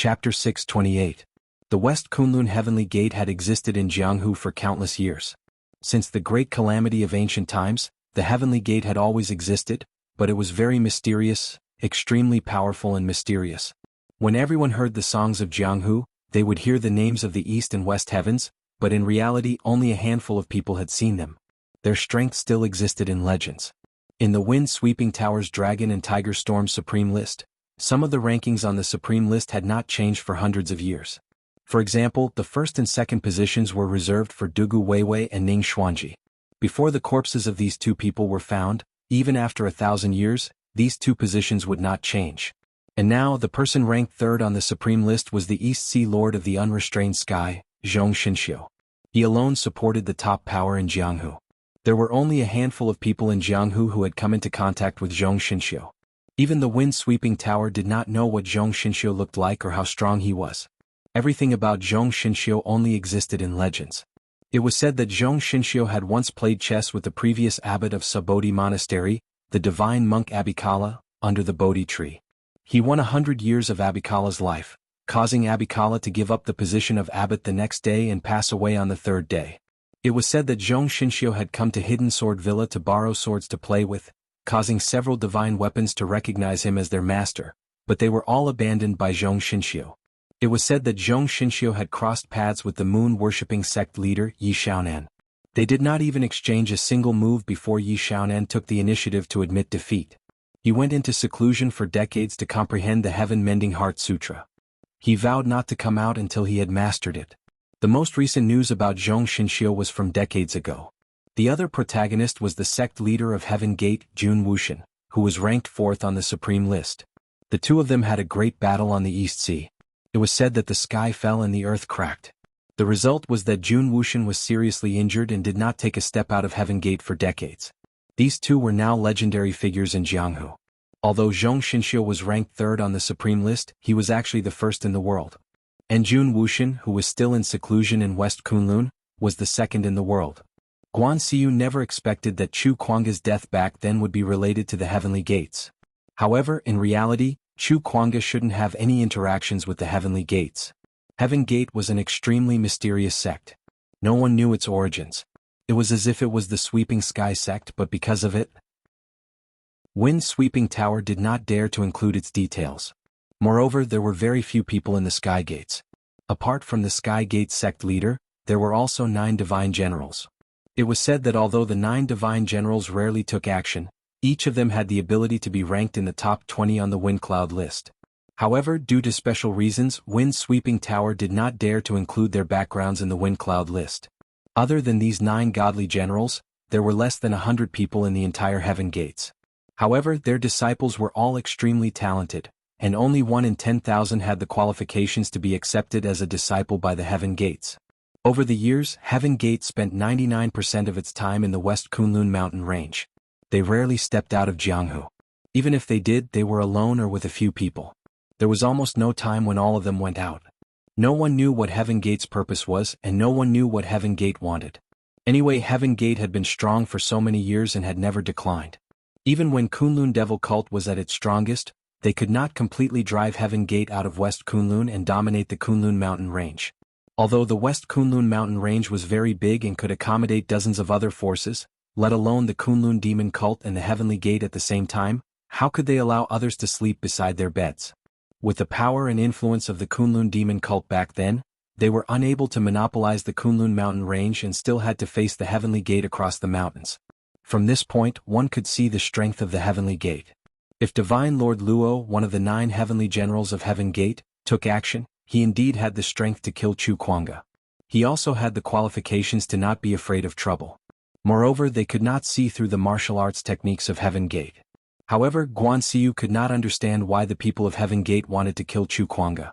Chapter 628. The West Kunlun Heavenly Gate had existed in Jianghu for countless years. Since the great calamity of ancient times, the Heavenly Gate had always existed, but it was very mysterious, extremely powerful and mysterious. When everyone heard the songs of Jianghu, they would hear the names of the East and West Heavens, but in reality only a handful of people had seen them. Their strength still existed in legends. In the wind-sweeping tower's Dragon and Tiger Storm Supreme List, some of the rankings on the Supreme List had not changed for hundreds of years. For example, the first and second positions were reserved for Dugu Weiwei and Ning Xuanji. Before the corpses of these two people were found, even after 1,000 years, these two positions would not change. And now the person ranked third on the Supreme List was the East Sea Lord of the Unrestrained Sky, Zhong Xinxiu. He alone supported the top power in Jianghu. There were only a handful of people in Jianghu who had come into contact with Zhong Xinxiu. Even the wind-sweeping tower did not know what Zhong Xinxiu looked like or how strong he was. Everything about Zhong Xinxiu only existed in legends. It was said that Zhong Xinxiu had once played chess with the previous abbot of Sabodhi Monastery, the divine monk Abhikala, under the Bodhi tree. He won 100 years of Abhikala's life, causing Abhikala to give up the position of abbot the next day and pass away on the third day. It was said that Zhong Xinxiu had come to Hidden Sword Villa to borrow swords to play with, causing several divine weapons to recognize him as their master, but they were all abandoned by Zhong Xinxiu. It was said that Zhong Xinxiu had crossed paths with the moon-worshipping sect leader Yi Xiaonan. They did not even exchange a single move before Yi Xiaonan took the initiative to admit defeat. He went into seclusion for decades to comprehend the Heaven-Mending Heart Sutra. He vowed not to come out until he had mastered it. The most recent news about Zhong Xinxiu was from decades ago. The other protagonist was the sect leader of Heaven Gate, Jun Wuxian, who was ranked fourth on the Supreme List. The two of them had a great battle on the East Sea. It was said that the sky fell and the earth cracked. The result was that Jun Wuxian was seriously injured and did not take a step out of Heaven Gate for decades. These two were now legendary figures in Jianghu. Although Zhong Xinxiu was ranked third on the Supreme List, he was actually the first in the world. And Jun Wuxian, who was still in seclusion in West Kunlun, was the second in the world. Guan Xiu never expected that Chu Kuanga's death back then would be related to the Heavenly Gates. However, in reality, Chu Kuanga shouldn't have any interactions with the Heavenly Gates. Heaven Gate was an extremely mysterious sect. No one knew its origins. It was as if it was the Sweeping Sky sect, but because of it, Wind-Sweeping Tower did not dare to include its details. Moreover, there were very few people in the Sky Gates. Apart from the Sky Gate sect leader, there were also 9 divine generals. It was said that although the 9 divine generals rarely took action, each of them had the ability to be ranked in the top 20 on the Wind Cloud list. However, due to special reasons, Wind-Sweeping Tower did not dare to include their backgrounds in the Wind Cloud list. Other than these 9 godly generals, there were less than 100 people in the entire Heaven Gates. However, their disciples were all extremely talented, and only 1 in 10,000 had the qualifications to be accepted as a disciple by the Heaven Gates. Over the years, Heaven Gate spent 99% of its time in the West Kunlun mountain range. They rarely stepped out of Jianghu. Even if they did, they were alone or with a few people. There was almost no time when all of them went out. No one knew what Heaven Gate's purpose was, and no one knew what Heaven Gate wanted. Anyway, Heaven Gate had been strong for so many years and had never declined. Even when Kunlun Devil Cult was at its strongest, they could not completely drive Heaven Gate out of West Kunlun and dominate the Kunlun mountain range. Although the West Kunlun mountain range was very big and could accommodate dozens of other forces, let alone the Kunlun Demon Cult and the Heavenly Gate at the same time, how could they allow others to sleep beside their beds? With the power and influence of the Kunlun Demon Cult back then, they were unable to monopolize the Kunlun mountain range and still had to face the Heavenly Gate across the mountains. From this point, one could see the strength of the Heavenly Gate. If Divine Lord Luo, one of the 9 heavenly generals of Heaven Gate, took action, he indeed had the strength to kill Chu Kuanga. He also had the qualifications to not be afraid of trouble. Moreover, they could not see through the martial arts techniques of Heaven Gate. However, Guan Xiu could not understand why the people of Heaven Gate wanted to kill Chu Kuanga.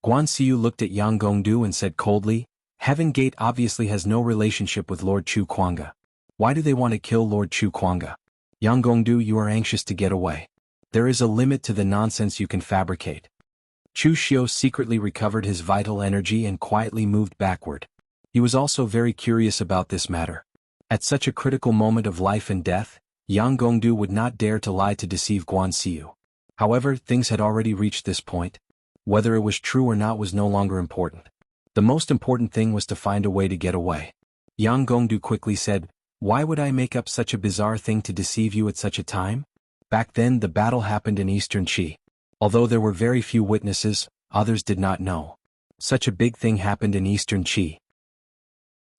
Guan Xiu looked at Yang Gongdu and said coldly, "Heaven Gate obviously has no relationship with Lord Chu Kuanga. Why do they want to kill Lord Chu Kuanga? Yang Gongdu, you are anxious to get away. There is a limit to the nonsense you can fabricate." Chu Xiu secretly recovered his vital energy and quietly moved backward. He was also very curious about this matter. At such a critical moment of life and death, Yang Gongdu would not dare to lie to deceive Guan Xiu. However, things had already reached this point. Whether it was true or not was no longer important. The most important thing was to find a way to get away. Yang Gongdu quickly said, "Why would I make up such a bizarre thing to deceive you at such a time?" Back then the battle happened in Eastern Qi. Although there were very few witnesses, others did not know. Such a big thing happened in Eastern Qi.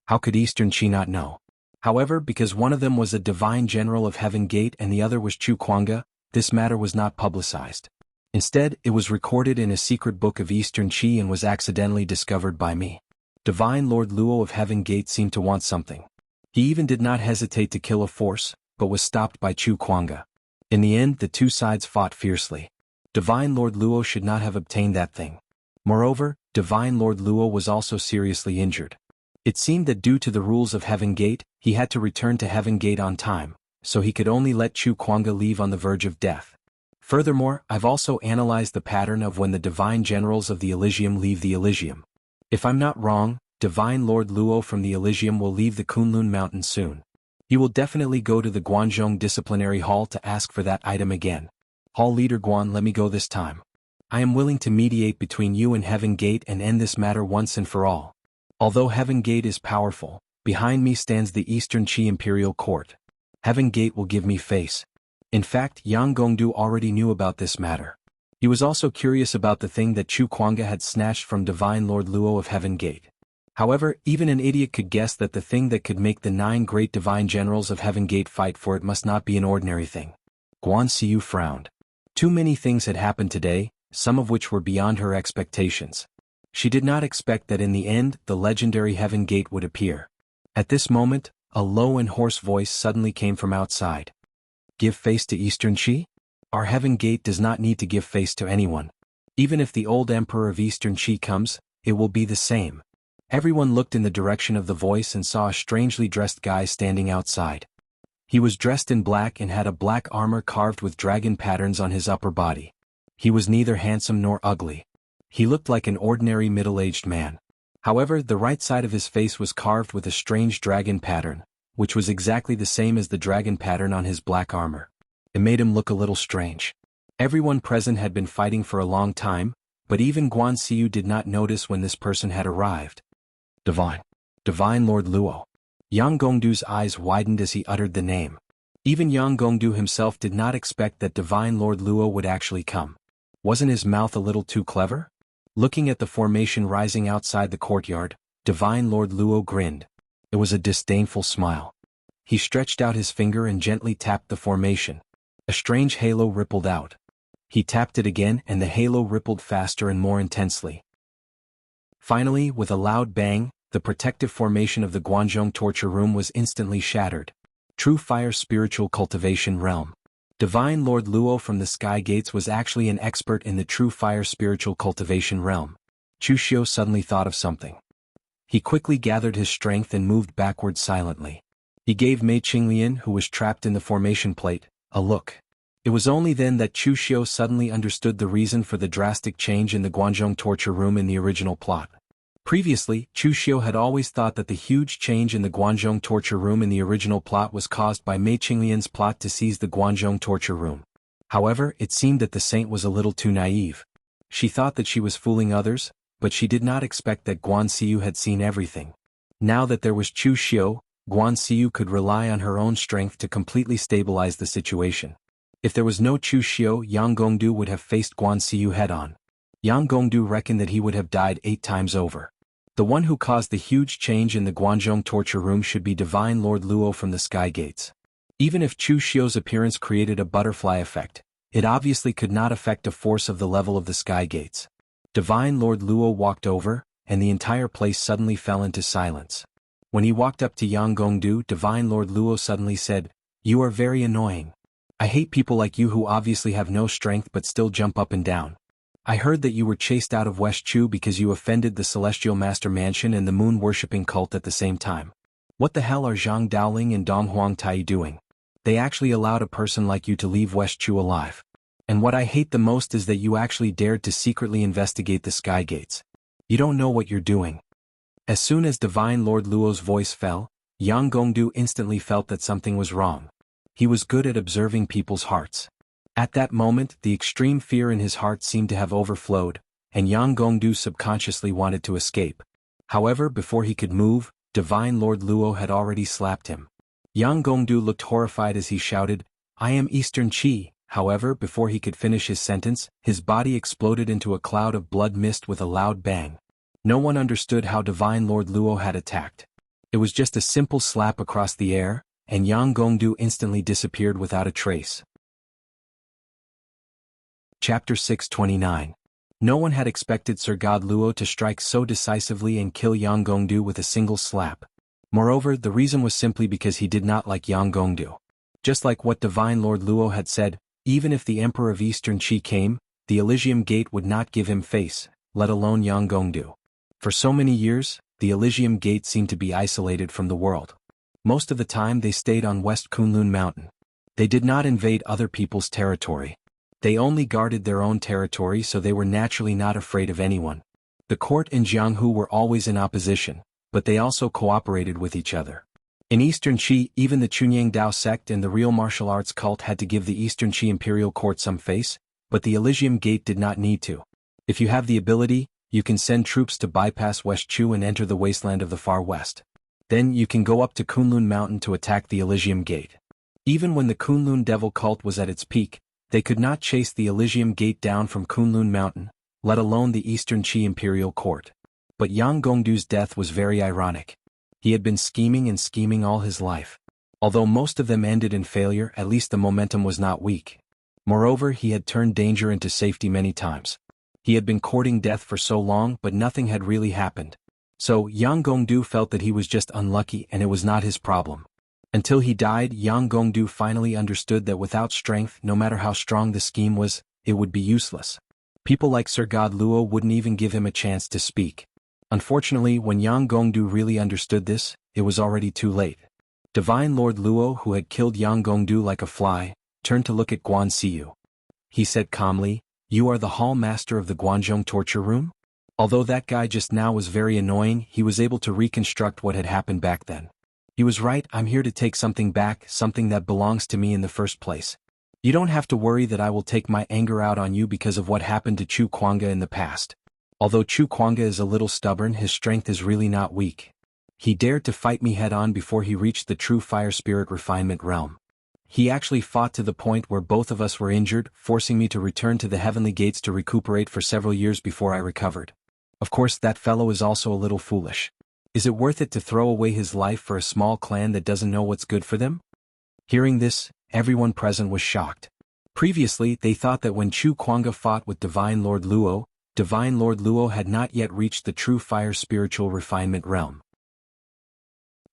How could Eastern Qi not know? However, because one of them was a divine general of Heaven Gate and the other was Chu Kuanga, this matter was not publicized. Instead, it was recorded in a secret book of Eastern Qi and was accidentally discovered by me. Divine Lord Luo of Heaven Gate seemed to want something. He even did not hesitate to kill a force, but was stopped by Chu Kuanga. In the end, the two sides fought fiercely. Divine Lord Luo should not have obtained that thing. Moreover, Divine Lord Luo was also seriously injured. It seemed that due to the rules of Heaven Gate, he had to return to Heaven Gate on time, so he could only let Chu Kuanga leave on the verge of death. Furthermore, I've also analyzed the pattern of when the divine generals of the Elysium leave the Elysium. If I'm not wrong, Divine Lord Luo from the Elysium will leave the Kunlun Mountain soon. He will definitely go to the Guanzhong Disciplinary Hall to ask for that item again. Hall Leader Guan, let me go this time. I am willing to mediate between you and Heaven Gate and end this matter once and for all. Although Heaven Gate is powerful, behind me stands the Eastern Qi Imperial Court. Heaven Gate will give me face. In fact, Yang Gongdu already knew about this matter. He was also curious about the thing that Chu Kuanga had snatched from Divine Lord Luo of Heaven Gate. However, even an idiot could guess that the thing that could make the 9 great divine generals of Heaven Gate fight for it must not be an ordinary thing. Guan Xiu frowned. Too many things had happened today, some of which were beyond her expectations. She did not expect that in the end, the legendary Heaven Gate would appear. At this moment, a low and hoarse voice suddenly came from outside. Give face to Eastern Qi? Our Heaven Gate does not need to give face to anyone. Even if the old Emperor of Eastern Qi comes, it will be the same. Everyone looked in the direction of the voice and saw a strangely dressed guy standing outside. He was dressed in black and had a black armor carved with dragon patterns on his upper body. He was neither handsome nor ugly. He looked like an ordinary middle-aged man. However, the right side of his face was carved with a strange dragon pattern, which was exactly the same as the dragon pattern on his black armor. It made him look a little strange. Everyone present had been fighting for a long time, but even Guan Xiu did not notice when this person had arrived. Divine Lord Luo. Yang Gongdu's eyes widened as he uttered the name. Even Yang Gongdu himself did not expect that Divine Lord Luo would actually come. Wasn't his mouth a little too clever? Looking at the formation rising outside the courtyard, Divine Lord Luo grinned. It was a disdainful smile. He stretched out his finger and gently tapped the formation. A strange halo rippled out. He tapped it again and the halo rippled faster and more intensely. Finally, with a loud bang, the protective formation of the Guanzhong torture room was instantly shattered. True Fire Spiritual Cultivation Realm. Divine Lord Luo from the Sky Gates was actually an expert in the True Fire Spiritual Cultivation Realm. Chu Xiu suddenly thought of something. He quickly gathered his strength and moved backward silently. He gave Mei Qinglian, who was trapped in the formation plate, a look. It was only then that Chu Xiu suddenly understood the reason for the drastic change in the Guanzhong torture room in the original plot. Previously, Chu Xiu had always thought that the huge change in the Guanzhong torture room in the original plot was caused by Mei Qinglian's plot to seize the Guanzhong torture room. However, it seemed that the saint was a little too naive. She thought that she was fooling others, but she did not expect that Guan Xiu had seen everything. Now that there was Chu Xiu, Guan Xiu could rely on her own strength to completely stabilize the situation. If there was no Chu Xiu, Yang Gongdu would have faced Guan Xiu head-on. Yang Gongdu reckoned that he would have died 8 times over. The one who caused the huge change in the Guanzhong torture room should be Divine Lord Luo from the Sky Gates. Even if Chu Xiu's appearance created a butterfly effect, it obviously could not affect a force of the level of the Sky Gates. Divine Lord Luo walked over, and the entire place suddenly fell into silence. When he walked up to Yang Gongdu, Divine Lord Luo suddenly said, "You are very annoying. I hate people like you who obviously have no strength but still jump up and down. I heard that you were chased out of West Chu because you offended the Celestial Master Mansion and the moon-worshipping cult at the same time. What the hell are Zhang Daoling and Dong Huangtai doing? They actually allowed a person like you to leave West Chu alive. And what I hate the most is that you actually dared to secretly investigate the Sky Gates. You don't know what you're doing." As soon as Divine Lord Luo's voice fell, Yang Gongdu instantly felt that something was wrong. He was good at observing people's hearts. At that moment, the extreme fear in his heart seemed to have overflowed, and Yang Gongdu subconsciously wanted to escape. However, before he could move, Divine Lord Luo had already slapped him. Yang Gongdu looked horrified as he shouted, "I am Eastern Qi." However, before he could finish his sentence, his body exploded into a cloud of blood mist with a loud bang. No one understood how Divine Lord Luo had attacked. It was just a simple slap across the air, and Yang Gongdu instantly disappeared without a trace. Chapter 629. No one had expected Sir God Luo to strike so decisively and kill Yang Gongdu with a single slap. Moreover, the reason was simply because he did not like Yang Gongdu. Just like what Divine Lord Luo had said, even if the Emperor of Eastern Qi came, the Elysium Gate would not give him face, let alone Yang Gongdu. For so many years, the Elysium Gate seemed to be isolated from the world. Most of the time they stayed on West Kunlun Mountain. They did not invade other people's territory. They only guarded their own territory, so they were naturally not afraid of anyone. The court and Jianghu were always in opposition, but they also cooperated with each other. In Eastern Qi, even the Chunyang Dao sect and the real martial arts cult had to give the Eastern Qi imperial court some face, but the Elysium Gate did not need to. If you have the ability, you can send troops to bypass West Chu and enter the wasteland of the far west. Then you can go up to Kunlun Mountain to attack the Elysium Gate. Even when the Kunlun Devil cult was at its peak, they could not chase the Elysium Gate down from Kunlun Mountain, let alone the Eastern Qi imperial court. But Yang Gongdu's death was very ironic. He had been scheming and scheming all his life. Although most of them ended in failure, at least the momentum was not weak. Moreover, he had turned danger into safety many times. He had been courting death for so long, but nothing had really happened. So, Yang Gongdu felt that he was just unlucky and it was not his problem. Until he died, Yang Gongdu finally understood that without strength, no matter how strong the scheme was, it would be useless. People like Sir God Luo wouldn't even give him a chance to speak. Unfortunately, when Yang Gongdu really understood this, it was already too late. Divine Lord Luo, who had killed Yang Gongdu like a fly, turned to look at Guan Xiu. He said calmly, "You are the hall master of the Guanzhong torture room?" Although that guy just now was very annoying, he was able to reconstruct what had happened back then. He was right, I'm here to take something back, something that belongs to me in the first place. You don't have to worry that I will take my anger out on you because of what happened to Chu Kuanga in the past. Although Chu Kuanga is a little stubborn, his strength is really not weak. He dared to fight me head-on before he reached the true fire spirit refinement realm. He actually fought to the point where both of us were injured, forcing me to return to the heavenly gates to recuperate for several years before I recovered. Of course, that fellow is also a little foolish. Is it worth it to throw away his life for a small clan that doesn't know what's good for them? Hearing this, everyone present was shocked. Previously, they thought that when Chu Kuanga fought with Divine Lord Luo had not yet reached the true fire spiritual refinement realm.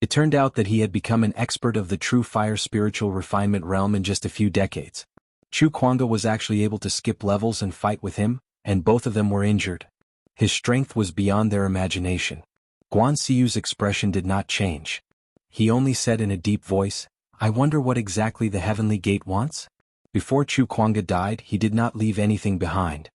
It turned out that he had become an expert of the true fire spiritual refinement realm in just a few decades. Chu Kuanga was actually able to skip levels and fight with him, and both of them were injured. His strength was beyond their imagination. Guan Xiu's expression did not change. He only said in a deep voice, "I wonder what exactly the Heavenly Gate wants?" Before Chu Kuanga died, he did not leave anything behind.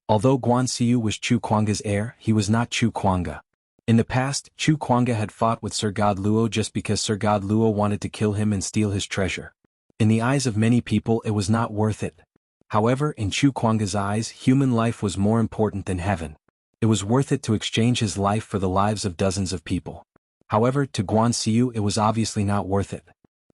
Although Guan Xiu was Chu Kuanga's heir, he was not Chu Kuanga. In the past, Chu Kuanga had fought with Sir God Luo just because Sir God Luo wanted to kill him and steal his treasure. In the eyes of many people, it was not worth it. However, in Chu Kuanga's eyes, human life was more important than heaven. It was worth it to exchange his life for the lives of dozens of people. However, to Guan Xiu it was obviously not worth it.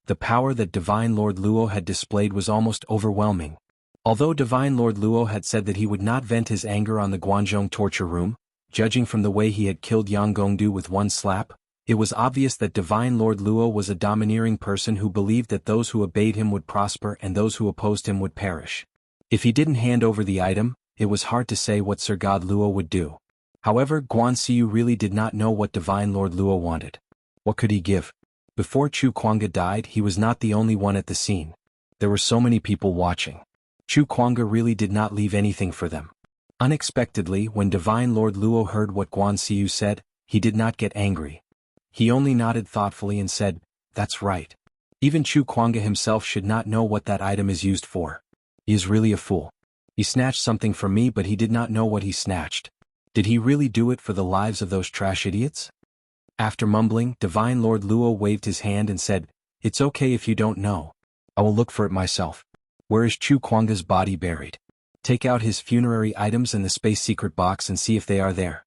The power that Divine Lord Luo had displayed was almost overwhelming. Although Divine Lord Luo had said that he would not vent his anger on the Guanzhong torture room, judging from the way he had killed Yang Gongdu with one slap, it was obvious that Divine Lord Luo was a domineering person who believed that those who obeyed him would prosper and those who opposed him would perish. If he didn't hand over the item, it was hard to say what Sir God Luo would do. However, Guan Xiu really did not know what Divine Lord Luo wanted. What could he give? Before Chu Kuanga died, he was not the only one at the scene. There were so many people watching. Chu Kuanga really did not leave anything for them. Unexpectedly, when Divine Lord Luo heard what Guan Xiu said, he did not get angry. He only nodded thoughtfully and said, "That's right. Even Chu Kuanga himself should not know what that item is used for. He is really a fool. He snatched something from me, but he did not know what he snatched. Did he really do it for the lives of those trash idiots?" After mumbling, Divine Lord Luo waved his hand and said, "It's okay if you don't know. I will look for it myself. Where is Chu Kuanga's body buried?" Take out his funerary items and the space secret box and see if they are there.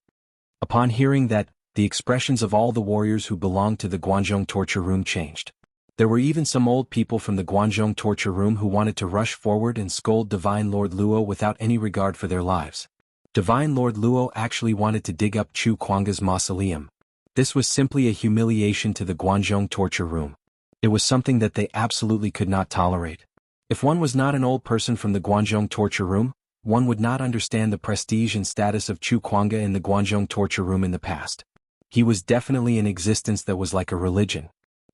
Upon hearing that, the expressions of all the warriors who belonged to the Guanzhong torture room changed. There were even some old people from the Guanzhong torture room who wanted to rush forward and scold Divine Lord Luo without any regard for their lives. Divine Lord Luo actually wanted to dig up Chu Kuanga's mausoleum. This was simply a humiliation to the Guanzhong torture room. It was something that they absolutely could not tolerate. If one was not an old person from the Guanzhong torture room, one would not understand the prestige and status of Chu Kuanga in the Guanzhong torture room in the past. He was definitely an existence that was like a religion.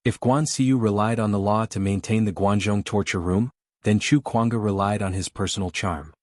If Guan Xiu relied on the law to maintain the Guanzhong torture room, then Chu Kuanga relied on his personal charm.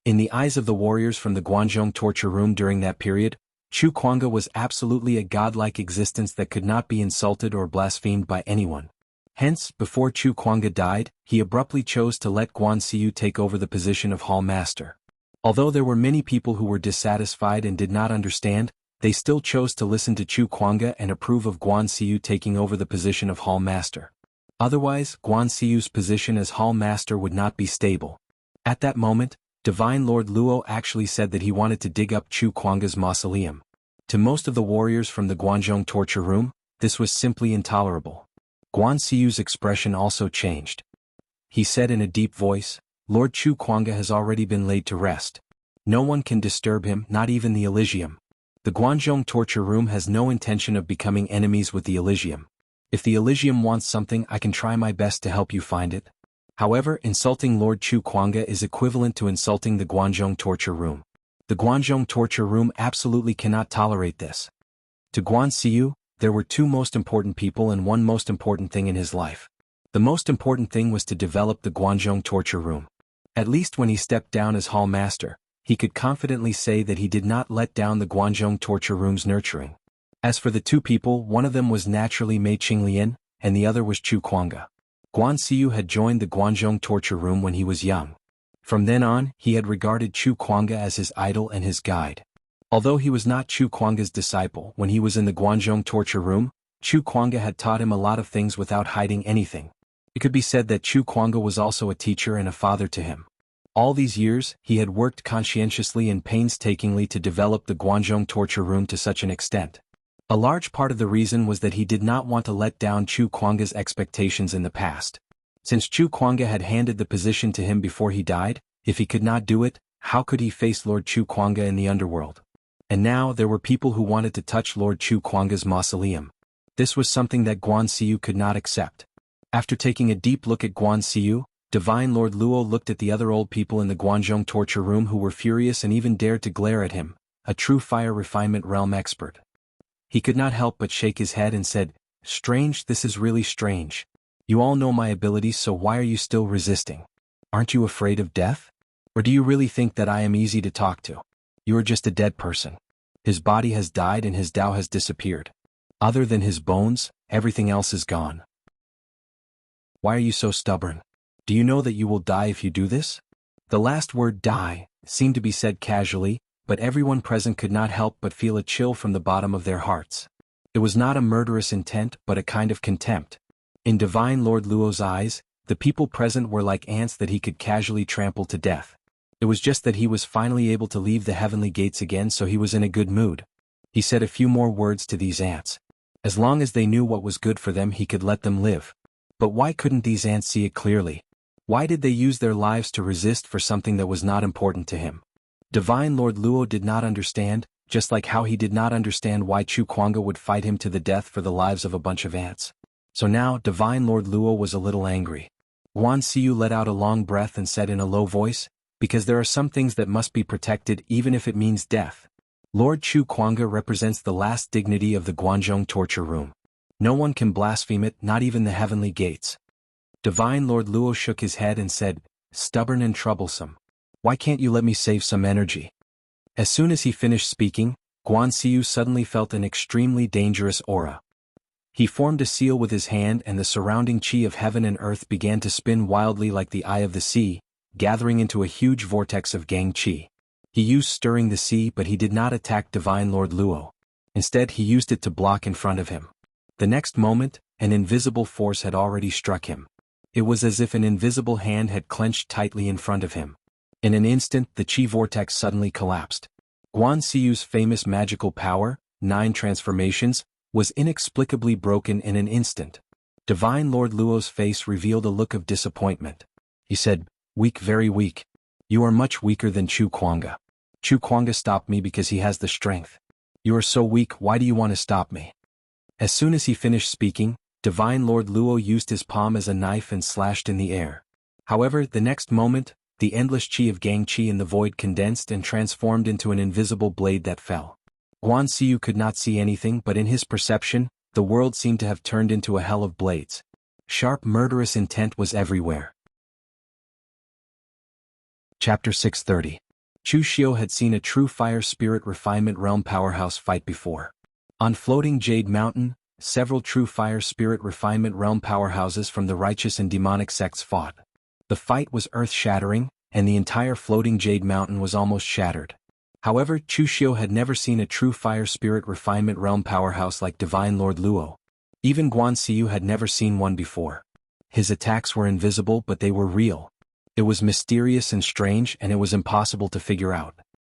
In the eyes of the warriors from the Guanzhong torture room during that period, Chu Kuanga was absolutely a godlike existence that could not be insulted or blasphemed by anyone. Hence, before Chu Kuanga died, he abruptly chose to let Guan Xiu take over the position of Hall Master. Although there were many people who were dissatisfied and did not understand, they still chose to listen to Chu Kuanga and approve of Guan Xiu taking over the position of Hall Master. Otherwise, Guan Xiu's position as Hall Master would not be stable. At that moment, Divine Lord Luo actually said that he wanted to dig up Chu Kuanga's mausoleum. To most of the warriors from the Guanzhong torture room, this was simply intolerable. Guan Xiu's expression also changed. He said in a deep voice, "Lord Chu Kuanga has already been laid to rest. No one can disturb him, not even the Elysium. The Guanzhong torture room has no intention of becoming enemies with the Elysium. If the Elysium wants something, I can try my best to help you find it." However, insulting Lord Chu Kuanga is equivalent to insulting the Guanzhong torture room. The Guanzhong torture room absolutely cannot tolerate this. To Guan Xiu, there were two most important people and one most important thing in his life. The most important thing was to develop the Guanzhong torture room. At least when he stepped down as Hall Master, he could confidently say that he did not let down the Guanzhong torture room's nurturing. As for the two people, one of them was naturally Mei Qinglian, and the other was Chu Kuanga. Guan Xiu had joined the Guanzhong torture room when he was young. From then on, he had regarded Chu Kuanga as his idol and his guide. Although he was not Chu Kuanga's disciple when he was in the Guanzhong torture room, Chu Kuanga had taught him a lot of things without hiding anything. It could be said that Chu Kuanga was also a teacher and a father to him. All these years, he had worked conscientiously and painstakingly to develop the Guanzhong torture room to such an extent. A large part of the reason was that he did not want to let down Chu Kuanga's expectations in the past. Since Chu Kuanga had handed the position to him before he died, if he could not do it, how could he face Lord Chu Kuanga in the underworld? And now there were people who wanted to touch Lord Chu Kuanga's mausoleum. This was something that Guan Xiu could not accept. After taking a deep look at Guan Xiu, Divine Lord Luo looked at the other old people in the Guanzhong torture room who were furious and even dared to glare at him, a true fire refinement realm expert. He could not help but shake his head and said, "Strange, this is really strange. You all know my abilities, so why are you still resisting? Aren't you afraid of death? Or do you really think that I am easy to talk to? You are just a dead person. His body has died and his Tao has disappeared. Other than his bones, everything else is gone. Why are you so stubborn? Do you know that you will die if you do this?" The last word, die, seemed to be said casually, but everyone present could not help but feel a chill from the bottom of their hearts. It was not a murderous intent but a kind of contempt. In Divine Lord Luo's eyes, the people present were like ants that he could casually trample to death. It was just that he was finally able to leave the heavenly gates again, so he was in a good mood. He said a few more words to these ants. As long as they knew what was good for them, he could let them live. But why couldn't these ants see it clearly? Why did they use their lives to resist for something that was not important to him? Divine Lord Luo did not understand, just like how he did not understand why Chu Kuanga would fight him to the death for the lives of a bunch of ants. So now, Divine Lord Luo was a little angry. Guan Xiu let out a long breath and said in a low voice, "Because there are some things that must be protected even if it means death. Lord Chu Kuanga represents the last dignity of the Guanzhong torture room. No one can blaspheme it, not even the heavenly gates." Divine Lord Luo shook his head and said, "Stubborn and troublesome. Why can't you let me save some energy?" As soon as he finished speaking, Guan Xiu suddenly felt an extremely dangerous aura. He formed a seal with his hand and the surrounding qi of heaven and earth began to spin wildly like the eye of the sea, gathering into a huge vortex of gang qi. He used stirring the sea, but he did not attack Divine Lord Luo. Instead, he used it to block in front of him. The next moment, an invisible force had already struck him. It was as if an invisible hand had clenched tightly in front of him. In an instant the chi vortex suddenly collapsed. Guan Xiyu's famous magical power, 9 transformations, was inexplicably broken in an instant. Divine Lord Luo's face revealed a look of disappointment. He said, "Weak, very weak. You are much weaker than Chu Kuanga. Chu Kuanga stopped me because he has the strength. You are so weak, why do you want to stop me?" As soon as he finished speaking, Divine Lord Luo used his palm as a knife and slashed in the air. However, the next moment, the endless chi of Gang Chi in the void condensed and transformed into an invisible blade that fell. Guan Xiyu could not see anything, but in his perception, the world seemed to have turned into a hell of blades. Sharp murderous intent was everywhere. Chapter 630. Chu Xiu had seen a true fire spirit refinement realm powerhouse fight before. On floating Jade Mountain, several true fire spirit refinement realm powerhouses from the righteous and demonic sects fought. The fight was earth-shattering, and the entire floating Jade Mountain was almost shattered. However, Chu Xiu had never seen a true fire spirit refinement realm powerhouse like Divine Lord Luo. Even Guan Xiu had never seen one before. His attacks were invisible, but they were real. It was mysterious and strange, and it was impossible to figure out.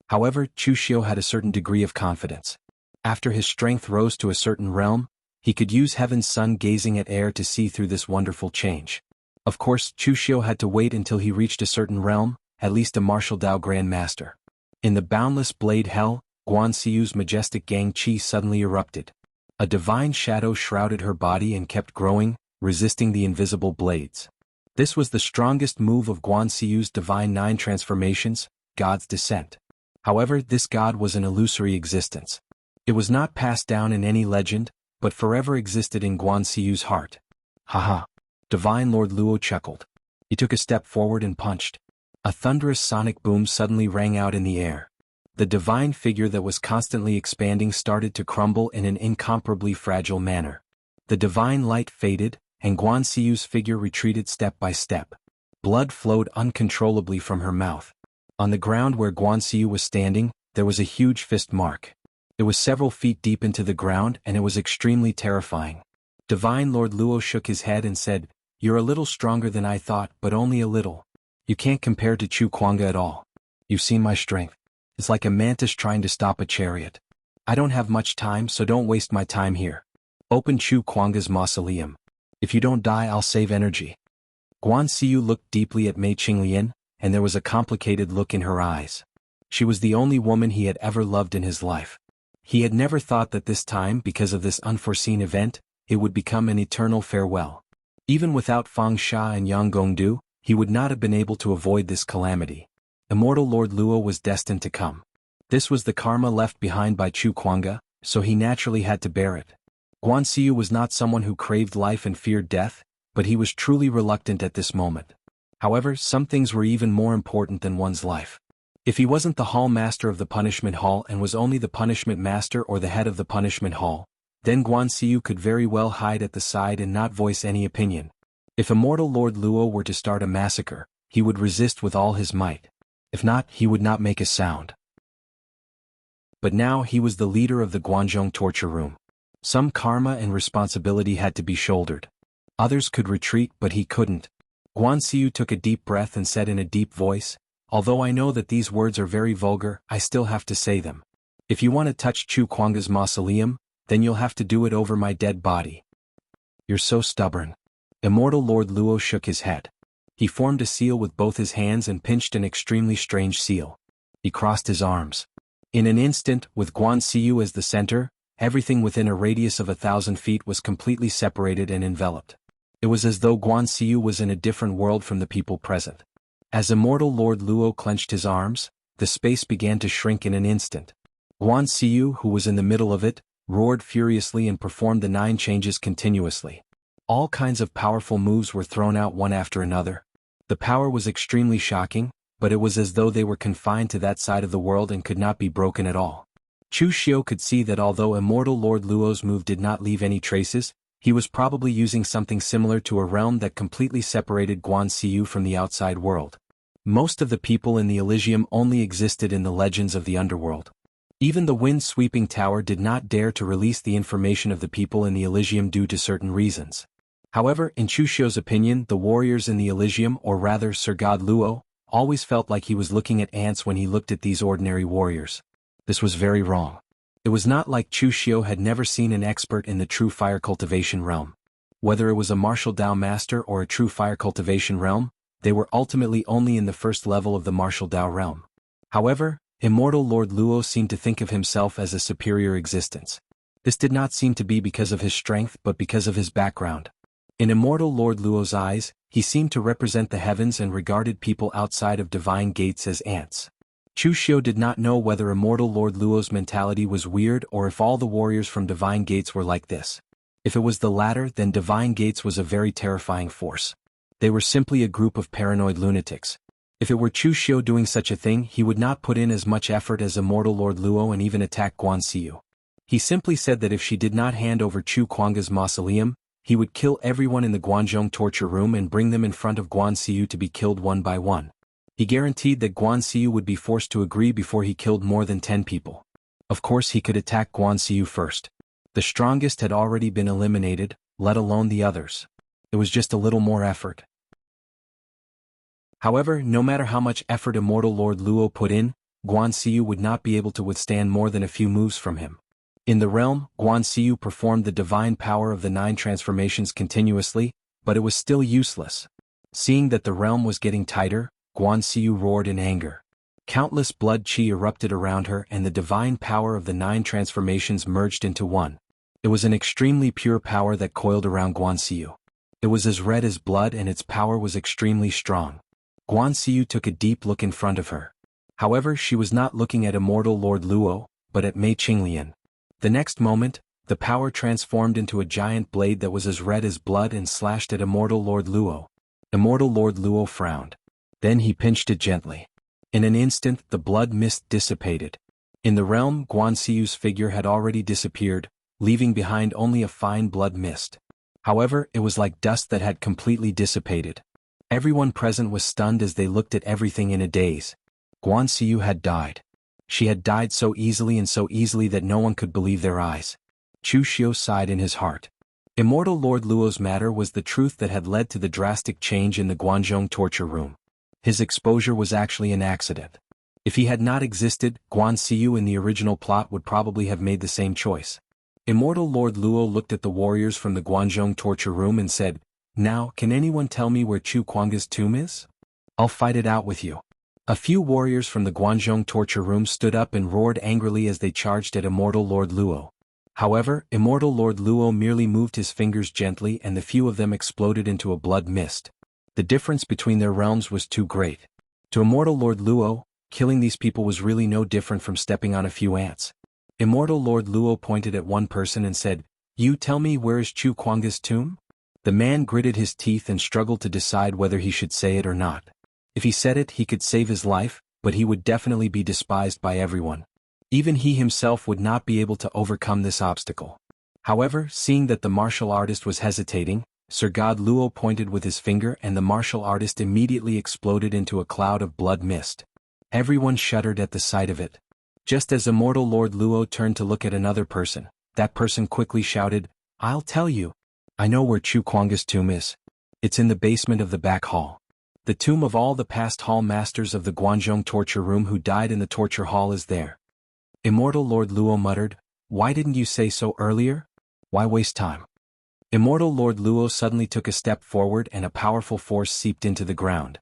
However, Chu Xiu had a certain degree of confidence. After his strength rose to a certain realm, he could use heaven's sun gazing at air to see through this wonderful change. Of course, Chu Xiu had to wait until he reached a certain realm, at least a martial Dao Grand Master. In the boundless blade hell, Guan Xiyu's majestic Gang Chi suddenly erupted. A divine shadow shrouded her body and kept growing, resisting the invisible blades. This was the strongest move of Guan Xiyu's divine 9 transformations, God's descent. However, this God was an illusory existence. It was not passed down in any legend, but forever existed in Guan Xiyu's heart. Haha. Divine Lord Luo chuckled. He took a step forward and punched. A thunderous sonic boom suddenly rang out in the air. The divine figure that was constantly expanding started to crumble in an incomparably fragile manner. The divine light faded, and Guan Xiyu's figure retreated step by step. Blood flowed uncontrollably from her mouth. On the ground where Guan Xiyu was standing, there was a huge fist mark. It was several feet deep into the ground, and it was extremely terrifying. Divine Lord Luo shook his head and said, "You're a little stronger than I thought, but only a little. You can't compare to Chu Kuanga at all. You've seen my strength. It's like a mantis trying to stop a chariot. I don't have much time, so don't waste my time here. Open Chu Kuanga's mausoleum. If you don't die, I'll save energy." Guan Xiyu looked deeply at Mei Qinglian, and there was a complicated look in her eyes. She was the only woman he had ever loved in his life. He had never thought that this time, because of this unforeseen event, it would become an eternal farewell. Even without Fang Sha and Yang Gongdu, he would not have been able to avoid this calamity. Immortal Lord Luo was destined to come. This was the karma left behind by Chu Kuanga, so he naturally had to bear it. Guan Xiyu was not someone who craved life and feared death, but he was truly reluctant at this moment. However, some things were even more important than one's life. If he wasn't the hall master of the punishment hall and was only the punishment master or the head of the punishment hall, then Guan Xiyu could very well hide at the side and not voice any opinion. If Immortal Lord Luo were to start a massacre, he would resist with all his might. If not, he would not make a sound. But now he was the leader of the Guanzhong torture room. Some karma and responsibility had to be shouldered. Others could retreat, but he couldn't. Guan Xiyu took a deep breath and said in a deep voice, "Although I know that these words are very vulgar, I still have to say them. If you want to touch Chu Kuanga's mausoleum, then you'll have to do it over my dead body." "You're so stubborn." Immortal Lord Luo shook his head. He formed a seal with both his hands and pinched an extremely strange seal. He crossed his arms. In an instant, with Guan Xiyu as the center, everything within a radius of 1,000 feet was completely separated and enveloped. It was as though Guan Xiyu was in a different world from the people present. As Immortal Lord Luo clenched his arms, the space began to shrink in an instant. Guan Xiyu, who was in the middle of it, roared furiously and performed the 9 changes continuously. All kinds of powerful moves were thrown out one after another. The power was extremely shocking, but it was as though they were confined to that side of the world and could not be broken at all. Chu Xiu could see that although Immortal Lord Luo's move did not leave any traces, he was probably using something similar to a realm that completely separated Guan Xiyu from the outside world. Most of the people in the Elysium only existed in the legends of the underworld. Even the wind-sweeping tower did not dare to release the information of the people in the Elysium due to certain reasons. However, in Chu Xiu's opinion, the warriors in the Elysium, or rather Sir God Luo, always felt like he was looking at ants when he looked at these ordinary warriors. This was very wrong. It was not like Chu Xiu had never seen an expert in the true fire cultivation realm. Whether it was a martial Dao master or a true fire cultivation realm, they were ultimately only in the first level of the martial Dao realm. However, immortal Lord Luo seemed to think of himself as a superior existence. This did not seem to be because of his strength but because of his background. In immortal Lord Luo's eyes, he seemed to represent the heavens and regarded people outside of divine gates as ants. Chu Xiu did not know whether immortal Lord Luo's mentality was weird or if all the warriors from divine gates were like this. If it was the latter, then divine gates was a very terrifying force. They were simply a group of paranoid lunatics. If it were Chu Xiu doing such a thing, he would not put in as much effort as immortal Lord Luo and even attack Guan Xiu. He simply said that if she did not hand over Chu Kuanga's mausoleum, he would kill everyone in the Guanzhong torture room and bring them in front of Guan Xiu to be killed one by one. He guaranteed that Guan Xiu would be forced to agree before he killed more than 10 people. Of course he could attack Guan Xiu first. The strongest had already been eliminated, let alone the others. It was just a little more effort. However, no matter how much effort immortal Lord Luo put in, Guan Xiu would not be able to withstand more than a few moves from him. In the realm, Guan Xiu performed the divine power of the 9 transformations continuously, but it was still useless. Seeing that the realm was getting tighter, Guan Xiu roared in anger. Countless blood qi erupted around her and the divine power of the 9 transformations merged into one. It was an extremely pure power that coiled around Guan Xiu. It was as red as blood and its power was extremely strong. Guan Xiu took a deep look in front of her. However, she was not looking at immortal Lord Luo, but at Mei Qinglian. The next moment, the power transformed into a giant blade that was as red as blood and slashed at immortal Lord Luo. Immortal Lord Luo frowned. Then he pinched it gently. In an instant, the blood mist dissipated. In the realm, Guan Xiu's figure had already disappeared, leaving behind only a fine blood mist. However, it was like dust that had completely dissipated. Everyone present was stunned as they looked at everything in a daze. Guan Xiu had died. She had died so easily that no one could believe their eyes. Chu Xiu sighed in his heart. Immortal Lord Luo's matter was the truth that had led to the drastic change in the Guanzhong torture room. His exposure was actually an accident. If he had not existed, Guan Xiu in the original plot would probably have made the same choice. Immortal Lord Luo looked at the warriors from the Guanzhong torture room and said, "Now, can anyone tell me where Chu Kuanga's tomb is? I'll fight it out with you." A few warriors from the Guanzhong torture room stood up and roared angrily as they charged at Immortal Lord Luo. However, Immortal Lord Luo merely moved his fingers gently and the few of them exploded into a blood mist. The difference between their realms was too great. To Immortal Lord Luo, killing these people was really no different from stepping on a few ants. Immortal Lord Luo pointed at one person and said, "You tell me where is Chu Kuanga's tomb?" The man gritted his teeth and struggled to decide whether he should say it or not. If he said it, he could save his life, but he would definitely be despised by everyone. Even he himself would not be able to overcome this obstacle. However, seeing that the martial artist was hesitating, Sir God Luo pointed with his finger and the martial artist immediately exploded into a cloud of blood mist. Everyone shuddered at the sight of it. Just as Immortal Lord Luo turned to look at another person, that person quickly shouted, "I'll tell you. I know where Chu Kuanga's tomb is. It's in the basement of the back hall. The tomb of all the past hall masters of the Guanzhong torture room who died in the torture hall is there." Immortal Lord Luo muttered, "Why didn't you say so earlier? Why waste time?" Immortal Lord Luo suddenly took a step forward and a powerful force seeped into the ground.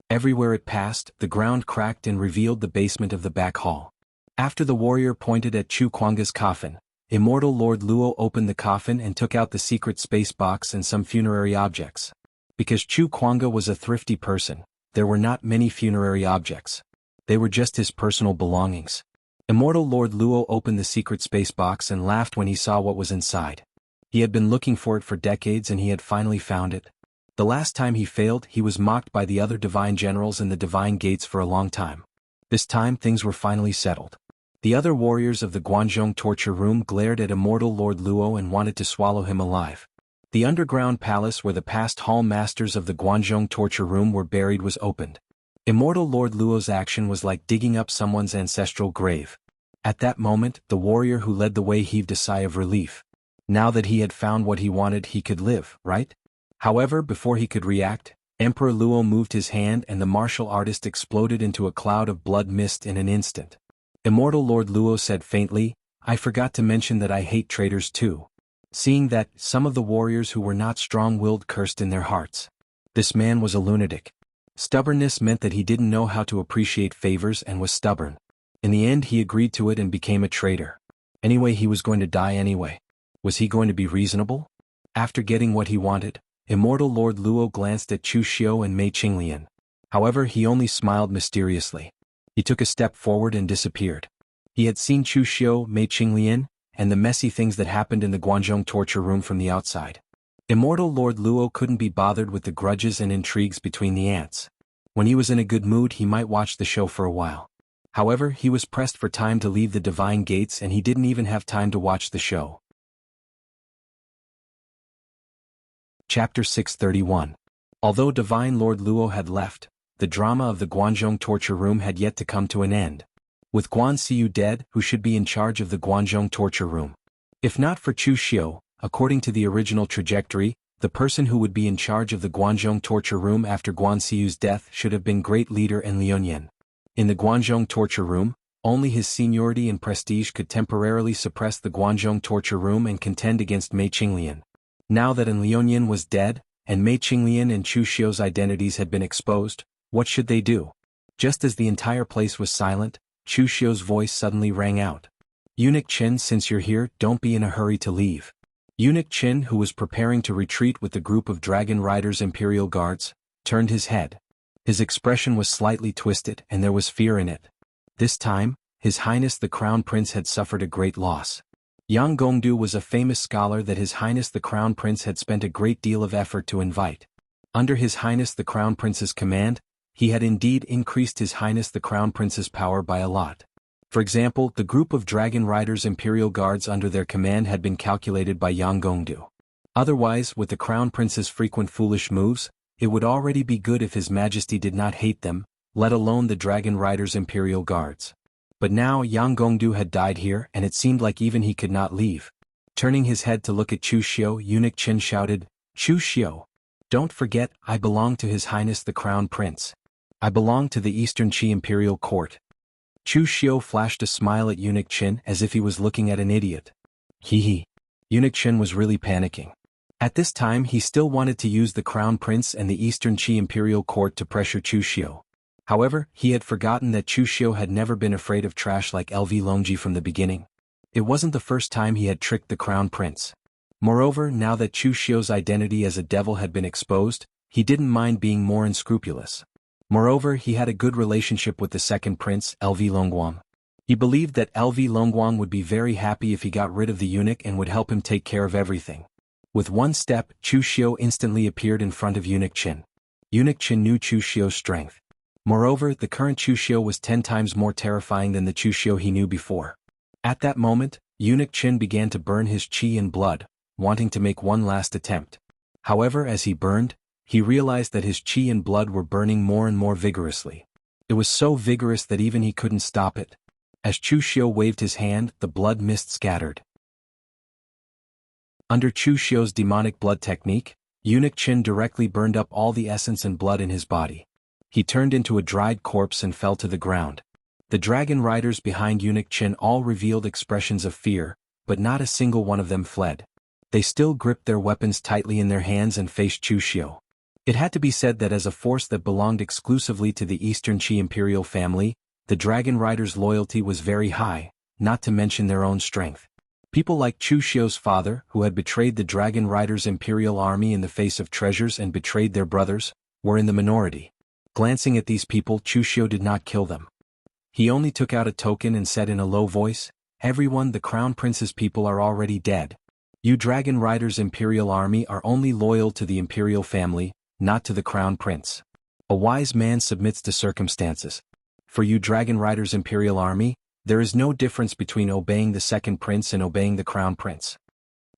Everywhere it passed, the ground cracked and revealed the basement of the back hall. After the warrior pointed at Chu Kuanga's coffin, Immortal Lord Luo opened the coffin and took out the secret space box and some funerary objects. Because Chu Kuanga was a thrifty person, there were not many funerary objects. They were just his personal belongings. Immortal Lord Luo opened the secret space box and laughed when he saw what was inside. He had been looking for it for decades and he had finally found it. The last time he failed, he was mocked by the other divine generals in the divine gates for a long time. This time things were finally settled. The other warriors of the Guanzhong torture room glared at Immortal Lord Luo and wanted to swallow him alive. The underground palace where the past hall masters of the Guanzhong torture room were buried was opened. Immortal Lord Luo's action was like digging up someone's ancestral grave. At that moment, the warrior who led the way heaved a sigh of relief. Now that he had found what he wanted, he could live, right? However, before he could react, Emperor Luo moved his hand and the martial artist exploded into a cloud of blood mist in an instant. Immortal Lord Luo said faintly, "I forgot to mention that I hate traitors too." Seeing that, some of the warriors who were not strong-willed cursed in their hearts. This man was a lunatic. Stubbornness meant that he didn't know how to appreciate favors and was stubborn. In the end he agreed to it and became a traitor. Anyway, he was going to die anyway. Was he going to be reasonable? After getting what he wanted, Immortal Lord Luo glanced at Chu Xiu and Mei Qinglian. However, he only smiled mysteriously. He took a step forward and disappeared. He had seen Chu Xiu, Mei Qinglian, and the messy things that happened in the Guanzhong torture room from the outside. Immortal Lord Luo couldn't be bothered with the grudges and intrigues between the ants. When he was in a good mood, he might watch the show for a while. However, he was pressed for time to leave the divine gates and he didn't even have time to watch the show. Chapter 631. Although Divine Lord Luo had left, the drama of the Guanzhong torture room had yet to come to an end. With Guan Xiu dead, who should be in charge of the Guanzhong torture room? If not for Chu Xiu, according to the original trajectory, the person who would be in charge of the Guanzhong torture room after Guan Xiu's death should have been great leader and Liuyan. In the Guanzhong torture room, only his seniority and prestige could temporarily suppress the Guanzhong torture room and contend against Mei Qinglian. Now that Liuyan was dead, and Mei Qinglian and Chu Xiu's identities had been exposed, what should they do? Just as the entire place was silent, Chu Xiu's voice suddenly rang out. "Eunuch Qin, since you're here, don't be in a hurry to leave." Eunuch Qin, who was preparing to retreat with the group of Dragon Riders' Imperial Guards, turned his head. His expression was slightly twisted and there was fear in it. This time, His Highness the Crown Prince had suffered a great loss. Yang Gongdu was a famous scholar that His Highness the Crown Prince had spent a great deal of effort to invite. Under His Highness the Crown Prince's command, he had indeed increased His Highness the Crown Prince's power by a lot. For example, the group of Dragon Riders' Imperial Guards under their command had been calculated by Yang Gongdu. Otherwise, with the Crown Prince's frequent foolish moves, it would already be good if His Majesty did not hate them, let alone the Dragon Riders' Imperial Guards. But now Yang Gongdu had died here and it seemed like even he could not leave. Turning his head to look at Chu Xiu, Eunuch Qin shouted, "Chu Xiu! Don't forget, I belong to His Highness the Crown Prince. I belong to the Eastern Qi Imperial Court." Chu Xiu flashed a smile at Eunuch Qin as if he was looking at an idiot. Hee. Eunuch Qin was really panicking. At this time he still wanted to use the Crown Prince and the Eastern Qi Imperial Court to pressure Chu Xiu. However, he had forgotten that Chu Xiu had never been afraid of trash like LV Longji from the beginning. It wasn't the first time he had tricked the Crown Prince. Moreover, now that Chu Xiu's identity as a devil had been exposed, he didn't mind being more unscrupulous. Moreover, he had a good relationship with the second prince, LV Longguang. He believed that LV Longguang would be very happy if he got rid of the eunuch and would help him take care of everything. With one step, Chu Xiu instantly appeared in front of Eunuch Qin. Eunuch Qin knew Chu Xiu's strength. Moreover, the current Chu Xiu was 10 times more terrifying than the Chu Xiu he knew before. At that moment, Eunuch Qin began to burn his qi and blood, wanting to make one last attempt. However, as he burned, he realized that his qi and blood were burning more and more vigorously. It was so vigorous that even he couldn't stop it. As Chu Xiu waved his hand, the blood mist scattered. Under Chu Xiu's demonic blood technique, Eunuch Qin directly burned up all the essence and blood in his body. He turned into a dried corpse and fell to the ground. The dragon riders behind Eunuch Qin all revealed expressions of fear, but not a single one of them fled. They still gripped their weapons tightly in their hands and faced Chu Xiu. It had to be said that as a force that belonged exclusively to the Eastern Qi imperial family, the dragon riders' loyalty was very high, not to mention their own strength. People like Chu Xiu's father, who had betrayed the dragon riders' imperial army in the face of treasures and betrayed their brothers, were in the minority. Glancing at these people, Chu Xiu did not kill them. He only took out a token and said in a low voice, "Everyone, the Crown Prince's people are already dead. You Dragon Riders' Imperial Army are only loyal to the Imperial family, not to the Crown Prince. A wise man submits to circumstances. For you Dragon Riders' Imperial Army, there is no difference between obeying the second prince and obeying the Crown Prince."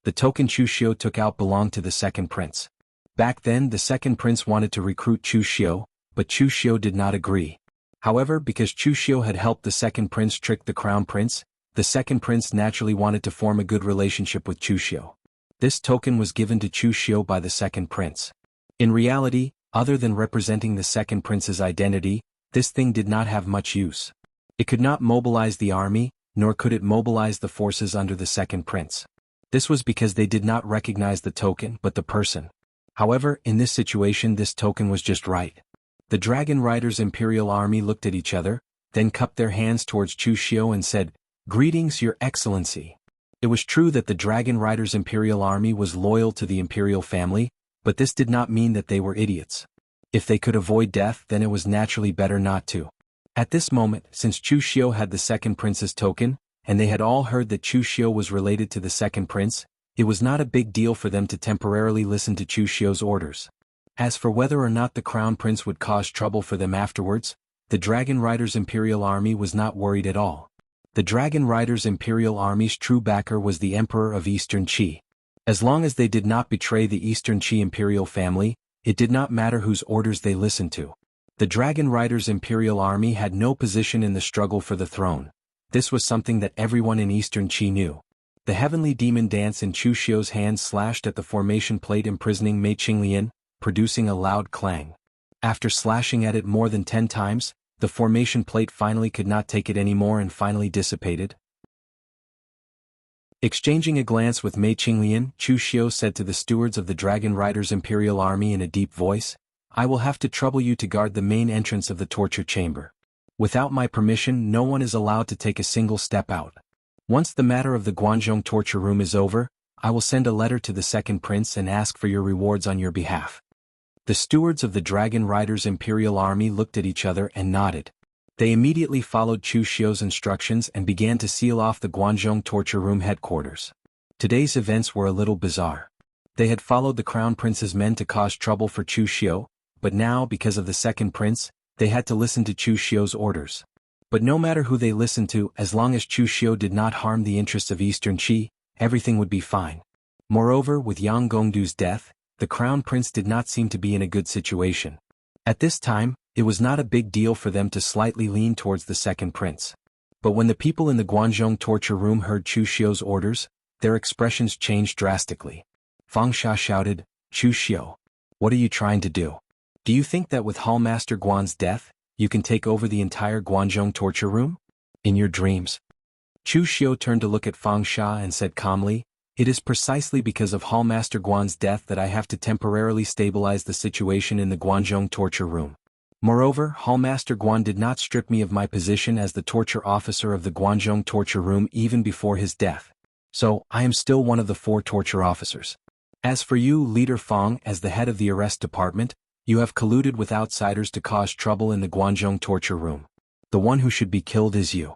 The token Chu Xiu took out belonged to the second prince. Back then the second prince wanted to recruit Chu Xiu, but Chu Xiu did not agree. However, because Chu Xiu had helped the second prince trick the Crown Prince, the second prince naturally wanted to form a good relationship with Chu Xiu. This token was given to Chu Xiu by the second prince. In reality, other than representing the second prince's identity, this thing did not have much use. It could not mobilize the army, nor could it mobilize the forces under the second prince. This was because they did not recognize the token but the person. However, in this situation this token was just right. The Dragon Riders' Imperial Army looked at each other, then cupped their hands towards Chu Xiu and said, "Greetings, Your Excellency." It was true that the Dragon Riders' Imperial Army was loyal to the Imperial family, but this did not mean that they were idiots. If they could avoid death, then it was naturally better not to. At this moment, since Chu Xiu had the second prince's token, and they had all heard that Chu Xiu was related to the second prince, it was not a big deal for them to temporarily listen to Chu Xiu's orders. As for whether or not the crown prince would cause trouble for them afterwards, the Dragon Riders' Imperial Army was not worried at all. The Dragon Riders' Imperial Army's true backer was the Emperor of Eastern Qi. As long as they did not betray the Eastern Qi Imperial family, it did not matter whose orders they listened to. The Dragon Riders' Imperial Army had no position in the struggle for the throne. This was something that everyone in Eastern Qi knew. The heavenly demon dance in Chu Xiu's hands slashed at the formation plate imprisoning Mei Qinglian, producing a loud clang. After slashing at it more than 10 times, the formation plate finally could not take it anymore and finally dissipated. Exchanging a glance with Mei Qinglian, Chu Xiu said to the stewards of the Dragon Riders' Imperial Army in a deep voice, "I will have to trouble you to guard the main entrance of the torture chamber. Without my permission, no one is allowed to take a single step out. Once the matter of the Guanzhong torture room is over, I will send a letter to the second prince and ask for your rewards on your behalf." The stewards of the Dragon Riders' Imperial Army looked at each other and nodded. They immediately followed Chu Xiu's instructions and began to seal off the Guanzhong torture room headquarters. Today's events were a little bizarre. They had followed the Crown Prince's men to cause trouble for Chu Xiu, but now, because of the second prince, they had to listen to Chu Xiu's orders. But no matter who they listened to, as long as Chu Xiu did not harm the interests of Eastern Qi, everything would be fine. Moreover, with Yang Gongdu's death, the Crown Prince did not seem to be in a good situation. At this time, it was not a big deal for them to slightly lean towards the second prince. But when the people in the Guanzhong torture room heard Chu Xiu's orders, their expressions changed drastically. Fang Sha shouted, "Chu Xiu, what are you trying to do? Do you think that with Hallmaster Guan's death, you can take over the entire Guanzhong torture room? In your dreams?" Chu Xiu turned to look at Fang Sha and said calmly, "It is precisely because of Hallmaster Guan's death that I have to temporarily stabilize the situation in the Guanzhong torture room. Moreover, Hallmaster Guan did not strip me of my position as the torture officer of the Guanzhong torture room even before his death. So, I am still one of the 4 torture officers. As for you, Leader Fang, as the head of the arrest department, you have colluded with outsiders to cause trouble in the Guanzhong torture room. The one who should be killed is you."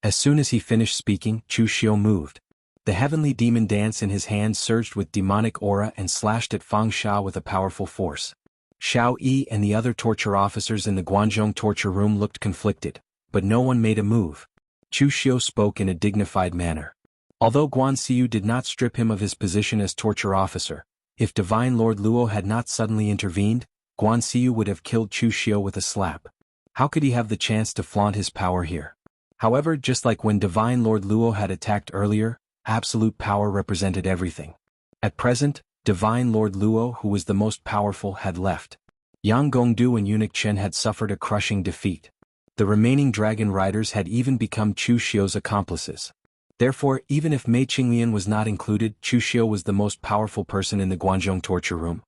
As soon as he finished speaking, Chu Xiu moved. The heavenly demon dance in his hand surged with demonic aura and slashed at Fang Sha with a powerful force. Xiao Yi and the other torture officers in the Guanzhong torture room looked conflicted, but no one made a move. Chu Xiu spoke in a dignified manner. Although Guan Xiu did not strip him of his position as torture officer, if Divine Lord Luo had not suddenly intervened, Guan Xiu would have killed Chu Xiu with a slap. How could he have the chance to flaunt his power here? However, just like when Divine Lord Luo had attacked earlier, absolute power represented everything. At present, Divine Lord Luo, who was the most powerful, had left. Yang Gongdu and Eunuch Chen had suffered a crushing defeat. The remaining dragon riders had even become Chu Xiu's accomplices. Therefore, even if Mei Qinglian was not included, Chu Xiu was the most powerful person in the Guanzhong torture room.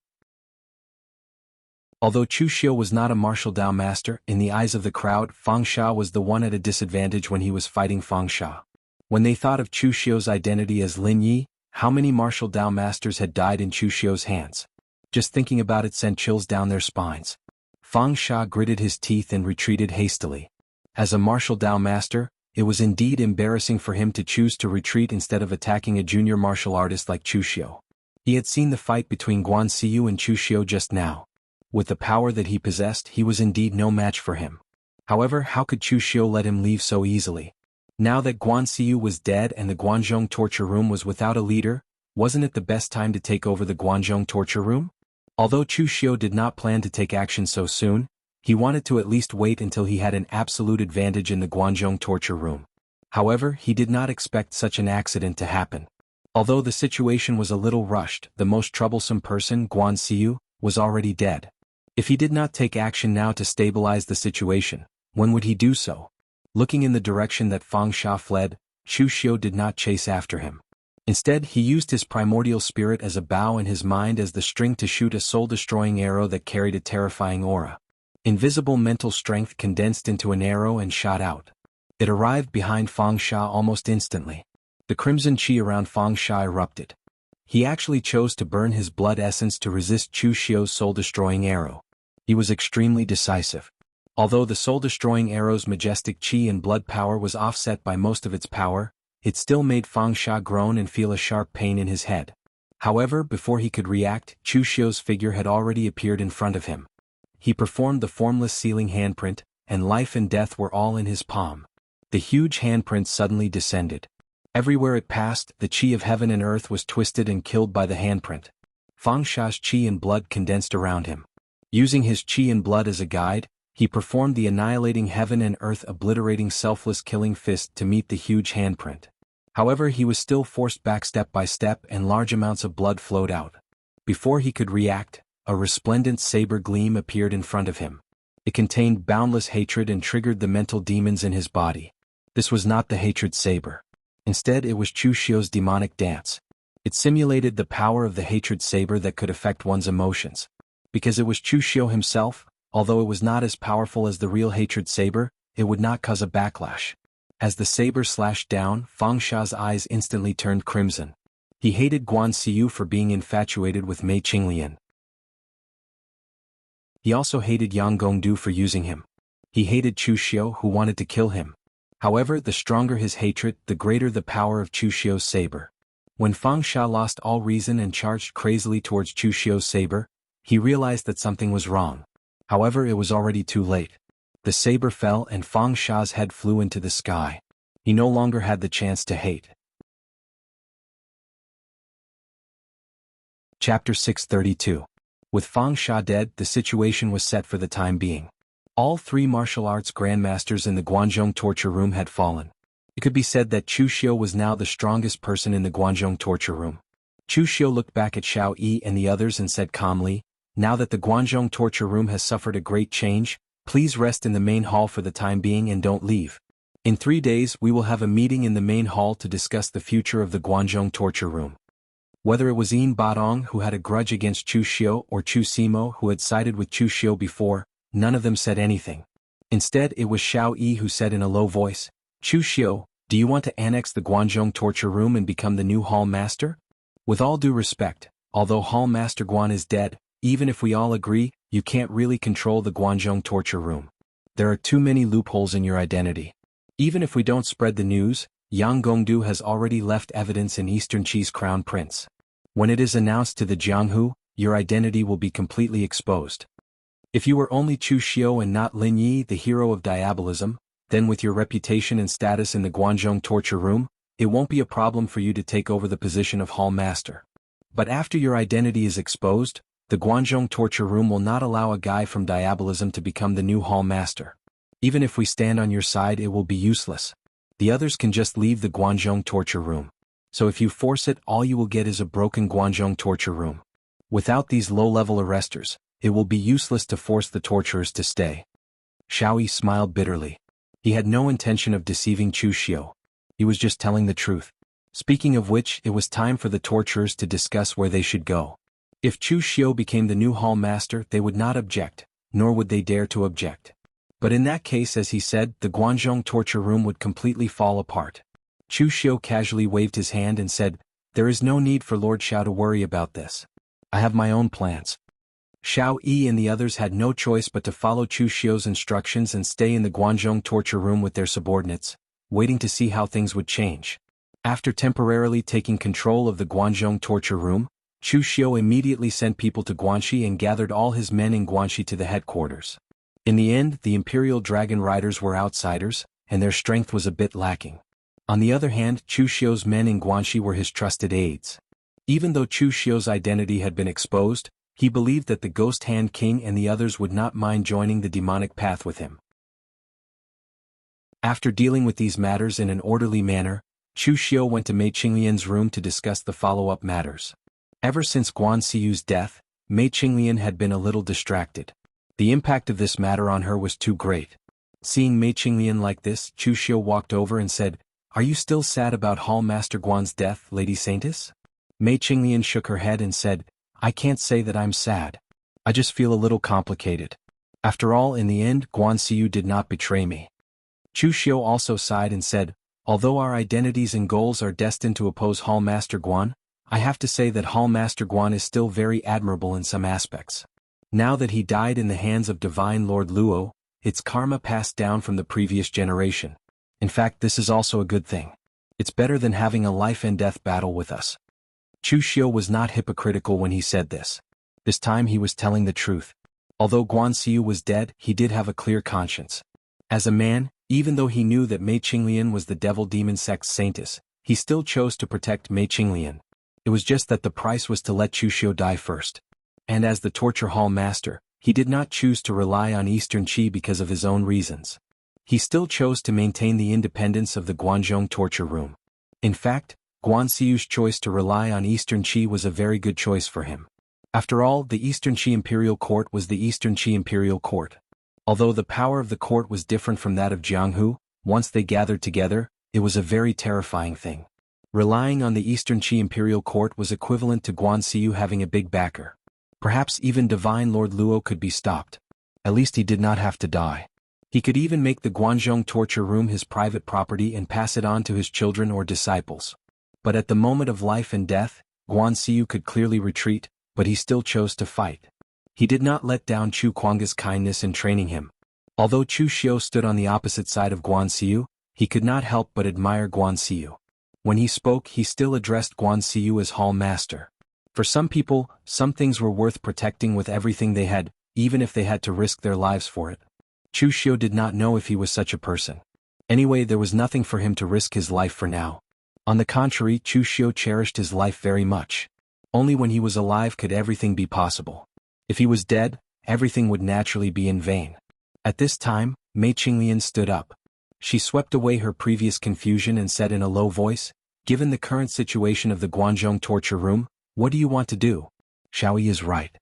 Although Chu Xiu was not a martial Dao master, in the eyes of the crowd, Fang Sha was the one at a disadvantage when he was fighting Fang Sha. When they thought of Chu Xiu's identity as Lin Yi, how many martial Dao masters had died in Chu Xiu's hands? Just thinking about it sent chills down their spines. Fang Sha gritted his teeth and retreated hastily. As a martial Dao master, it was indeed embarrassing for him to choose to retreat instead of attacking a junior martial artist like Chu Xiu. He had seen the fight between Guan Xiu and Chu Xiu just now. With the power that he possessed, he was indeed no match for him. However, how could Chu Xiu let him leave so easily? Now that Guan Xiu was dead and the Guanzhong torture room was without a leader, wasn't it the best time to take over the Guanzhong torture room? Although Chu Xiu did not plan to take action so soon, he wanted to at least wait until he had an absolute advantage in the Guanzhong torture room. However, he did not expect such an accident to happen. Although the situation was a little rushed, the most troublesome person, Guan Xiu, was already dead. If he did not take action now to stabilize the situation, when would he do so? Looking in the direction that Fang Xia fled, Chu Xiu did not chase after him. Instead, he used his primordial spirit as a bow and his mind as the string to shoot a soul-destroying arrow that carried a terrifying aura. Invisible mental strength condensed into an arrow and shot out. It arrived behind Fang Xia almost instantly. The crimson qi around Fang Xia erupted. He actually chose to burn his blood essence to resist Chu Xiu's soul-destroying arrow. He was extremely decisive. Although the soul-destroying arrow's majestic qi and blood power was offset by most of its power, it still made Fang Xia groan and feel a sharp pain in his head. However, before he could react, Chu Xiu's figure had already appeared in front of him. He performed the formless sealing handprint, and life and death were all in his palm. The huge handprint suddenly descended. Everywhere it passed, the qi of heaven and earth was twisted and killed by the handprint. Fang Xia's qi and blood condensed around him. Using his qi and blood as a guide, he performed the annihilating heaven and earth obliterating selfless killing fist to meet the huge handprint. However, he was still forced back step by step and large amounts of blood flowed out. Before he could react, a resplendent saber gleam appeared in front of him. It contained boundless hatred and triggered the mental demons in his body. This was not the hatred saber. Instead, it was Chu Xiu's demonic dance. It simulated the power of the hatred saber that could affect one's emotions. Because it was Chu Xiu himself, although it was not as powerful as the real hatred saber, it would not cause a backlash. As the saber slashed down, Fang Xia's eyes instantly turned crimson. He hated Guan Xiu for being infatuated with Mei Qinglian. He also hated Yang Gongdu for using him. He hated Chu Xiu who wanted to kill him. However, the stronger his hatred, the greater the power of Chu Xiu's saber. When Fang Xia lost all reason and charged crazily towards Chu Xiu's saber, he realized that something was wrong. However, it was already too late. The saber fell and Fang Xia's head flew into the sky. He no longer had the chance to hate. Chapter 632. With Fang Xia dead, the situation was set for the time being. All three martial arts grandmasters in the Guanzhong torture room had fallen. It could be said that Chu Xiu was now the strongest person in the Guanzhong torture room. Chu Xiu looked back at Xiao Yi and the others and said calmly, "Now that the Guanzhong torture room has suffered a great change, please rest in the main hall for the time being and don't leave. In 3 days we will have a meeting in the main hall to discuss the future of the Guanzhong torture room." Whether it was Yin Badong who had a grudge against Chu Xiu or Chu Simo who had sided with Chu Xiu before, none of them said anything. Instead, it was Xiao Yi who said in a low voice, "Chu Xiu, do you want to annex the Guanzhong torture room and become the new hall master?" With all due respect, although Hall Master Guan is dead, even if we all agree, you can't really control the Guanzhong torture room. There are too many loopholes in your identity. Even if we don't spread the news, Yang Gongdu has already left evidence in Eastern Qi's crown prince. When it is announced to the Jianghu, your identity will be completely exposed. If you were only Chu Xiu and not Lin Yi, the hero of diabolism, then with your reputation and status in the Guanzhong torture room, it won't be a problem for you to take over the position of hall master. But after your identity is exposed, the Guanzhong torture room will not allow a guy from diabolism to become the new hall master. Even if we stand on your side, it will be useless. The others can just leave the Guanzhong torture room. So if you force it, all you will get is a broken Guanzhong torture room. Without these low-level arresters, it will be useless to force the torturers to stay. Xiao Yi smiled bitterly. He had no intention of deceiving Chu Xiu. He was just telling the truth. Speaking of which, it was time for the torturers to discuss where they should go. If Chu Xiu became the new hall master, they would not object, nor would they dare to object. But in that case, as he said, the Guanzhong torture room would completely fall apart. Chu Xiu casually waved his hand and said, "There is no need for Lord Xiao to worry about this. I have my own plans." Xiao Yi and the others had no choice but to follow Chu Xiu's instructions and stay in the Guanzhong torture room with their subordinates, waiting to see how things would change. After temporarily taking control of the Guanzhong torture room, Chu Xiu immediately sent people to Guanxi and gathered all his men in Guanxi to the headquarters. In the end, the Imperial Dragon Riders were outsiders, and their strength was a bit lacking. On the other hand, Chu Xiu's men in Guanxi were his trusted aides. Even though Chu Xiu's identity had been exposed, he believed that the Ghost Hand King and the others would not mind joining the demonic path with him. After dealing with these matters in an orderly manner, Chu Xiu went to Mei Qinglian's room to discuss the follow-up matters. Ever since Guan Xiyu's death, Mei Qinglian had been a little distracted. The impact of this matter on her was too great. Seeing Mei Qinglian like this, Chu Xiu walked over and said, "Are you still sad about Hall Master Guan's death, Lady Saintess?" Mei Qinglian shook her head and said, "I can't say that I'm sad. I just feel a little complicated. After all, in the end, Guan Xiyu did not betray me." Chu Xiu also sighed and said, "Although our identities and goals are destined to oppose Hall Master Guan, I have to say that Hall Master Guan is still very admirable in some aspects. Now that he died in the hands of Divine Lord Luo, its karma passed down from the previous generation. In fact, this is also a good thing. It's better than having a life and death battle with us." Chu Xiu was not hypocritical when he said this. This time he was telling the truth. Although Guan Xiyu was dead, he did have a clear conscience. As a man, even though he knew that Mei Qinglian was the devil demon sect's saintess, he still chose to protect Mei Qinglian. It was just that the price was to let Chu Xiu die first. And as the torture hall master, he did not choose to rely on Eastern Qi because of his own reasons. He still chose to maintain the independence of the Guanzhong torture room. In fact, Guan Xiyu's choice to rely on Eastern Qi was a very good choice for him. After all, the Eastern Qi Imperial Court was the Eastern Qi Imperial Court. Although the power of the court was different from that of Jianghu, once they gathered together, it was a very terrifying thing. Relying on the Eastern Qi Imperial Court was equivalent to Guan Xiyu having a big backer. Perhaps even Divine Lord Luo could be stopped. At least he did not have to die. He could even make the Guanzhong torture room his private property and pass it on to his children or disciples. But at the moment of life and death, Guan Xiyu could clearly retreat, but he still chose to fight. He did not let down Chu Kuang's kindness in training him. Although Chu Xiu stood on the opposite side of Guan Xiyu, he could not help but admire Guan Xiyu. When he spoke, he still addressed Guan Xiyu as Hall Master. For some people, some things were worth protecting with everything they had, even if they had to risk their lives for it. Chu Xiu did not know if he was such a person. Anyway, there was nothing for him to risk his life for now. On the contrary, Chu Xiu cherished his life very much. Only when he was alive could everything be possible. If he was dead, everything would naturally be in vain. At this time, Mei Qinglian stood up. She swept away her previous confusion and said in a low voice, "Given the current situation of the Guanzhong torture room, what do you want to do?" Xiaoyi is right.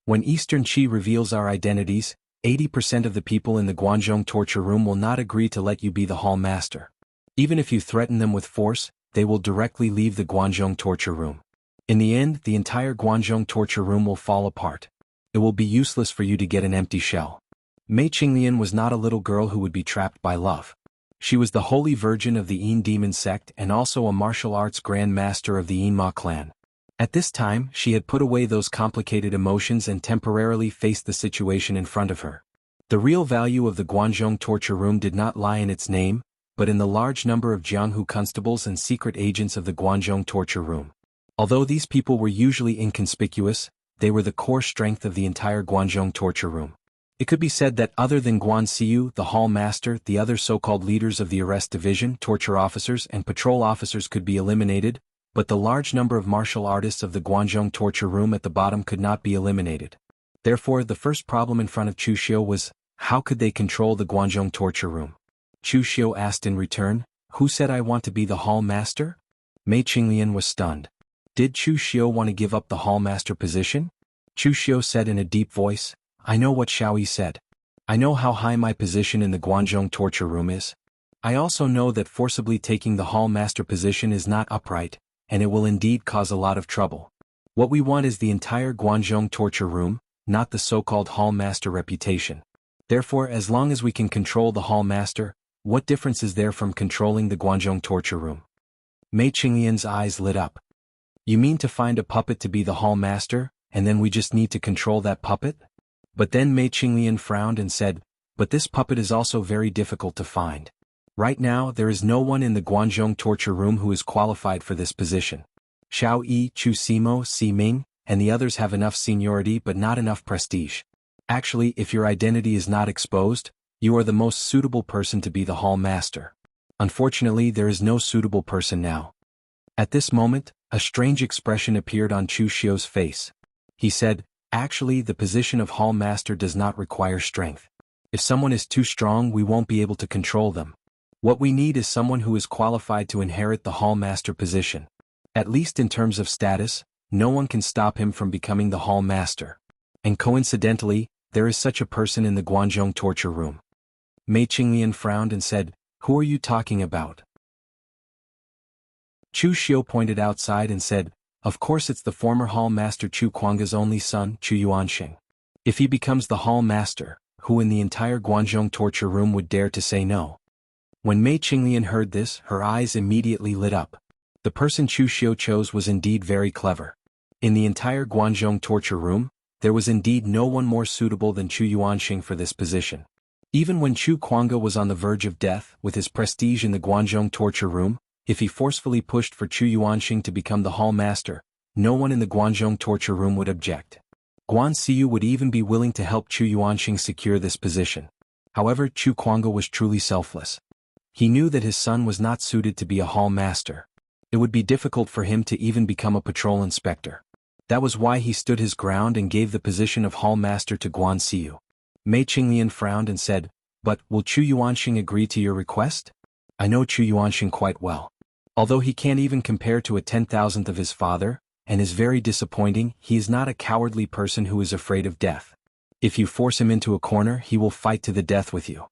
When Eastern Qi reveals our identities, 80% of the people in the Guanzhong torture room will not agree to let you be the Hall Master. Even if you threaten them with force, they will directly leave the Guanzhong torture room. In the end, the entire Guanzhong torture room will fall apart. It will be useless for you to get an empty shell. Mei Qinglian was not a little girl who would be trapped by love. She was the holy virgin of the Yin demon sect and also a martial arts grand master of the Yin Ma clan. At this time, she had put away those complicated emotions and temporarily faced the situation in front of her. The real value of the Guanzhong torture room did not lie in its name, but in the large number of Jianghu constables and secret agents of the Guanzhong torture room. Although these people were usually inconspicuous, they were the core strength of the entire Guanzhong torture room. It could be said that other than Guan Xiyu, the hall master, the other so-called leaders of the arrest division, torture officers and patrol officers could be eliminated, but the large number of martial artists of the Guanzhong torture room at the bottom could not be eliminated. Therefore, the first problem in front of Chu Xiu was, how could they control the Guanzhong torture room? Chu Xiu asked in return, "Who said I want to be the hall master?" Mei Qinglian was stunned. Did Chu Xiu want to give up the hall master position? Chu Xiu said in a deep voice, "I know what Xiaoyi said. I know how high my position in the Guanzhong torture room is. I also know that forcibly taking the hall master position is not upright, and it will indeed cause a lot of trouble. What we want is the entire Guanzhong torture room, not the so-called hall master reputation. Therefore, as long as we can control the hall master, what difference is there from controlling the Guanzhong torture room?" Mei Qinglian's eyes lit up. "You mean to find a puppet to be the hall master, and then we just need to control that puppet?" But then Mei Qinglian frowned and said, "But this puppet is also very difficult to find. Right now, there is no one in the Guanzhong torture room who is qualified for this position. Xiao Yi, Chu Simo, Si Ming, and the others have enough seniority but not enough prestige. Actually, if your identity is not exposed, you are the most suitable person to be the hall master. Unfortunately, there is no suitable person now." At this moment, a strange expression appeared on Chu Xiu's face. He said, "Actually, the position of hall master does not require strength. If someone is too strong, we won't be able to control them. What we need is someone who is qualified to inherit the Hall Master position. At least in terms of status, no one can stop him from becoming the Hall Master. And coincidentally, there is such a person in the Guanzhong torture room. Mei Qinglian frowned and said, "Who are you talking about?" Chu Xiu pointed outside and said, "Of course it's the former Hall Master Chu Kuanga's only son, Chu Yuanxing. If he becomes the Hall Master, who in the entire Guanzhong torture room would dare to say no?" When Mei Qinglian heard this, her eyes immediately lit up. The person Chu Xiu chose was indeed very clever. In the entire Guanzhong torture room, there was indeed no one more suitable than Chu Yuanxing for this position. Even when Chu Kuanga was on the verge of death, with his prestige in the Guanzhong torture room, if he forcefully pushed for Chu Yuanxing to become the Hall Master, no one in the Guanzhong torture room would object. Guan Xiu would even be willing to help Chu Yuanxing secure this position. However, Chu Kuanga was truly selfless. He knew that his son was not suited to be a Hall Master. It would be difficult for him to even become a patrol inspector. That was why he stood his ground and gave the position of Hall Master to Guan Xiu. Mei Qinglian frowned and said, "But will Chu Yuanxing agree to your request? I know Chu Yuanxing quite well. Although he can't even compare to a 10,000th of his father, and is very disappointing, he is not a cowardly person who is afraid of death. If you force him into a corner, he will fight to the death with you."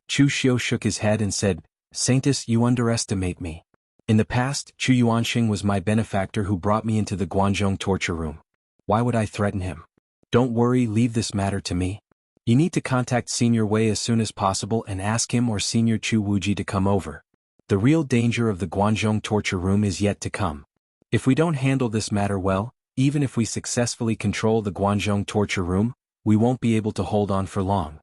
Chu Xiu shook his head and said, "Saintus, you underestimate me. In the past, Chu Yuanxing was my benefactor who brought me into the Guanzhong torture room. Why would I threaten him? Don't worry, leave this matter to me. You need to contact Senior Wei as soon as possible and ask him or Senior Chu Wuji to come over. The real danger of the Guanzhong torture room is yet to come. If we don't handle this matter well, even if we successfully control the Guanzhong torture room, we won't be able to hold on for long."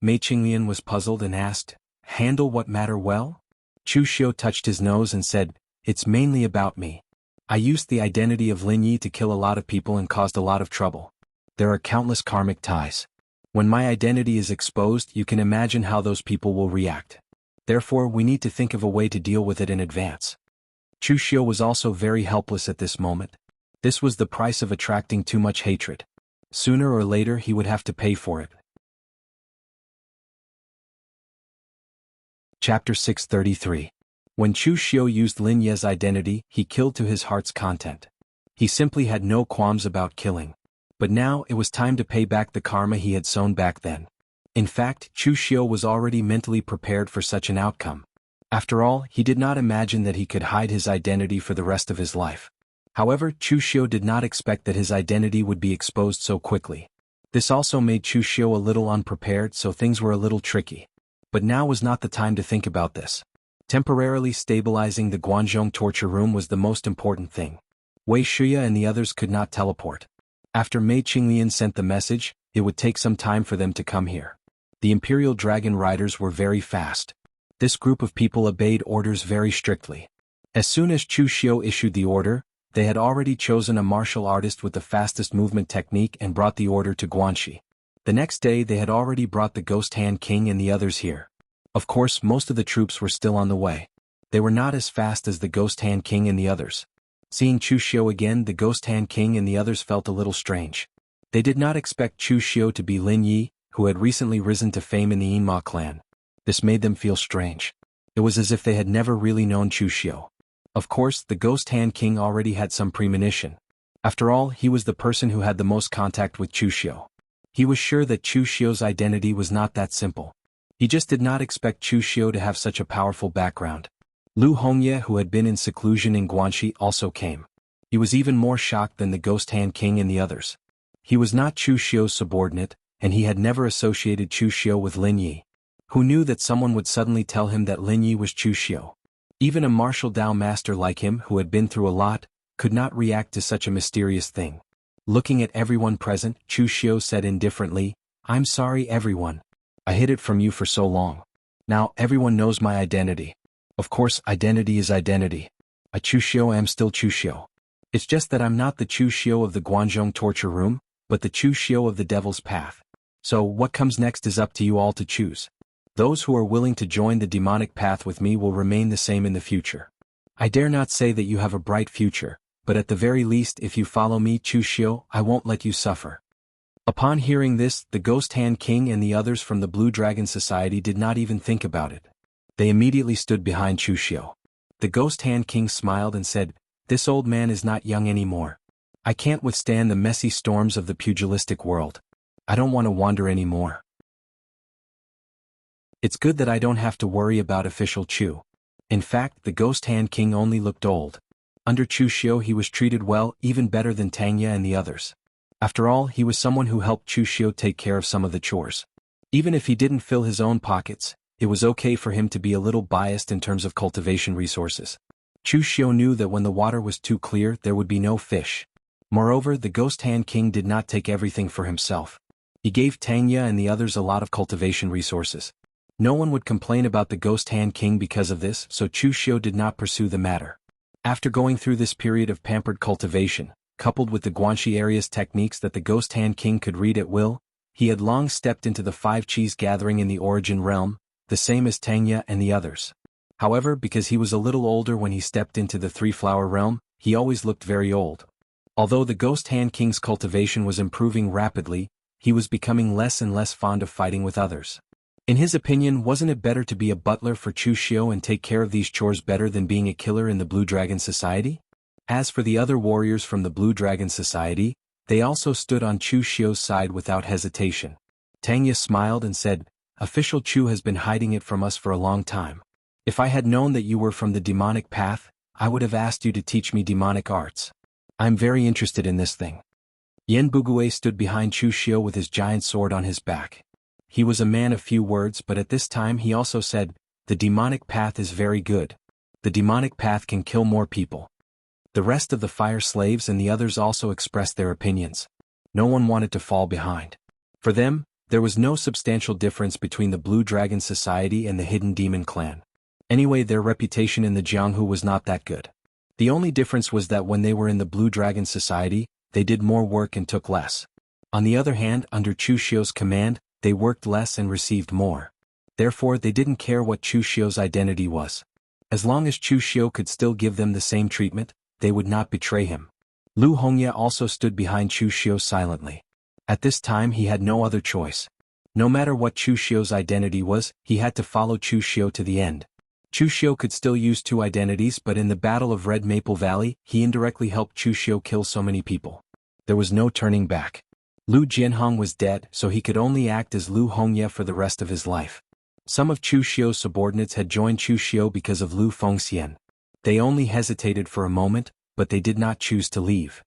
Mei Qinglian was puzzled and asked, "Handle what matter well?" Chu Xiu touched his nose and said, "It's mainly about me. I used the identity of Lin Yi to kill a lot of people and caused a lot of trouble. There are countless karmic ties. When my identity is exposed, you can imagine how those people will react. Therefore, we need to think of a way to deal with it in advance." Chu Xiu was also very helpless at this moment. This was the price of attracting too much hatred. Sooner or later he would have to pay for it. Chapter 633. When Chu Xiu used Lin Ye's identity, he killed to his heart's content. He simply had no qualms about killing. But now it was time to pay back the karma he had sown back then. In fact, Chu Xiu was already mentally prepared for such an outcome. After all, he did not imagine that he could hide his identity for the rest of his life. However, Chu Xiu did not expect that his identity would be exposed so quickly. This also made Chu Xiu a little unprepared, so things were a little tricky. But now was not the time to think about this. Temporarily stabilizing the Guanzhong torture room was the most important thing. Wei Shuya and the others could not teleport. After Mei Qinglian sent the message, it would take some time for them to come here. The Imperial Dragon Riders were very fast. This group of people obeyed orders very strictly. As soon as Chu Xiu issued the order, they had already chosen a martial artist with the fastest movement technique and brought the order to Guanxi. The next day they had already brought the Ghost Hand King and the others here. Of course, most of the troops were still on the way. They were not as fast as the Ghost Hand King and the others. Seeing Chu Xiu again, the Ghost Hand King and the others felt a little strange. They did not expect Chu Xiu to be Lin Yi, who had recently risen to fame in the Yinma clan. This made them feel strange. It was as if they had never really known Chu Xiu. Of course, the Ghost Hand King already had some premonition. After all, he was the person who had the most contact with Chu Xiu. He was sure that Chu Xiu's identity was not that simple. He just did not expect Chu Xiu to have such a powerful background. Lu Hongye, who had been in seclusion in Guanxi, also came. He was even more shocked than the Ghost Hand King and the others. He was not Chu Xiu's subordinate, and he had never associated Chu Xiu with Lin Yi. Who knew that someone would suddenly tell him that Lin Yi was Chu Xiu? Even a martial Dao master like him, who had been through a lot, could not react to such a mysterious thing. Looking at everyone present, Chu Xiu said indifferently, "I'm sorry everyone. I hid it from you for so long. Now everyone knows my identity. Of course, identity is identity. I Chu Xiu am still Chu Xiu. It's just that I'm not the Chu Xiu of the Guanzhong torture room, but the Chu Xiu of the Devil's Path. So what comes next is up to you all to choose. Those who are willing to join the demonic path with me will remain the same in the future. I dare not say that you have a bright future, but at the very least if you follow me, Chu Xiu, I won't let you suffer." Upon hearing this, the Ghost Hand King and the others from the Blue Dragon Society did not even think about it. They immediately stood behind Chu Xiu. The Ghost Hand King smiled and said, "This old man is not young anymore. I can't withstand the messy storms of the pugilistic world. I don't want to wander anymore. It's good that I don't have to worry about official Chu." In fact, the Ghost Hand King only looked old. Under Chu Xiu he was treated well, even better than Tangya and the others. After all, he was someone who helped Chu Xiu take care of some of the chores. Even if he didn't fill his own pockets, it was okay for him to be a little biased in terms of cultivation resources. Chu Xiu knew that when the water was too clear there would be no fish. Moreover, the Ghost Hand King did not take everything for himself. He gave Tangya and the others a lot of cultivation resources. No one would complain about the Ghost Hand King because of this, so Chu Xiu did not pursue the matter. After going through this period of pampered cultivation, coupled with the Guanxi area's techniques that the Ghost Hand King could read at will, he had long stepped into the 5 Qis gathering in the Origin realm, the same as Tangya and the others. However, because he was a little older when he stepped into the 3 Flower realm, he always looked very old. Although the Ghost Hand King's cultivation was improving rapidly, he was becoming less and less fond of fighting with others. In his opinion, wasn't it better to be a butler for Chu Xiu and take care of these chores better than being a killer in the Blue Dragon Society? As for the other warriors from the Blue Dragon Society, they also stood on Chu Xiu's side without hesitation. Tangya smiled and said, "Official Chu has been hiding it from us for a long time. If I had known that you were from the demonic path, I would have asked you to teach me demonic arts. I'm very interested in this thing." Yen Bugue stood behind Chu Xiu with his giant sword on his back. He was a man of few words, but at this time he also said, "The demonic path is very good. The demonic path can kill more people." The rest of the fire slaves and the others also expressed their opinions. No one wanted to fall behind. For them, there was no substantial difference between the Blue Dragon Society and the Hidden Demon Clan. Anyway, their reputation in the Jianghu was not that good. The only difference was that when they were in the Blue Dragon Society, they did more work and took less. On the other hand, under Chu Xiu's command, they worked less and received more. Therefore, they didn't care what Chu Xiu's identity was. As long as Chu Xiu could still give them the same treatment, they would not betray him. Lu Hongya also stood behind Chu Xiu silently. At this time he had no other choice. No matter what Chu Xiu's identity was, he had to follow Chu Xiu to the end. Chu Xiu could still use 2 identities, but in the Battle of Red Maple Valley, he indirectly helped Chu Xiu kill so many people. There was no turning back. Lu Jianhong was dead, so he could only act as Lu Hongya for the rest of his life. Some of Chu Xiu's subordinates had joined Chu Xiu because of Lu Fengxian. They only hesitated for a moment, but they did not choose to leave.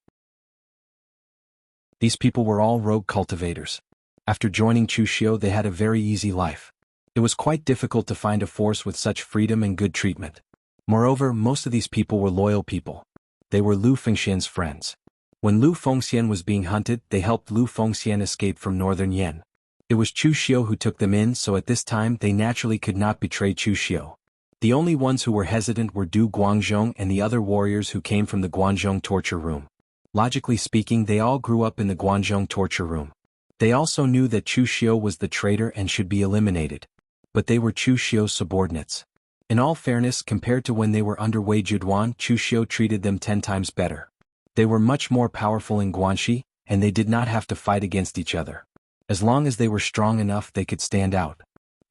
These people were all rogue cultivators. After joining Chu Xiu they had a very easy life. It was quite difficult to find a force with such freedom and good treatment. Moreover, most of these people were loyal people. They were Lu Fengxian's friends. When Lu Fengxian was being hunted, they helped Lu Fengxian escape from northern Yen. It was Chu Xiu who took them in, so at this time they naturally could not betray Chu Xiu. The only ones who were hesitant were Du Guangzhong and the other warriors who came from the Guangzhong torture room. Logically speaking, they all grew up in the Guangzhong torture room. They also knew that Chu Xiu was the traitor and should be eliminated. But they were Chu Xiu's subordinates. In all fairness, compared to when they were under Wei Juduan, Chu Xiu treated them 10 times better. They were much more powerful in Guanxi, and they did not have to fight against each other. As long as they were strong enough they could stand out.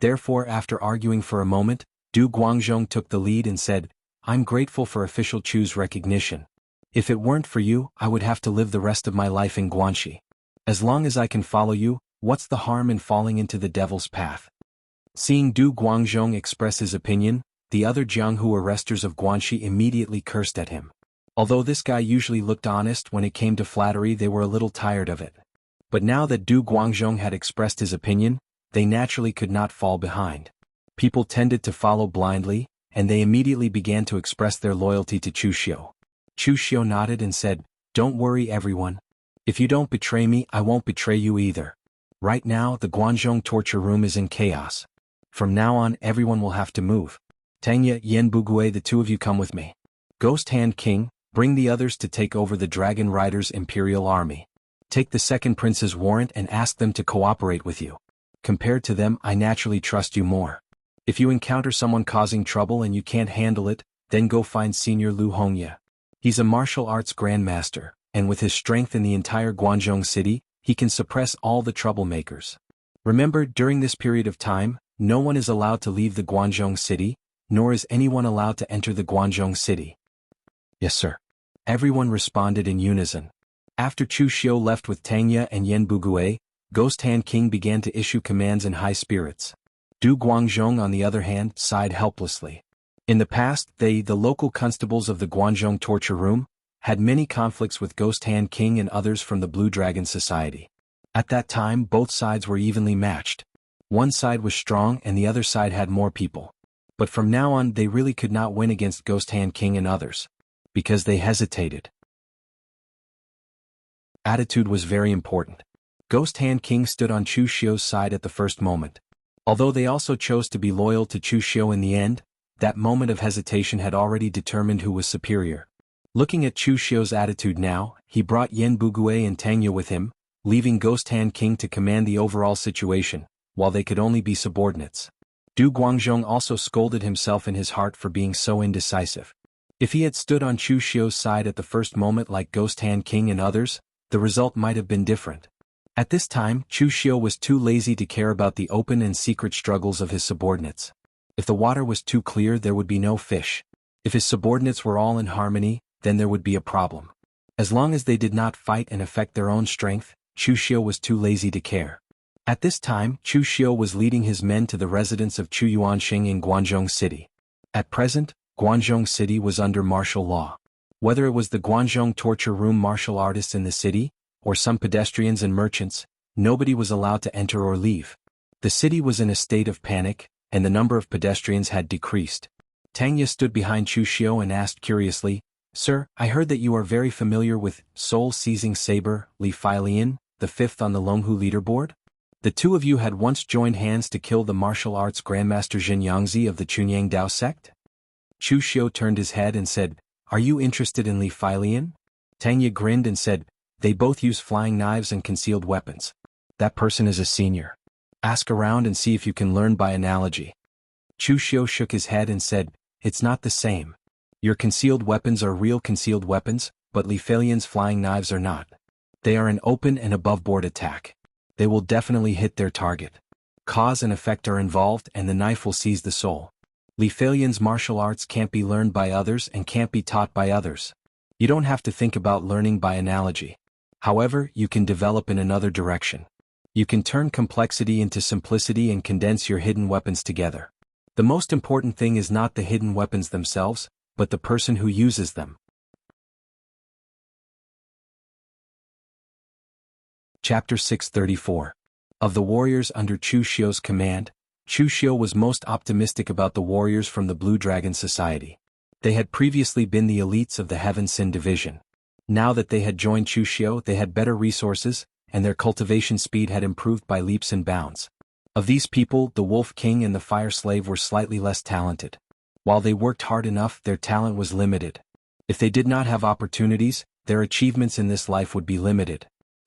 Therefore, after arguing for a moment, Du Guangzhong took the lead and said, "I'm grateful for official Chu's recognition. If it weren't for you, I would have to live the rest of my life in Guanxi. As long as I can follow you, what's the harm in falling into the devil's path?" Seeing Du Guangzhong express his opinion, the other Jianghu arresters of Guanxi immediately cursed at him. Although this guy usually looked honest when it came to flattery, they were a little tired of it. But now that Du Guangzhong had expressed his opinion, they naturally could not fall behind. People tended to follow blindly, and they immediately began to express their loyalty to Chu Xiu. Chu Xiu nodded and said, "Don't worry everyone. If you don't betray me, I won't betray you either. Right now, the Guangzhong torture room is in chaos. From now on, everyone will have to move. Tangya, Yen Bugue, the 2 of you come with me. Ghost Hand King, bring the others to take over the Dragon Riders' Imperial Army. Take the second prince's warrant and ask them to cooperate with you. Compared to them, I naturally trust you more. If you encounter someone causing trouble and you can't handle it, then go find Senior Lu Hongya. He's a martial arts grandmaster, and with his strength in the entire Guangzhong city, he can suppress all the troublemakers. Remember, during this period of time, no one is allowed to leave the Guanzhong city, nor is anyone allowed to enter the Guanzhong city. Yes, sir. Everyone responded in unison. After Chu Xiu left with Tang Ye and Yan Bugui, Ghost Hand King began to issue commands in high spirits. Du Guangzhong, on the other hand, sighed helplessly. In the past, the local constables of the Guanzhong torture room, had many conflicts with Ghost Hand King and others from the Blue Dragon Society. At that time, both sides were evenly matched. One side was strong and the other side had more people. But from now on, they really could not win against Ghost Hand King and others. Because they hesitated. Attitude was very important. Ghost Hand King stood on Chu Xiu's side at the first moment. Although they also chose to be loyal to Chu Xiu in the end, that moment of hesitation had already determined who was superior. Looking at Chu Xiu's attitude now, he brought Yan Bugui and Tang Ye with him, leaving Ghost Hand King to command the overall situation, while they could only be subordinates. Du Guangzhong also scolded himself in his heart for being so indecisive. If he had stood on Chu Xiu's side at the first moment like Ghost Hand King and others, the result might have been different. At this time, Chu Xiu was too lazy to care about the open and secret struggles of his subordinates. If the water was too clear, there would be no fish. If his subordinates were all in harmony, then there would be a problem. As long as they did not fight and affect their own strength, Chu Xiu was too lazy to care. At this time, Chu Xiu was leading his men to the residence of Chu Yuanxing in Guanzhong City. At present, Guanzhong City was under martial law. Whether it was the Guanzhong torture room martial artists in the city, or some pedestrians and merchants, nobody was allowed to enter or leave. The city was in a state of panic, and the number of pedestrians had decreased. Tang Ye stood behind Chu Xiu and asked curiously, "Sir, I heard that you are very familiar with Soul-Seizing Saber, Li Feilian, the fifth on the Longhu leaderboard? The two of you had once joined hands to kill the martial arts grandmaster Jin Yangzi of the Chunyang Dao sect?" Chu Xiu turned his head and said, "Are you interested in Li Feilian?" Tang Ye grinned and said, "They both use flying knives and concealed weapons. That person is a senior. Ask around and see if you can learn by analogy." Chu Xiu shook his head and said, "It's not the same. Your concealed weapons are real concealed weapons, but Li Feilian's flying knives are not. They are an open and above-board attack. They will definitely hit their target. Cause and effect are involved and the knife will seize the soul. Li Feilian's martial arts can't be learned by others and can't be taught by others. You don't have to think about learning by analogy. However, you can develop in another direction. You can turn complexity into simplicity and condense your hidden weapons together. The most important thing is not the hidden weapons themselves, but the person who uses them." Chapter 634. Of the warriors under Chu Xiu's command, Chu Xiu was most optimistic about the warriors from the Blue Dragon Society. They had previously been the elites of the Heaven Sin Division. Now that they had joined Chu Xiu, they had better resources, and their cultivation speed had improved by leaps and bounds. Of these people, the Wolf King and the Fire Slave were slightly less talented. While they worked hard enough, their talent was limited. If they did not have opportunities, their achievements in this life would be limited.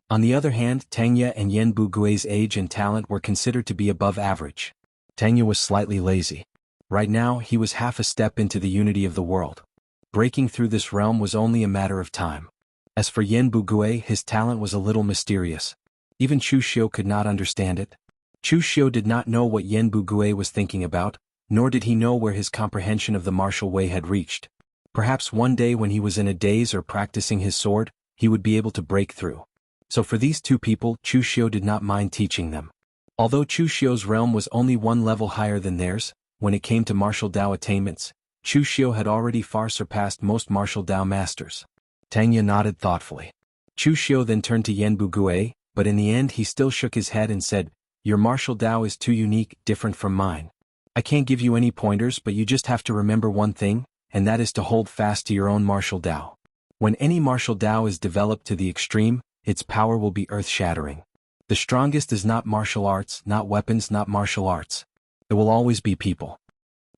On the other hand, Tang Ye and Yan Bugui's age and talent were considered to be above average. Tang Ye was slightly lazy. Right now, he was half a step into the unity of the world. Breaking through this realm was only a matter of time. As for Yan Bugui, his talent was a little mysterious. Even Chu Xiu could not understand it. Chu Xiu did not know what Yan Bugui was thinking about, nor did he know where his comprehension of the martial way had reached. Perhaps one day when he was in a daze or practicing his sword, he would be able to break through. So for these two people, Chu Xiu did not mind teaching them. Although Chu Xiu's realm was only one level higher than theirs, when it came to martial Dao attainments, Chu Xiu had already far surpassed most martial Dao masters. Tang Ye nodded thoughtfully. Chu Xiu then turned to Yan Bugui, but in the end he still shook his head and said, "Your martial Dao is too unique, different from mine. I can't give you any pointers, but you just have to remember one thing, and that is to hold fast to your own martial Dao. When any martial Dao is developed to the extreme, its power will be earth-shattering. The strongest is not martial arts, not weapons, not martial arts. It will always be people."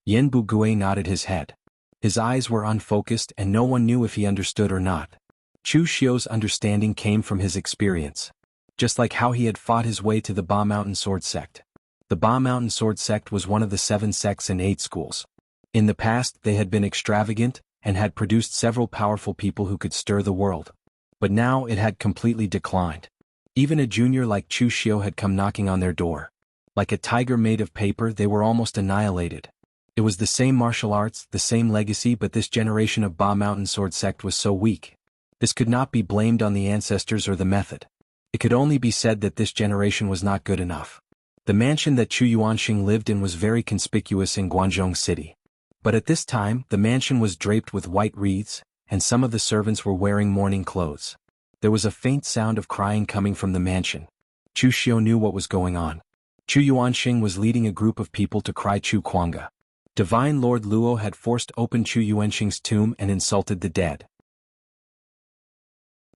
Yan Bugui nodded his head. His eyes were unfocused and no one knew if he understood or not. Chu Xiu's understanding came from his experience. Just like how he had fought his way to the Ba Mountain Sword Sect. The Ba Mountain Sword Sect was one of the 7 sects and 8 schools. In the past, they had been extravagant, and had produced several powerful people who could stir the world. But now it had completely declined. Even a junior like Chu Xiu had come knocking on their door. Like a tiger made of paper, they were almost annihilated. It was the same martial arts, the same legacy, but this generation of Ba Mountain Sword sect was so weak. This could not be blamed on the ancestors or the method. It could only be said that this generation was not good enough. The mansion that Chu Yuanxing lived in was very conspicuous in Guangzhou City. But at this time, the mansion was draped with white wreaths, and some of the servants were wearing mourning clothes. There was a faint sound of crying coming from the mansion. Chu Xiu knew what was going on. Chu Yuanxing was leading a group of people to cry Chu Kuanga. Divine Lord Luo had forced open Chu Yuanxing's tomb and insulted the dead.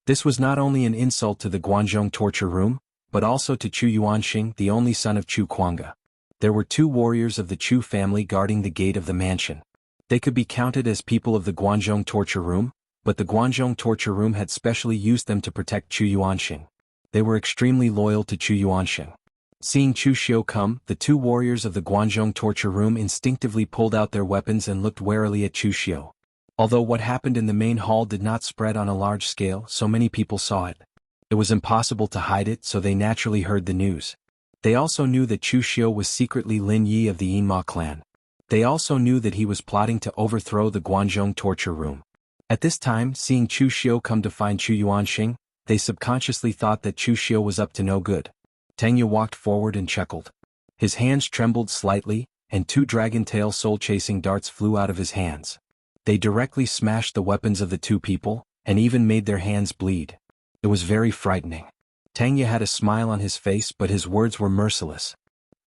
This was not only an insult to the Guangzhou torture room, but also to Chu Yuanxing, the only son of Chu Kuanga. There were 2 warriors of the Chu family guarding the gate of the mansion. They could be counted as people of the Guangzhou torture room, but the Guangzhou torture room had specially used them to protect Chu Yuanxing. They were extremely loyal to Chu Yuanxing. Seeing Chu Xiu come, the 2 warriors of the Guangzhou torture room instinctively pulled out their weapons and looked warily at Chu Xiu. Although what happened in the main hall did not spread on a large scale, so many people saw it. It was impossible to hide it, so they naturally heard the news. They also knew that Chu Xiu was secretly Lin Yi of the Yinma clan. They also knew that he was plotting to overthrow the Guangzhou torture room. At this time, seeing Chu Xiu come to find Chu Yuanxing, they subconsciously thought that Chu Xiu was up to no good. Tang Ye walked forward and chuckled. His hands trembled slightly, and 2 dragon-tail soul-chasing darts flew out of his hands. They directly smashed the weapons of the 2 people, and even made their hands bleed. It was very frightening. Tang Ye had a smile on his face, but his words were merciless.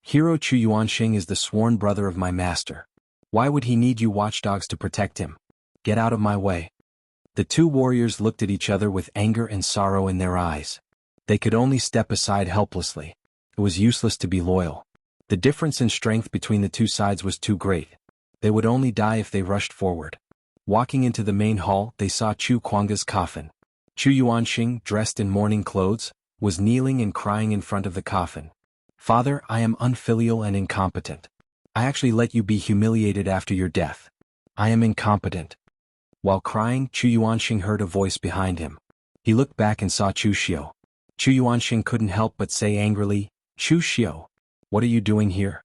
Hero Chu Yuanxing is the sworn brother of my master. Why would he need you watchdogs to protect him? Get out of my way. The 2 warriors looked at each other with anger and sorrow in their eyes. They could only step aside helplessly. It was useless to be loyal. The difference in strength between the 2 sides was too great. They would only die if they rushed forward. Walking into the main hall, they saw Chu Kuanga's coffin. Chu Yuanxing, dressed in mourning clothes, was kneeling and crying in front of the coffin. Father, I am unfilial and incompetent. I actually let you be humiliated after your death. I am incompetent. While crying, Chu Yuanxing heard a voice behind him. He looked back and saw Chu Xiu. Chu Yuanxing couldn't help but say angrily, Chu Xiu, what are you doing here?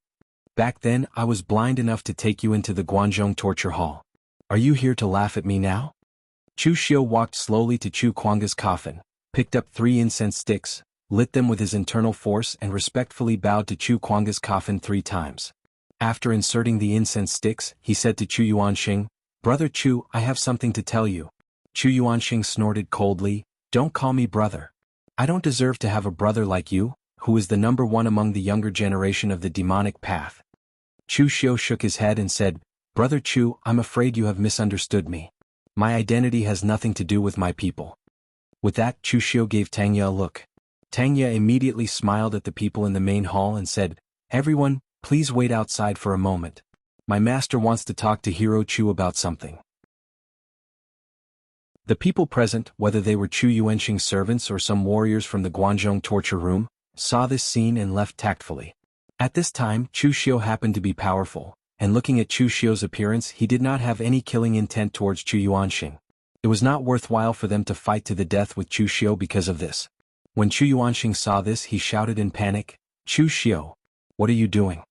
Back then, I was blind enough to take you into the Guangzhou torture hall. Are you here to laugh at me now? Chu Xiu walked slowly to Chu Kuanga's coffin, picked up 3 incense sticks, lit them with his internal force and respectfully bowed to Chu Kuanga's coffin 3 times. After inserting the incense sticks, he said to Chu Yuanxing, Brother Chu, I have something to tell you. Chu Yuanxing snorted coldly, Don't call me brother. I don't deserve to have a brother like you, who is the #1 among the younger generation of the demonic path. Chu Xiu shook his head and said, Brother Chu, I'm afraid you have misunderstood me. My identity has nothing to do with my people. With that, Chu Xiu gave Tang Ye a look. Tang Ye immediately smiled at the people in the main hall and said, Everyone, please wait outside for a moment. My master wants to talk to Hero Chu about something. The people present, whether they were Chu Yuanxing's servants or some warriors from the Guangzhou torture room, saw this scene and left tactfully. At this time, Chu Xiu happened to be powerful, and looking at Chu Xiu's appearance, he did not have any killing intent towards Chu Yuanxing. It was not worthwhile for them to fight to the death with Chu Xiu because of this. When Chu Yuanxing saw this, he shouted in panic, Chu Xiu, what are you doing?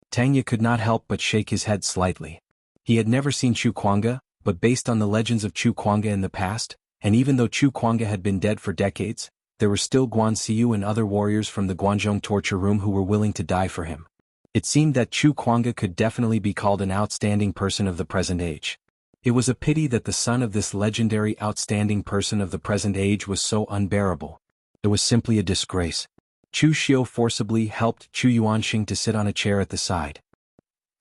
Tang Ye could not help but shake his head slightly. He had never seen Chu Kuanga, but based on the legends of Chu Kuanga in the past, and even though Chu Kuanga had been dead for decades, there were still Guan Xiu and other warriors from the Guangzhou torture room who were willing to die for him. It seemed that Chu Kuanga could definitely be called an outstanding person of the present age. It was a pity that the son of this legendary outstanding person of the present age was so unbearable. It was simply a disgrace. Chu Xiu forcibly helped Chu Yuanxing to sit on a chair at the side.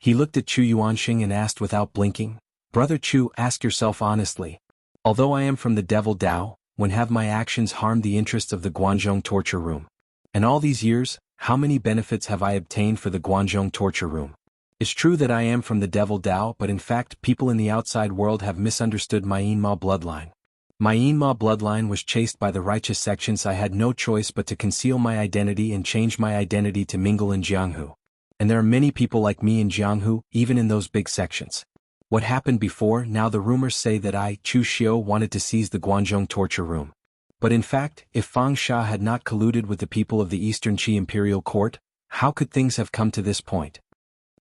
He looked at Chu Yuanxing and asked without blinking, Brother Chu, ask yourself honestly. Although I am from the Devil Dao, when have my actions harmed the interests of the Guangzhou torture room? And all these years, how many benefits have I obtained for the Guangzhou torture room? It's true that I am from the Devil Dao, but in fact people in the outside world have misunderstood my Yinma bloodline. My Yinma bloodline was chased by the righteous sections. I had no choice but to conceal my identity and change my identity to mingle in Jianghu. And there are many people like me in Jianghu, even in those big sections. What happened before, now the rumors say that I, Chu Xiu, wanted to seize the Guangzhou torture room. But in fact, if Fang Sha had not colluded with the people of the Eastern Qi imperial court, How could things have come to this point?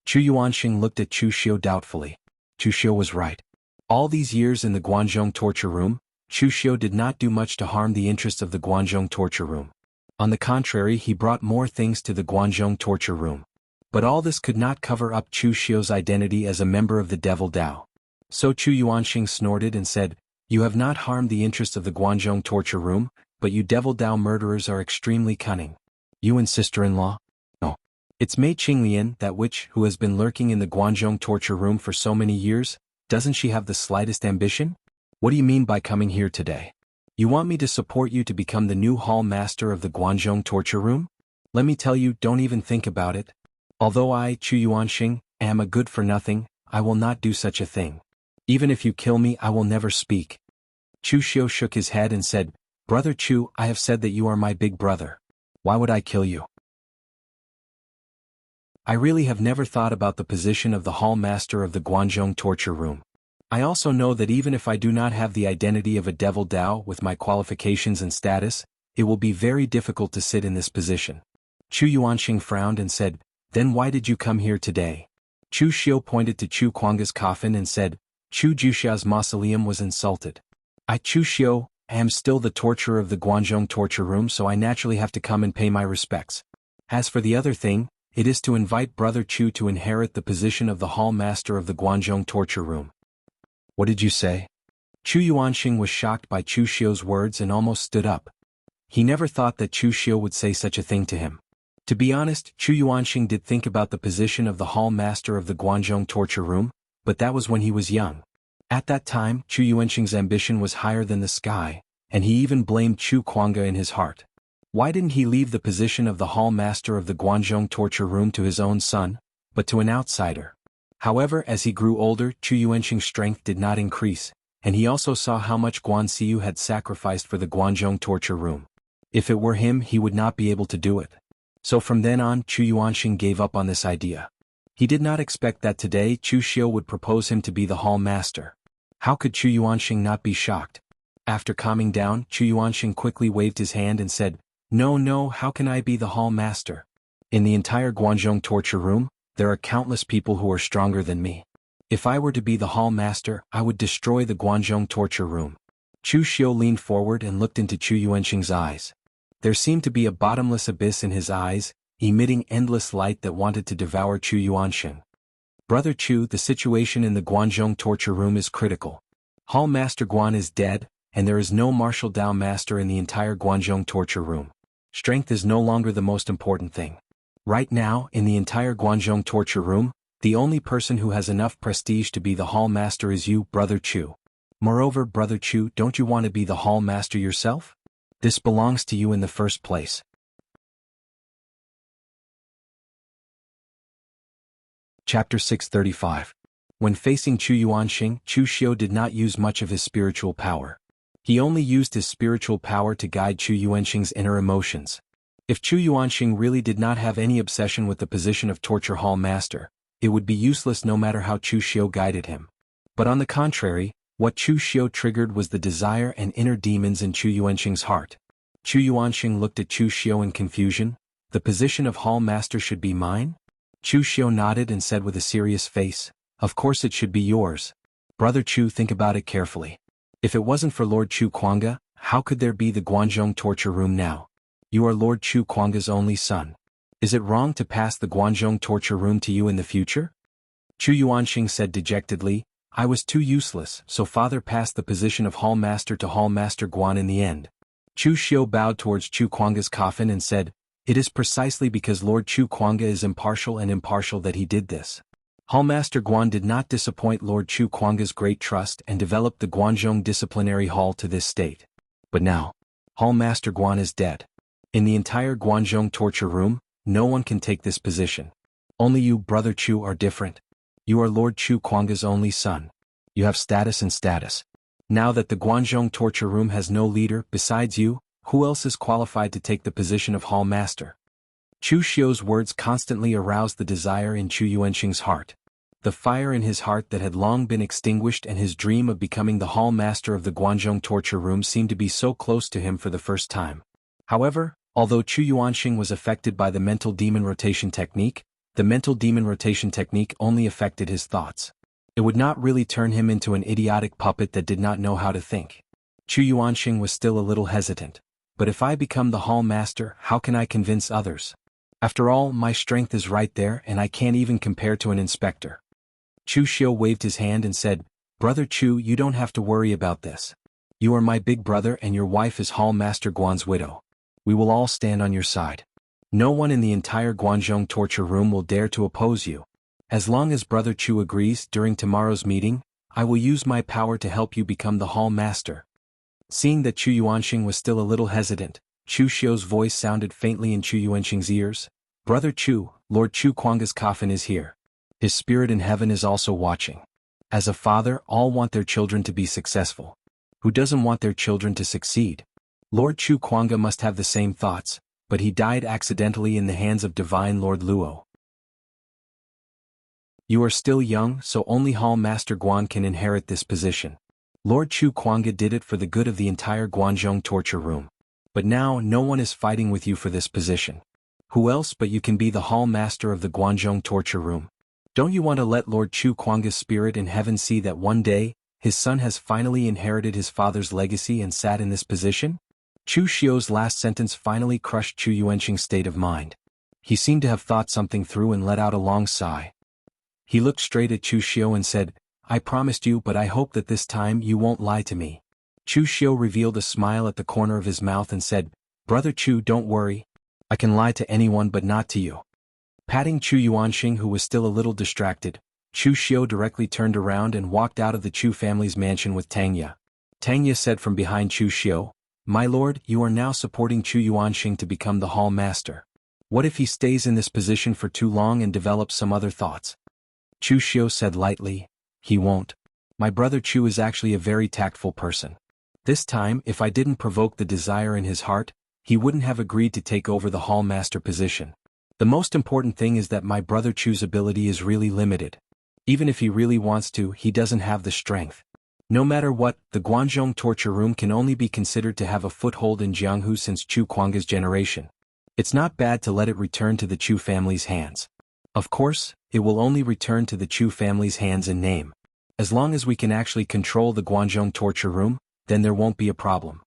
Chu Yuanxing looked at Chu Xiu doubtfully. Chu Xiu was right. All these years in the Guanzhong torture room, Chu Xiu did not do much to harm the interests of the Guanzhong torture room. On the contrary, he brought more things to the Guanzhong torture room. But all this could not cover up Chu Xiu's identity as a member of the Devil Dao. So Chu Yuanxing snorted and said, "You have not harmed the interests of the Guanzhong torture room, but you Devil Dao murderers are extremely cunning. You and sister-in-law? No. It's Mei Qinglian, that witch who has been lurking in the Guanzhong torture room for so many years. Doesn't she have the slightest ambition? What do you mean by coming here today? You want me to support you to become the new hall master of the Guanzhong torture room? Let me tell you, don't even think about it. Although I, Chu Yuanxing, am a good-for-nothing, I will not do such a thing. Even if you kill me, I will never speak." Chu Xiu shook his head and said, "Brother Chu, I have said that you are my big brother. Why would I kill you? I really have never thought about the position of the hall master of the Guanzhong torture room. I also know that even if I do not have the identity of a Devil Dao with my qualifications and status, it will be very difficult to sit in this position." Chu Yuanxing frowned and said, "Then why did you come here today?" Chu Xiu pointed to Chu Kuanga's coffin and said, "Chu Juxia's mausoleum was insulted. I, Chu Xiu, am still the torturer of the Guanzhong torture room, so I naturally have to come and pay my respects. As for the other thing, it is to invite Brother Chu to inherit the position of the hall master of the Guanzhong torture room." "What did you say?" Chu Yuanxing was shocked by Chu Xiu's words and almost stood up. He never thought that Chu Xiu would say such a thing to him. To be honest, Chu Yuanxing did think about the position of the hall master of the Guanzhong torture room, but that was when he was young. At that time, Chu Yuanxing's ambition was higher than the sky, and he even blamed Chu Kuanga in his heart. Why didn't he leave the position of the hall master of the Guanzhong torture room to his own son, but to an outsider? However, as he grew older, Chu Yuanxing's strength did not increase, and he also saw how much Guan Xiu had sacrificed for the Guanzhong torture room. If it were him, he would not be able to do it. So from then on, Chu Yuanxing gave up on this idea. He did not expect that today Chu Xiu would propose him to be the hall master. How could Chu Yuanxing not be shocked? After calming down, Chu Yuanxing quickly waved his hand and said, No, how can I be the hall master? In the entire Guanzhong torture room, there are countless people who are stronger than me. If I were to be the hall master, I would destroy the Guanzhong torture room." Chu Xiu leaned forward and looked into Chu Yuanxing's eyes. There seemed to be a bottomless abyss in his eyes, emitting endless light that wanted to devour Chu Yuanxing. "Brother Chu, the situation in the Guanzhong torture room is critical. Hall Master Guan is dead, and there is no martial Dao master in the entire Guanzhong torture room. Strength is no longer the most important thing. Right now, in the entire Guanzhong torture room, the only person who has enough prestige to be the hall master is you, Brother Chu. Moreover, Brother Chu, don't you want to be the hall master yourself? This belongs to you in the first place." Chapter 635. When facing Chu Yuanxing, Chu Xiu did not use much of his spiritual power. He only used his spiritual power to guide Chu Yuanxing's inner emotions. If Chu Yuanxing really did not have any obsession with the position of torture hall master, it would be useless no matter how Chu Xiu guided him. But on the contrary, what Chu Xiu triggered was the desire and inner demons in Chu Yuanxing's heart. Chu Yuanxing looked at Chu Xiu in confusion. "The position of hall master should be mine?" Chu Xiu nodded and said with a serious face, "Of course it should be yours. Brother Chu, think about it carefully. If it wasn't for Lord Chu Kuanga, how could there be the Guanzhong torture room now? You are Lord Chu Kuanga's only son. Is it wrong to pass the Guanzhong torture room to you in the future?" Chu Yuanxing said dejectedly, "I was too useless, so father passed the position of hall master to hall master Guan in the end." Chu Xiu bowed towards Chu Kuanga's coffin and said, "It is precisely because Lord Chu Kuanga is impartial that he did this. Hall Master Guan did not disappoint Lord Chu Kuanga's great trust and developed the Guanzhong Disciplinary Hall to this state. But now, Hall Master Guan is dead. In the entire Guanzhong torture room, no one can take this position. Only you, Brother Chu, are different. You are Lord Chu Kuanga's only son. You have status and status. Now that the Guanzhong torture room has no leader besides you, who else is qualified to take the position of Hall Master?" Chu Xiu's words constantly aroused the desire in Chu Yuanxing's heart. The fire in his heart that had long been extinguished and his dream of becoming the Hall Master of the Guanzhong torture room seemed to be so close to him for the first time. However, Although Chu Yuanxing was affected by the mental demon rotation technique, the mental demon rotation technique only affected his thoughts. It would not really turn him into an idiotic puppet that did not know how to think. Chu Yuanxing was still a little hesitant. But if I become the hall master, how can I convince others? After all, my strength is right there and I can't even compare to an inspector. Chu Xiu waved his hand and said, Brother Chu, you don't have to worry about this. You are my big brother and your wife is Hall Master Guan's widow. We will all stand on your side. No one in the entire Guanzhong torture room will dare to oppose you. As long as Brother Chu agrees, during tomorrow's meeting, I will use my power to help you become the hall master. Seeing that Chu Yuanxing was still a little hesitant, Chu Xiu's voice sounded faintly in Chu Yuanxing's ears. Brother Chu, Lord Chu Kuanga's coffin is here. His spirit in heaven is also watching. As a father, all want their children to be successful. Who doesn't want their children to succeed? Lord Chu Kuanga must have the same thoughts, but he died accidentally in the hands of Divine Lord Luo. You are still young, so only Hall Master Guan can inherit this position. Lord Chu Kuanga did it for the good of the entire Guanzhong torture room. But now no one is fighting with you for this position. Who else but you can be the hall master of the Guanzhong torture room? Don't you want to let Lord Chu Kuanga's spirit in heaven see that one day, his son has finally inherited his father's legacy and sat in this position? Chu Xiu's last sentence finally crushed Chu Yuanxing's state of mind. He seemed to have thought something through and let out a long sigh. He looked straight at Chu Xiu and said, I promised you, but I hope that this time you won't lie to me. Chu Xiu revealed a smile at the corner of his mouth and said, Brother Chu, don't worry. I can lie to anyone but not to you. Patting Chu Yuanxing, who was still a little distracted, Chu Xiu directly turned around and walked out of the Chu family's mansion with Tang Ye. Tang Ye said from behind Chu Xiu, My lord, you are now supporting Chu Yuanxing to become the hall master. What if he stays in this position for too long and develops some other thoughts? Chu Xiu said lightly, He won't. My brother Chu is actually a very tactful person. This time, if I didn't provoke the desire in his heart, he wouldn't have agreed to take over the hall master position. The most important thing is that my brother Chu's ability is really limited. Even if he really wants to, he doesn't have the strength. No matter what, the Guanzhong torture room can only be considered to have a foothold in Jianghu since Chu Kuanga's generation. It's not bad to let it return to the Chu family's hands. Of course, it will only return to the Chu family's hands in name. As long as we can actually control the Guanzhong torture room, then there won't be a problem.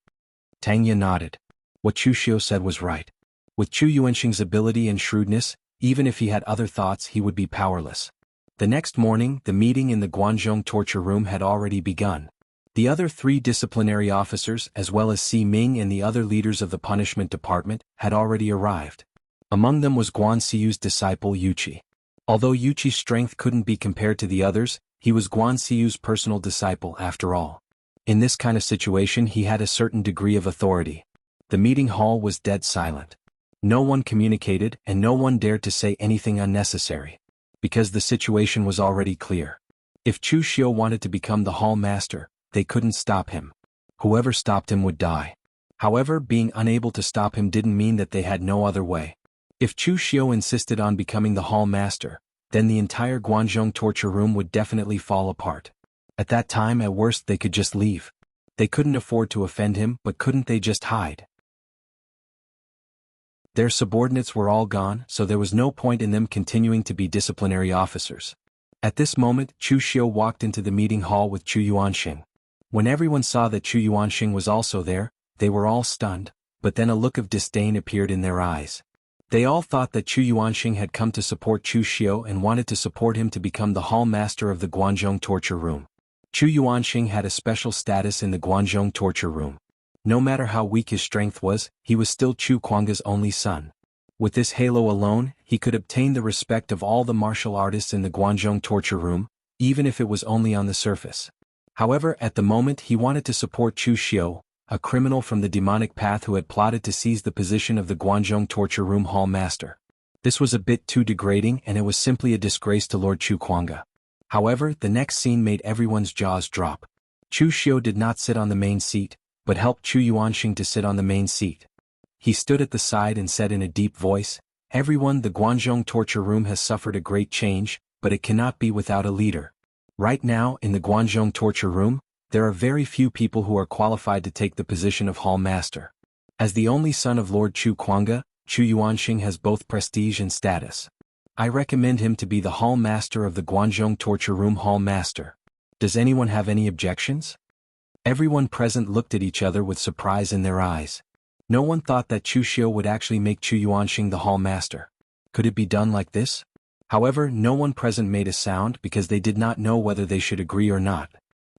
Tang Ye nodded. What Chu Xiu said was right. With Chu Yuanxing's ability and shrewdness, even if he had other thoughts, he would be powerless. The next morning, the meeting in the Guanzhong torture room had already begun. The other 3 disciplinary officers, as well as Si Ming and the other leaders of the punishment department, had already arrived. Among them was Guan Siu's disciple Yuqi. Although Yuqi's strength couldn't be compared to the others, he was Guan Siu's personal disciple after all. In this kind of situation he had a certain degree of authority. The meeting hall was dead silent. No one communicated and no one dared to say anything unnecessary. Because the situation was already clear. If Chu Xiu wanted to become the hall master, they couldn't stop him. Whoever stopped him would die. However, being unable to stop him didn't mean that they had no other way. If Chu Xiu insisted on becoming the hall master, then the entire Guanzhong torture room would definitely fall apart. At that time, at worst, they could just leave. They couldn't afford to offend him, but couldn't they just hide? Their subordinates were all gone, so there was no point in them continuing to be disciplinary officers. At this moment, Chu Xiu walked into the meeting hall with Chu Yuanxing. When everyone saw that Chu Yuanxing was also there, they were all stunned, but then a look of disdain appeared in their eyes. They all thought that Chu Yuanxing had come to support Chu Xiu and wanted to support him to become the hall master of the Guanzhong torture room. Chu Yuanxing had a special status in the Guanzhong torture room. No matter how weak his strength was, he was still Chu Kuanga's only son. With this halo alone, he could obtain the respect of all the martial artists in the Guanzhong torture room, even if it was only on the surface. However, at the moment he wanted to support Chu Xiu, a criminal from the demonic path who had plotted to seize the position of the Guanzhong torture room hall master. This was a bit too degrading and it was simply a disgrace to Lord Chu Kuanga. However, the next scene made everyone's jaws drop. Chu Xiu did not sit on the main seat, but helped Chu Yuanxing to sit on the main seat. He stood at the side and said in a deep voice, Everyone, the Guanzhong torture room has suffered a great change, but it cannot be without a leader. Right now, in the Guanzhong torture room, there are very few people who are qualified to take the position of hall master. As the only son of Lord Chu Kuanga, Chu Yuanxing has both prestige and status. I recommend him to be the hall master of the Guanzhong torture room. Hall master. Does anyone have any objections? Everyone present looked at each other with surprise in their eyes. No one thought that Chu Xiu would actually make Chu Yuanxing the hall master. Could it be done like this? However, no one present made a sound because they did not know whether they should agree or not.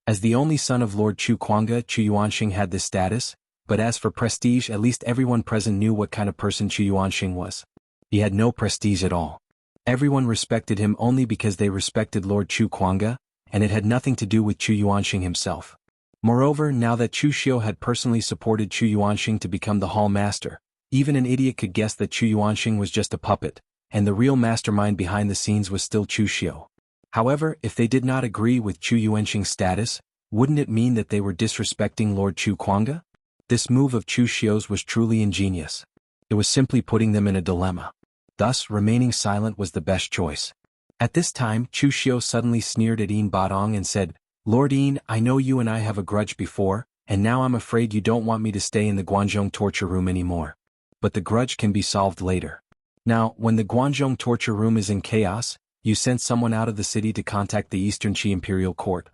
As the only son of Lord Chu Kuanga, Chu Yuanxing had this status, but as for prestige, at least everyone present knew what kind of person Chu Yuanxing was. He had no prestige at all. Everyone respected him only because they respected Lord Chu Kuanga, and it had nothing to do with Chu Yuanxing himself. Moreover, now that Chu Xiu had personally supported Chu Yuanxing to become the hall master, even an idiot could guess that Chu Yuanxing was just a puppet, and the real mastermind behind the scenes was still Chu Xiu. However, if they did not agree with Chu Yuanxing's status, wouldn't it mean that they were disrespecting Lord Chu Kuanga? This move of Chu Xiu's was truly ingenious. It was simply putting them in a dilemma. Thus, remaining silent was the best choice. At this time, Chu Xiu suddenly sneered at Yin Badong and said, "Lord Yin, I know you and I have a grudge before, and now I'm afraid you don't want me to stay in the Guanzhong torture room anymore. But the grudge can be solved later. Now, when the Guanzhong torture room is in chaos, you sent someone out of the city to contact the Eastern Qi Imperial Court.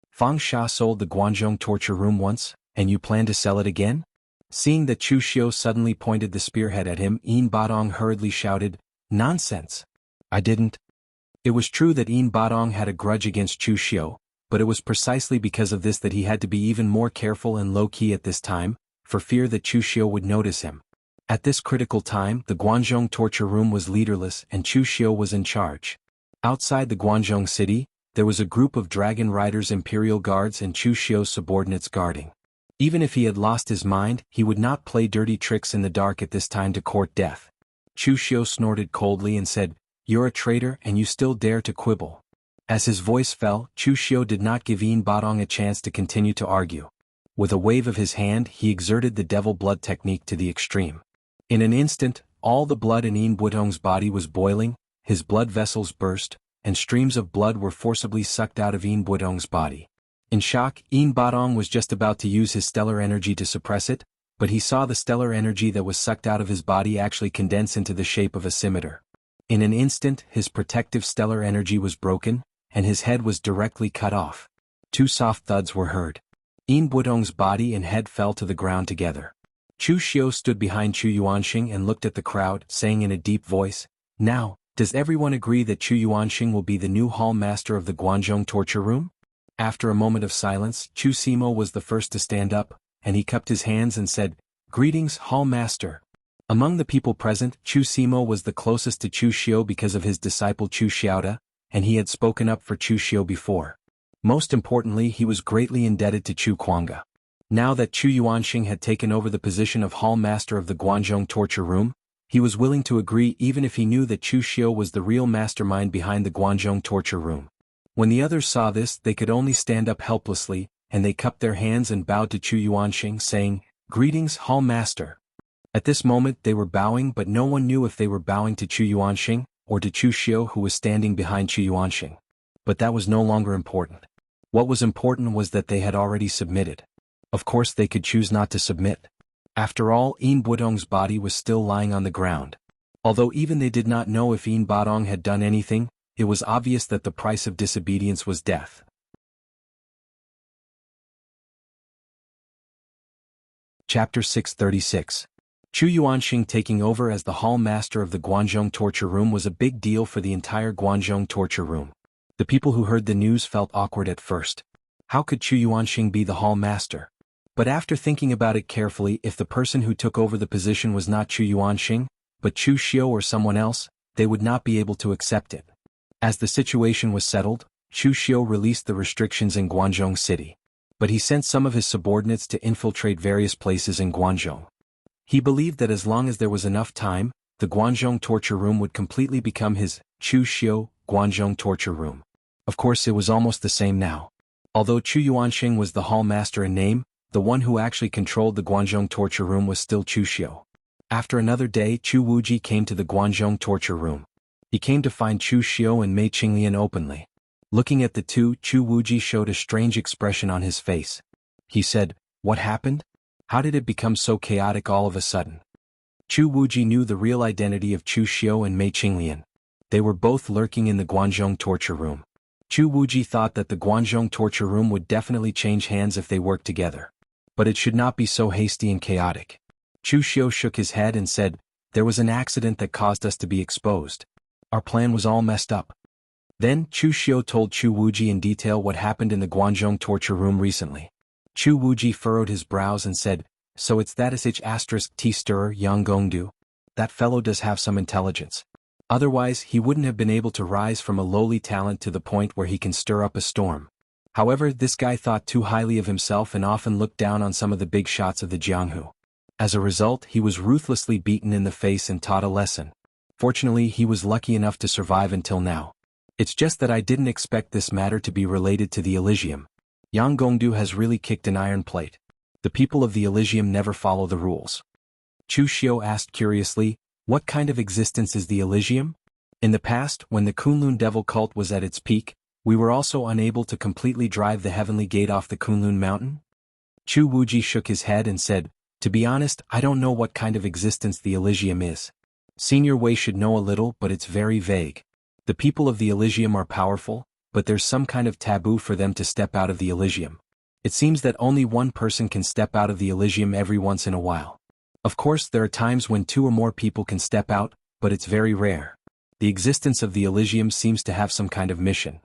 Fang Sha sold the Guanzhong torture room once, and you plan to sell it again?" Seeing that Chu Xiu suddenly pointed the spearhead at him, Yin Badong hurriedly shouted, "Nonsense! I didn't." It was true that Yin Badong had a grudge against Chu Xiu, but it was precisely because of this that he had to be even more careful and low-key at this time, for fear that Chu Xiu would notice him. At this critical time, the Guanzhong torture room was leaderless and Chu Xiu was in charge. Outside the Guanzhong city, there was a group of dragon riders, imperial guards and Chu Xiu's subordinates guarding. Even if he had lost his mind, he would not play dirty tricks in the dark at this time to court death. Chu Xiu snorted coldly and said, "You're a traitor and you still dare to quibble." As his voice fell, Chu Xiu did not give Yin Badong a chance to continue to argue. With a wave of his hand, he exerted the devil blood technique to the extreme. In an instant, all the blood in Yin Budong's body was boiling, his blood vessels burst, and streams of blood were forcibly sucked out of Yin Budong's body. In shock, Yin Badong was just about to use his stellar energy to suppress it, but he saw the stellar energy that was sucked out of his body actually condense into the shape of a scimitar. In an instant, his protective stellar energy was broken, and his head was directly cut off. Two soft thuds were heard. Yin Budong's body and head fell to the ground together. Chu Xiu stood behind Chu Yuanxing and looked at the crowd, saying in a deep voice, "Now, does everyone agree that Chu Yuanxing will be the new hall master of the Guanzhong torture room?" After a moment of silence, Chu Simo was the first to stand up, and he cupped his hands and said, "Greetings, hall master." Among the people present, Chu Simo was the closest to Chu Xiu because of his disciple Chu Xiaoda, and he had spoken up for Chu Xiu before. Most importantly, he was greatly indebted to Chu Kuanga. Now that Chu Yuanxing had taken over the position of hall master of the Guanzhong torture room, he was willing to agree even if he knew that Chu Xiu was the real mastermind behind the Guanzhong torture room. When the others saw this, they could only stand up helplessly, and they cupped their hands and bowed to Chu Yuanxing, saying, "Greetings, hall master." At this moment they were bowing, but no one knew if they were bowing to Chu Yuanxing, or to Chu Xiu who was standing behind Chu Yuanxing. But that was no longer important. What was important was that they had already submitted. Of course they could choose not to submit. After all, Yin Budong's body was still lying on the ground. Although even they did not know if Yin Badong had done anything, it was obvious that the price of disobedience was death. Chapter 636. Chu Yuanxing taking over as the hall master of the Guanzhong torture room was a big deal for the entire Guanzhong torture room. The people who heard the news felt awkward at first. How could Chu Yuanxing be the hall master? But after thinking about it carefully, if the person who took over the position was not Chu Yuanxing, but Chu Xiu or someone else, they would not be able to accept it. As the situation was settled, Chu Xiu released the restrictions in Guanzhong city. But he sent some of his subordinates to infiltrate various places in Guanzhong. He believed that as long as there was enough time, the Guanzhong torture room would completely become his Chu Xiu Guanzhong torture room. Of course, it was almost the same now. Although Chu Yuanxing was the hall master in name, the one who actually controlled the Guanzhong torture room was still Chu Xiu. After another day, Chu Wuji came to the Guanzhong torture room. He came to find Chu Xiu and Mei Qinglian openly. Looking at the two, Chu Wuji showed a strange expression on his face. He said, "What happened? How did it become so chaotic all of a sudden? Chu Wuji knew the real identity of Chu Xiu and Mei Qinglian. They were both lurking in the Guanzhong torture room. Chu Wuji thought that the Guanzhong torture room would definitely change hands if they worked together. But it should not be so hasty and chaotic. Chu Xiu shook his head and said, "There was an accident that caused us to be exposed. Our plan was all messed up." Then Chu Xiu told Chu Wuji in detail what happened in the Guanzhong torture room recently. Chu Wuji furrowed his brows and said, "So it's that *T stirrer Yang Gongdu? That fellow does have some intelligence. Otherwise he wouldn't have been able to rise from a lowly talent to the point where he can stir up a storm. However, this guy thought too highly of himself and often looked down on some of the big shots of the Jianghu. As a result, he was ruthlessly beaten in the face and taught a lesson. Fortunately, he was lucky enough to survive until now. It's just that I didn't expect this matter to be related to the Elysium. Yang Gongdu has really kicked an iron plate. The people of the Elysium never follow the rules." Chu Xiu asked curiously, "What kind of existence is the Elysium?" "In the past, when the Kunlun devil cult was at its peak, we were also unable to completely drive the Heavenly Gate off the Kunlun mountain?" Chu Wuji shook his head and said, "To be honest, I don't know what kind of existence the Elysium is. Senior Wei should know a little, but it's very vague. The people of the Elysium are powerful, but there's some kind of taboo for them to step out of the Elysium. It seems that only one person can step out of the Elysium every once in a while. Of course, there are times when 2 or more people can step out, but it's very rare. The existence of the Elysium seems to have some kind of mission.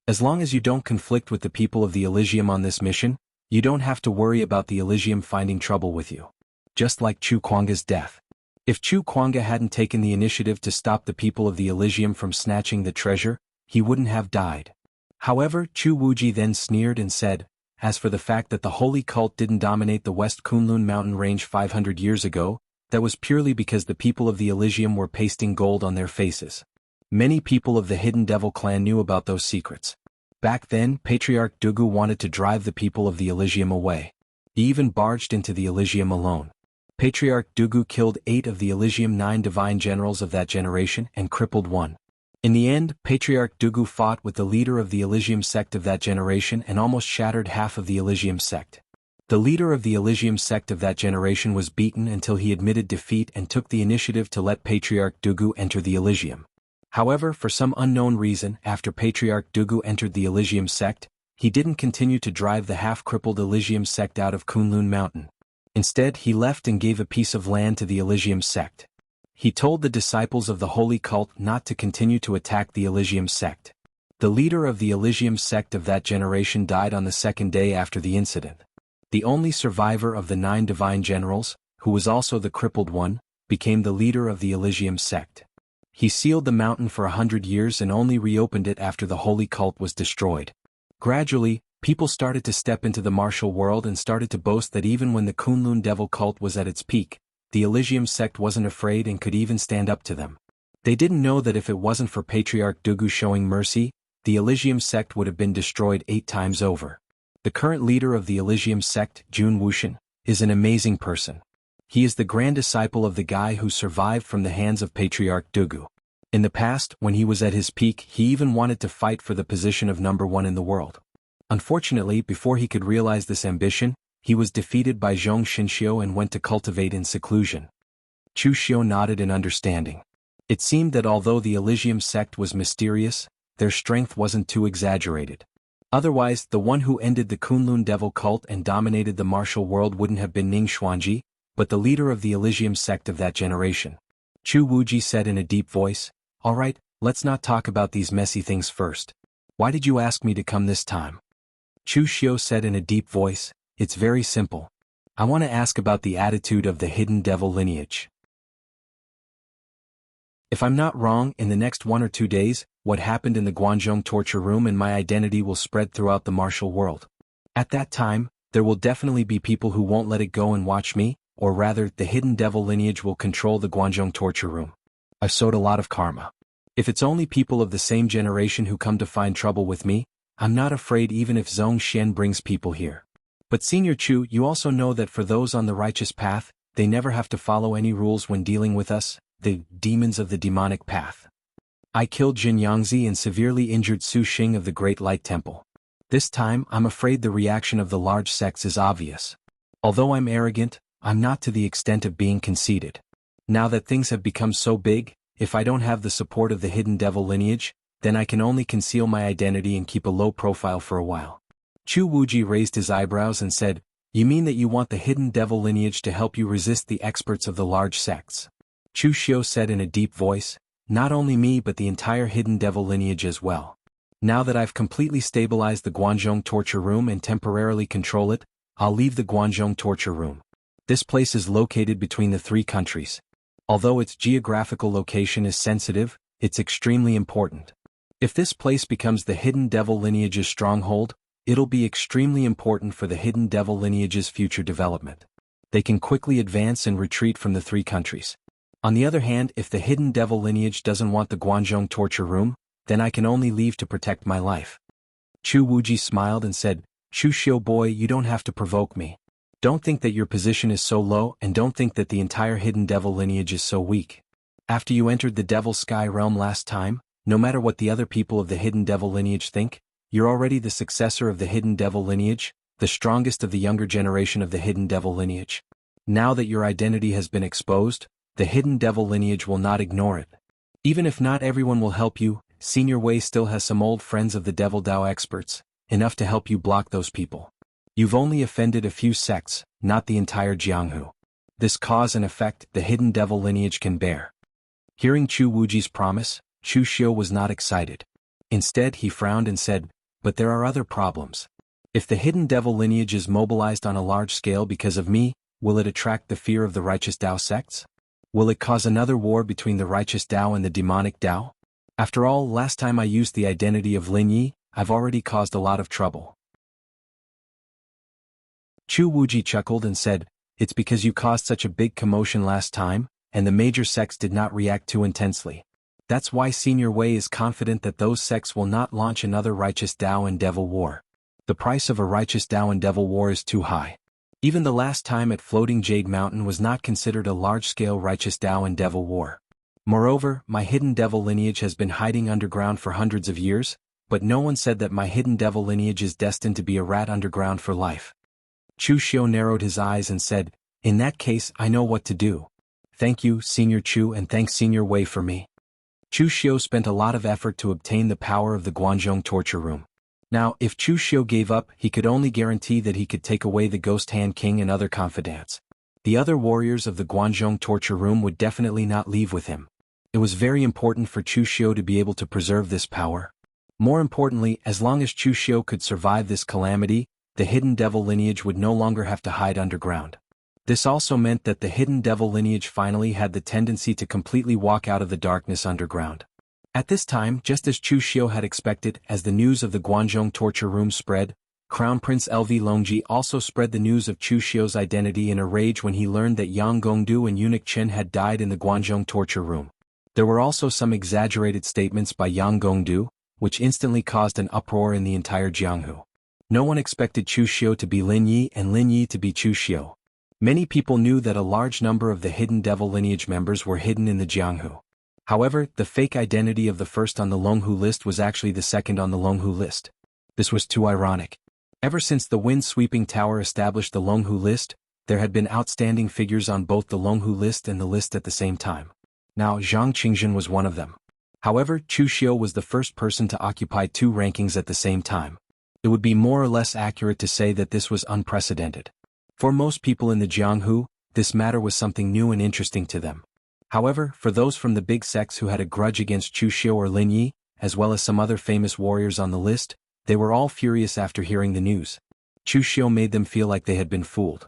As long as you don't conflict with the people of the Elysium on this mission, you don't have to worry about the Elysium finding trouble with you. Just like Chu Kuanga's death. If Chu Kuanga hadn't taken the initiative to stop the people of the Elysium from snatching the treasure, he wouldn't have died." However, Chu Wuji then sneered and said, "As for the fact that the holy cult didn't dominate the West Kunlun mountain range 500 years ago, that was purely because the people of the Elysium were pasting gold on their faces. Many people of the Hidden Devil clan knew about those secrets. Back then, Patriarch Dugu wanted to drive the people of the Elysium away. He even barged into the Elysium alone. Patriarch Dugu killed 8 of the Elysium 9 divine generals of that generation and crippled 1. In the end, Patriarch Dugu fought with the leader of the Elysium sect of that generation and almost shattered half of the Elysium sect. The leader of the Elysium sect of that generation was beaten until he admitted defeat and took the initiative to let Patriarch Dugu enter the Elysium. However, for some unknown reason, after Patriarch Dugu entered the Elysium sect, he didn't continue to drive the half-crippled Elysium sect out of Kunlun Mountain. Instead, he left and gave a piece of land to the Elysium sect. He told the disciples of the holy cult not to continue to attack the Elysium sect. The leader of the Elysium sect of that generation died on the 2nd day after the incident. The only survivor of the 9 divine generals, who was also the crippled one, became the leader of the Elysium sect. He sealed the mountain for 100 years and only reopened it after the holy cult was destroyed. Gradually, people started to step into the martial world and started to boast that even when the Kunlun devil cult was at its peak, the Elysium sect wasn't afraid and could even stand up to them. They didn't know that if it wasn't for Patriarch Dugu showing mercy, the Elysium sect would have been destroyed 8 times over. The current leader of the Elysium sect, Jun Wuxian, is an amazing person. He is the grand disciple of the guy who survived from the hands of Patriarch Dugu. In the past, when he was at his peak, he even wanted to fight for the position of number 1 in the world. Unfortunately, before he could realize this ambition, he was defeated by Zhong Xinxiu and went to cultivate in seclusion. Chu Xiu nodded in understanding. It seemed that although the Elysium sect was mysterious, their strength wasn't too exaggerated. Otherwise, the one who ended the Kunlun devil cult and dominated the martial world wouldn't have been Ning Xuanji, but the leader of the Elysium sect of that generation. Chu Wuji said in a deep voice, "All right, let's not talk about these messy things first. Why did you ask me to come this time?" Chu Xiu said in a deep voice, "It's very simple. I want to ask about the attitude of the Hidden Devil lineage. If I'm not wrong, in the next 1 or 2 days, what happened in the Guanzhong torture room and my identity will spread throughout the martial world. At that time, there will definitely be people who won't let it go and watch me, or rather, the Hidden Devil lineage will control the Guanzhong torture room. I've sowed a lot of karma. If it's only people of the same generation who come to find trouble with me, I'm not afraid even if Zhong Xian brings people here. But Senior Chu, you also know that for those on the righteous path, they never have to follow any rules when dealing with us, the demons of the demonic path. I killed Jin Yangzi and severely injured Su Xing of the Great Light Temple. This time, I'm afraid the reaction of the large sects is obvious. Although I'm arrogant, I'm not to the extent of being conceited. Now that things have become so big, if I don't have the support of the hidden devil lineage, then I can only conceal my identity and keep a low profile for a while. Chu Wuji raised his eyebrows and said, "You mean that you want the hidden devil lineage to help you resist the experts of the large sects?" Chu Xiu said in a deep voice, "Not only me but the entire hidden devil lineage as well. Now that I've completely stabilized the Guanzhong torture room and temporarily control it, I'll leave the Guanzhong torture room. This place is located between the three countries. Although its geographical location is sensitive, it's extremely important. If this place becomes the hidden devil lineage's stronghold, it'll be extremely important for the hidden devil lineage's future development. They can quickly advance and retreat from the three countries. On the other hand, if the hidden devil lineage doesn't want the Guanzhong torture room, then I can only leave to protect my life." Chu Wuji smiled and said, "Chu Xiu boy, you don't have to provoke me. Don't think that your position is so low and don't think that the entire hidden devil lineage is so weak. After you entered the devil sky realm last time, no matter what the other people of the hidden devil lineage think, you're already the successor of the hidden devil lineage, the strongest of the younger generation of the hidden devil lineage. Now that your identity has been exposed, the hidden devil lineage will not ignore it. Even if not everyone will help you, Senior Wei still has some old friends of the devil Dao experts, enough to help you block those people. You've only offended a few sects, not the entire Jianghu. This cause and effect the hidden devil lineage can bear." Hearing Chu Wuji's promise, Chu Xiu was not excited. Instead he frowned and said, "But there are other problems. If the hidden devil lineage is mobilized on a large scale because of me, will it attract the fear of the righteous Dao sects? Will it cause another war between the righteous Dao and the demonic Dao? After all, last time I used the identity of Lin Yi, I've already caused a lot of trouble." Chu Wuji chuckled and said, "It's because you caused such a big commotion last time, and the major sects did not react too intensely. That's why Senior Wei is confident that those sects will not launch another righteous Dao and devil war. The price of a righteous Dao and devil war is too high. Even the last time at Floating Jade Mountain was not considered a large-scale righteous Dao and devil war. Moreover, my hidden devil lineage has been hiding underground for hundreds of years, but no one said that my hidden devil lineage is destined to be a rat underground for life." Chu Xiu narrowed his eyes and said, "In that case I know what to do. Thank you, Senior Chu, and thanks Senior Wei for me." Chu Xiu spent a lot of effort to obtain the power of the Guanzhong torture room. Now, if Chu Xiu gave up, he could only guarantee that he could take away the Ghost Hand King and other confidants. The other warriors of the Guanzhong torture room would definitely not leave with him. It was very important for Chu Xiu to be able to preserve this power. More importantly, as long as Chu Xiu could survive this calamity, the hidden devil lineage would no longer have to hide underground. This also meant that the hidden devil lineage finally had the tendency to completely walk out of the darkness underground. At this time, just as Chu Xiu had expected, as the news of the Guanzhong torture room spread, Crown Prince LV Longji also spread the news of Chu Xiu's identity in a rage when he learned that Yang Gongdu and Eunuch Qin had died in the Guanzhong torture room. There were also some exaggerated statements by Yang Gongdu, which instantly caused an uproar in the entire Jianghu. No one expected Chu Xiu to be Lin Yi and Lin Yi to be Chu Xiu. Many people knew that a large number of the hidden devil lineage members were hidden in the Jianghu. However, the fake identity of the first on the Longhu list was actually the second on the Longhu list. This was too ironic. Ever since the wind-sweeping tower established the Longhu list, there had been outstanding figures on both the Longhu list and the list at the same time. Now Zhang Qingzhen was one of them. However, Chu Xiu was the first person to occupy two rankings at the same time. It would be more or less accurate to say that this was unprecedented. For most people in the Jianghu, this matter was something new and interesting to them. However, for those from the big sects who had a grudge against Chu Xiu or Lin Yi, as well as some other famous warriors on the list, they were all furious after hearing the news. Chu Xiu made them feel like they had been fooled.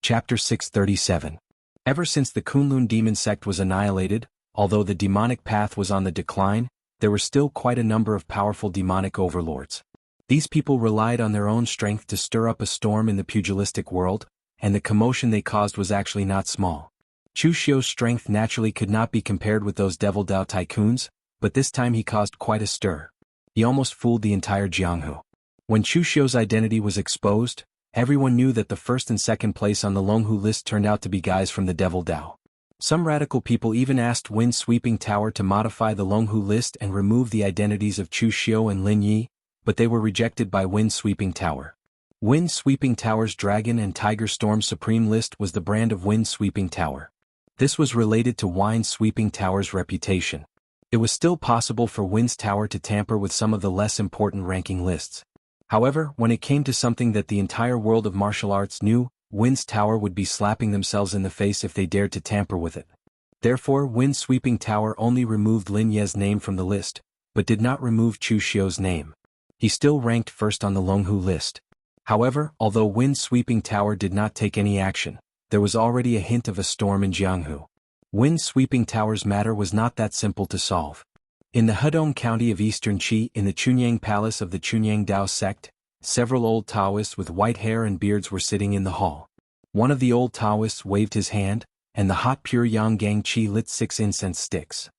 Chapter 637. Ever since the Kunlun demon sect was annihilated, although the demonic path was on the decline, there were still quite a number of powerful demonic overlords. These people relied on their own strength to stir up a storm in the pugilistic world, and the commotion they caused was actually not small. Chu Xiu's strength naturally could not be compared with those Devil Dao tycoons, but this time he caused quite a stir. He almost fooled the entire Jianghu. When Chu Xiu's identity was exposed, everyone knew that the first and second place on the Longhu list turned out to be guys from the Devil Dao. Some radical people even asked Wind Sweeping Tower to modify the Longhu list and remove the identities of Chu Xiu and Lin Yi, but they were rejected by Wind Sweeping Tower. Wind Sweeping Tower's Dragon and Tiger Storm Supreme list was the brand of Wind Sweeping Tower. This was related to Wind Sweeping Tower's reputation. It was still possible for Wind's Tower to tamper with some of the less important ranking lists. However, when it came to something that the entire world of martial arts knew, Wind's Tower would be slapping themselves in the face if they dared to tamper with it. Therefore, Wind Sweeping Tower only removed Lin Ye's name from the list, but did not remove Chu Xiu's name. He still ranked first on the Longhu list. However, although Wind Sweeping Tower did not take any action, there was already a hint of a storm in Jianghu. Wind Sweeping Tower's matter was not that simple to solve. In the Hedong County of Eastern Qi, in the Chunyang Palace of the Chunyang Dao sect, several old Taoists with white hair and beards were sitting in the hall. One of the old Taoists waved his hand, and the hot pure Yang Gang Qi lit 6 incense sticks.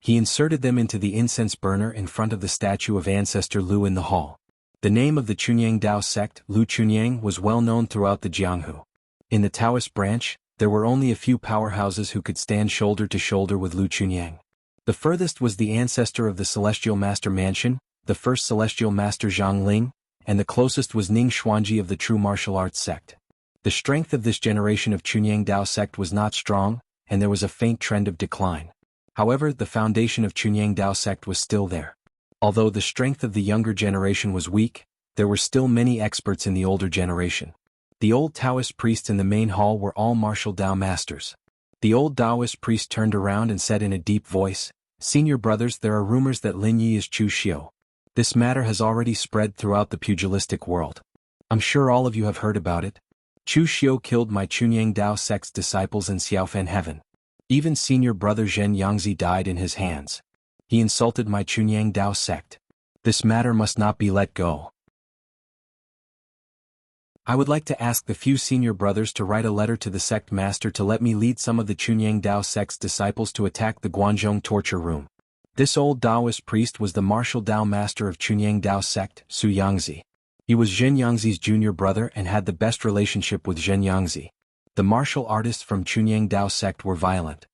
He inserted them into the incense burner in front of the statue of Ancestor Lu in the hall. The name of the Chunyang Dao sect, Lu Chunyang, was well known throughout the Jianghu. In the Taoist branch, there were only a few powerhouses who could stand shoulder to shoulder with Lu Chunyang. The furthest was the ancestor of the Celestial Master Mansion, the first Celestial Master Zhang Ling, and the closest was Ning Xuanji of the True Martial Arts sect. The strength of this generation of Chunyang Dao sect was not strong, and there was a faint trend of decline. However, the foundation of Chunyang Dao sect was still there. Although the strength of the younger generation was weak, there were still many experts in the older generation. The old Taoist priests in the main hall were all martial Dao masters. The old Taoist priest turned around and said in a deep voice, "Senior brothers, there are rumors that Lin Yi is Chu Xiu. This matter has already spread throughout the pugilistic world. I'm sure all of you have heard about it. Chu Xiu killed my Chunyang Dao sect's disciples in Xiaofan heaven. Even senior brother Zhen Yangzi died in his hands. He insulted my Chunyang Dao sect. This matter must not be let go. I would like to ask the few senior brothers to write a letter to the sect master to let me lead some of the Chunyang Dao sect's disciples to attack the Guanzhong torture room." This old Taoist priest was the martial Dao master of Chunyang Dao sect, Su Yangzi. He was Zhen Yangzi's junior brother and had the best relationship with Zhen Yangzi. The martial artists from Chunyang Dao sect were violent.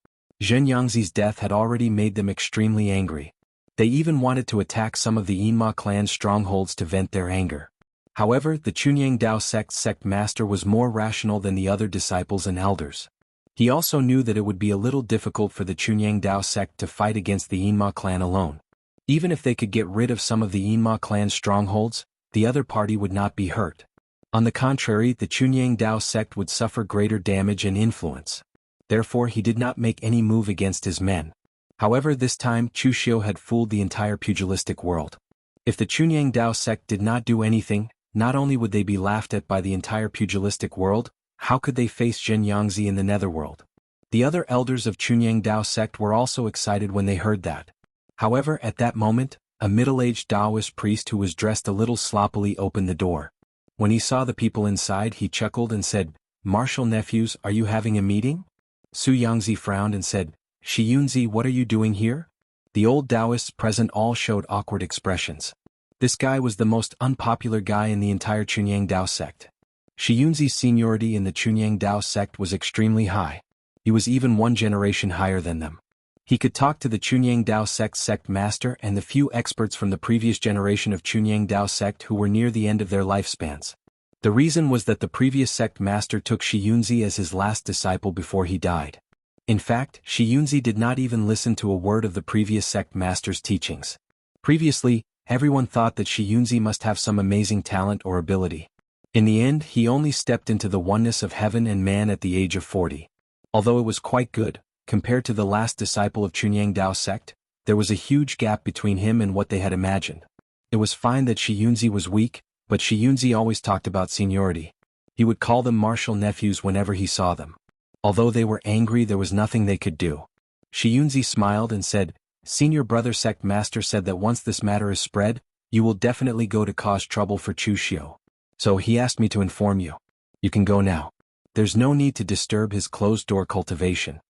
Zhen Yangzi's death had already made them extremely angry. They even wanted to attack some of the Yinma clan's strongholds to vent their anger. However, the Chunyang Dao sect's sect master was more rational than the other disciples and elders. He also knew that it would be a little difficult for the Chunyang Dao sect to fight against the Yinma clan alone. Even if they could get rid of some of the Yinma clan's strongholds, the other party would not be hurt. On the contrary, the Chunyang Dao sect would suffer greater damage and influence. Therefore, he did not make any move against his men. However, this time Chu Xiu had fooled the entire pugilistic world. If the Chunyang Dao sect did not do anything, not only would they be laughed at by the entire pugilistic world, how could they face Zhen Yangzi in the netherworld? The other elders of Chunyang Dao sect were also excited when they heard that. However, at that moment, a middle-aged Taoist priest who was dressed a little sloppily opened the door. When he saw the people inside, he chuckled and said, "Martial nephews, are you having a meeting?" Su Yangzi frowned and said, "Shi Yunzi, what are you doing here?" The old Taoists present all showed awkward expressions. This guy was the most unpopular guy in the entire Chunyang Dao sect. Shi Yunzi's seniority in the Chunyang Dao sect was extremely high. He was even one generation higher than them. He could talk to the Chunyang Dao sect's sect master and the few experts from the previous generation of Chunyang Dao sect who were near the end of their lifespans. The reason was that the previous sect master took Shi Yunzi as his last disciple before he died. In fact, Shi Yunzi did not even listen to a word of the previous sect master's teachings. Previously, everyone thought that Shi Yunzi must have some amazing talent or ability. In the end, he only stepped into the oneness of heaven and man at the age of 40. Although it was quite good, compared to the last disciple of Chunyang Dao sect, there was a huge gap between him and what they had imagined. It was fine that Shi Yunzi was weak, but Shi Yunzi always talked about seniority. He would call them martial nephews whenever he saw them. Although they were angry, there was nothing they could do. Shi Yunzi smiled and said, "Senior brother sect master said that once this matter is spread, you will definitely go to cause trouble for Chu Xiu. So he asked me to inform you. You can go now. There's no need to disturb his closed-door cultivation."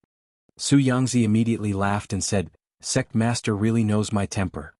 Su Yangzi immediately laughed and said, "Sect master really knows my temper.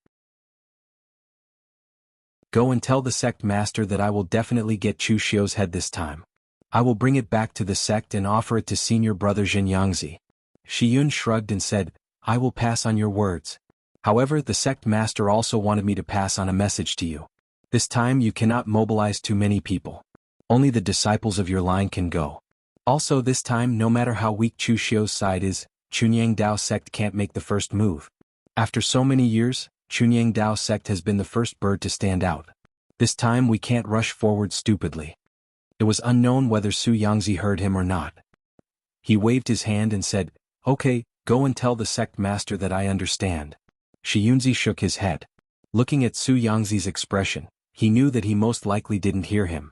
Go and tell the sect master that I will definitely get Chu Xiu's head this time. I will bring it back to the sect and offer it to senior brother Zhen Yangzi." Shiyun shrugged and said, I will pass on your words. However, the sect master also wanted me to pass on a message to you. This time you cannot mobilize too many people. Only the disciples of your line can go. Also this time, no matter how weak Chu Xiu's side is, Chunyang Dao sect can't make the first move. After so many years, Chunyang Dao sect has been the first bird to stand out. This time we can't rush forward stupidly. It was unknown whether Su Yangzi heard him or not. He waved his hand and said, Okay, go and tell the sect master that I understand. Shi Yunzi shook his head. Looking at Su Yangzi's expression, he knew that he most likely didn't hear him.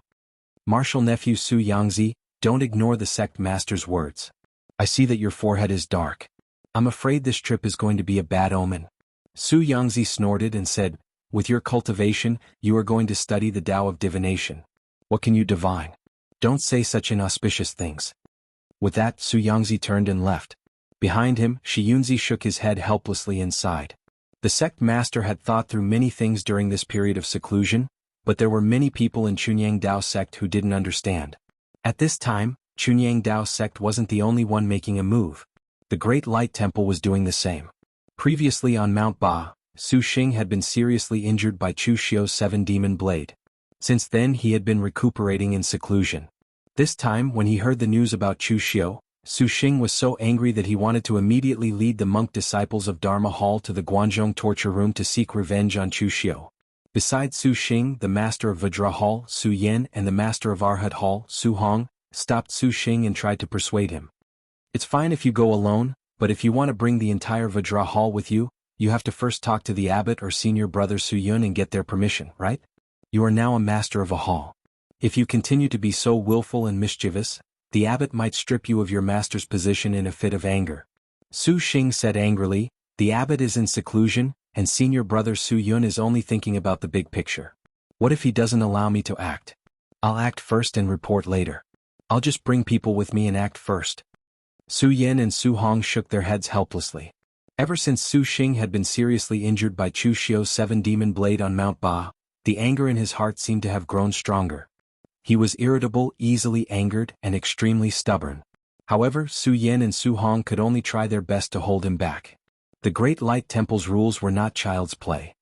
Martial nephew Su Yangzi, don't ignore the sect master's words. I see that your forehead is dark. I'm afraid this trip is going to be a bad omen. Su Yangzi snorted and said, With your cultivation, you are going to study the Tao of divination. What can you divine? Don't say such inauspicious things. With that, Su Yangzi turned and left. Behind him, Shi Yunzi shook his head helplessly and sighed. The sect master had thought through many things during this period of seclusion, but there were many people in Chunyang Dao sect who didn't understand. At this time, Chunyang Dao sect wasn't the only one making a move. The Great Light Temple was doing the same. Previously on Mount Ba, Su Xing had been seriously injured by Chu Xiu's 7-demon blade. Since then he had been recuperating in seclusion. This time when he heard the news about Chu Xiu, Su Xing was so angry that he wanted to immediately lead the monk disciples of Dharma Hall to the Guanzhong torture room to seek revenge on Chu Xiu. Besides Su Xing, the master of Vajra Hall, Su Yen, and the master of Arhat Hall, Su Hong, stopped Su Xing and tried to persuade him. It's fine if you go alone, but if you want to bring the entire Vajra Hall with you, you have to first talk to the abbot or senior brother Su Yun and get their permission, right? You are now a master of a hall. If you continue to be so willful and mischievous, the abbot might strip you of your master's position in a fit of anger. Su Xing said angrily, the abbot is in seclusion, and senior brother Su Yun is only thinking about the big picture. What if he doesn't allow me to act? I'll act first and report later. I'll just bring people with me and act first. Su Yen and Su Hong shook their heads helplessly. Ever since Su Xing had been seriously injured by Chu Xiu's 7-demon blade on Mount Ba, the anger in his heart seemed to have grown stronger. He was irritable, easily angered, and extremely stubborn. However, Su Yen and Su Hong could only try their best to hold him back. The Great Light Temple's rules were not child's play.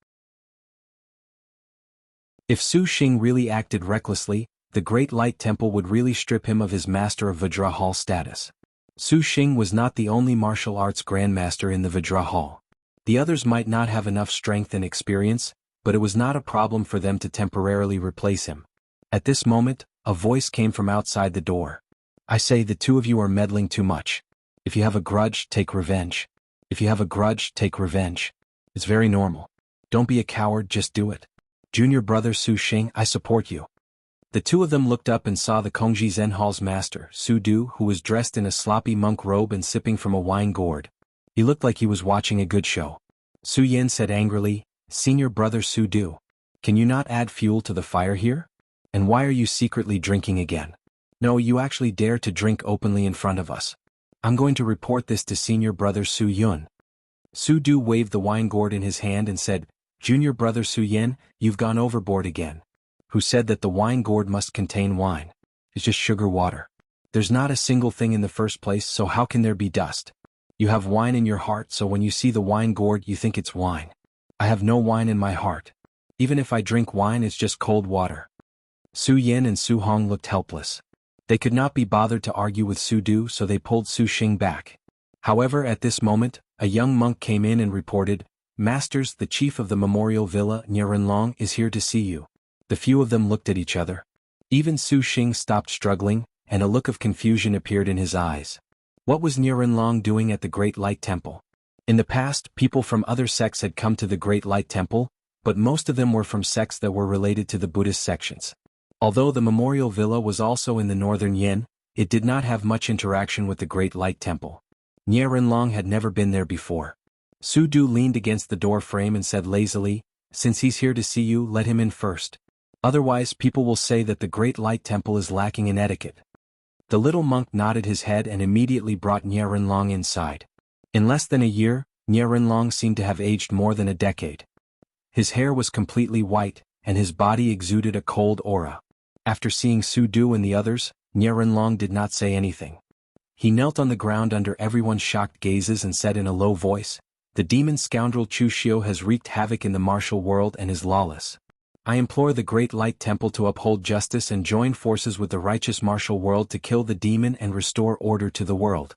If Su Xing really acted recklessly, the Great Light Temple would really strip him of his Master of Vajra Hall status. Su Xing was not the only martial arts grandmaster in the Vajra Hall. The others might not have enough strength and experience, but it was not a problem for them to temporarily replace him. At this moment, a voice came from outside the door. I say, the two of you are meddling too much. If you have a grudge, take revenge. If you have a grudge, take revenge. It's very normal. Don't be a coward, just do it. Junior brother Su Xing, I support you. The two of them looked up and saw the Kongji Zen Hall's master, Su Du, who was dressed in a sloppy monk robe and sipping from a wine gourd. He looked like he was watching a good show. Su Yen said angrily, Senior brother Su Du, can you not add fuel to the fire here? And why are you secretly drinking again? No, you actually dare to drink openly in front of us. I'm going to report this to senior brother Su Yun. Su Du waved the wine gourd in his hand and said, Junior brother Su Yen, you've gone overboard again. Who said that the wine gourd must contain wine? It's just sugar water. There's not a single thing in the first place, so how can there be dust? You have wine in your heart, so when you see the wine gourd you think it's wine. I have no wine in my heart. Even if I drink wine, it's just cold water. Su Yen and Su Hong looked helpless. They could not be bothered to argue with Su Du, so they pulled Su Xing back. However, at this moment, a young monk came in and reported, Masters, the chief of the memorial villa, Nianrenlong, is here to see you. The few of them looked at each other. Even Su Xing stopped struggling, and a look of confusion appeared in his eyes. What was Nianrenlong doing at the Great Light Temple? In the past, people from other sects had come to the Great Light Temple, but most of them were from sects that were related to the Buddhist sections. Although the memorial villa was also in the northern Yin, it did not have much interaction with the Great Light Temple. Nianrenlong had never been there before. Su Du leaned against the door frame and said lazily, Since he's here to see you, let him in first. Otherwise people will say that the Great Light Temple is lacking in etiquette. The little monk nodded his head and immediately brought Nianrenlong inside. In less than a year, Nianrenlong seemed to have aged more than a decade. His hair was completely white, and his body exuded a cold aura. After seeing Su Du and the others, Nianrenlong did not say anything. He knelt on the ground under everyone's shocked gazes and said in a low voice, "The demon scoundrel Chu Xiu has wreaked havoc in the martial world and is lawless. I implore the Great Light Temple to uphold justice and join forces with the righteous martial world to kill the demon and restore order to the world."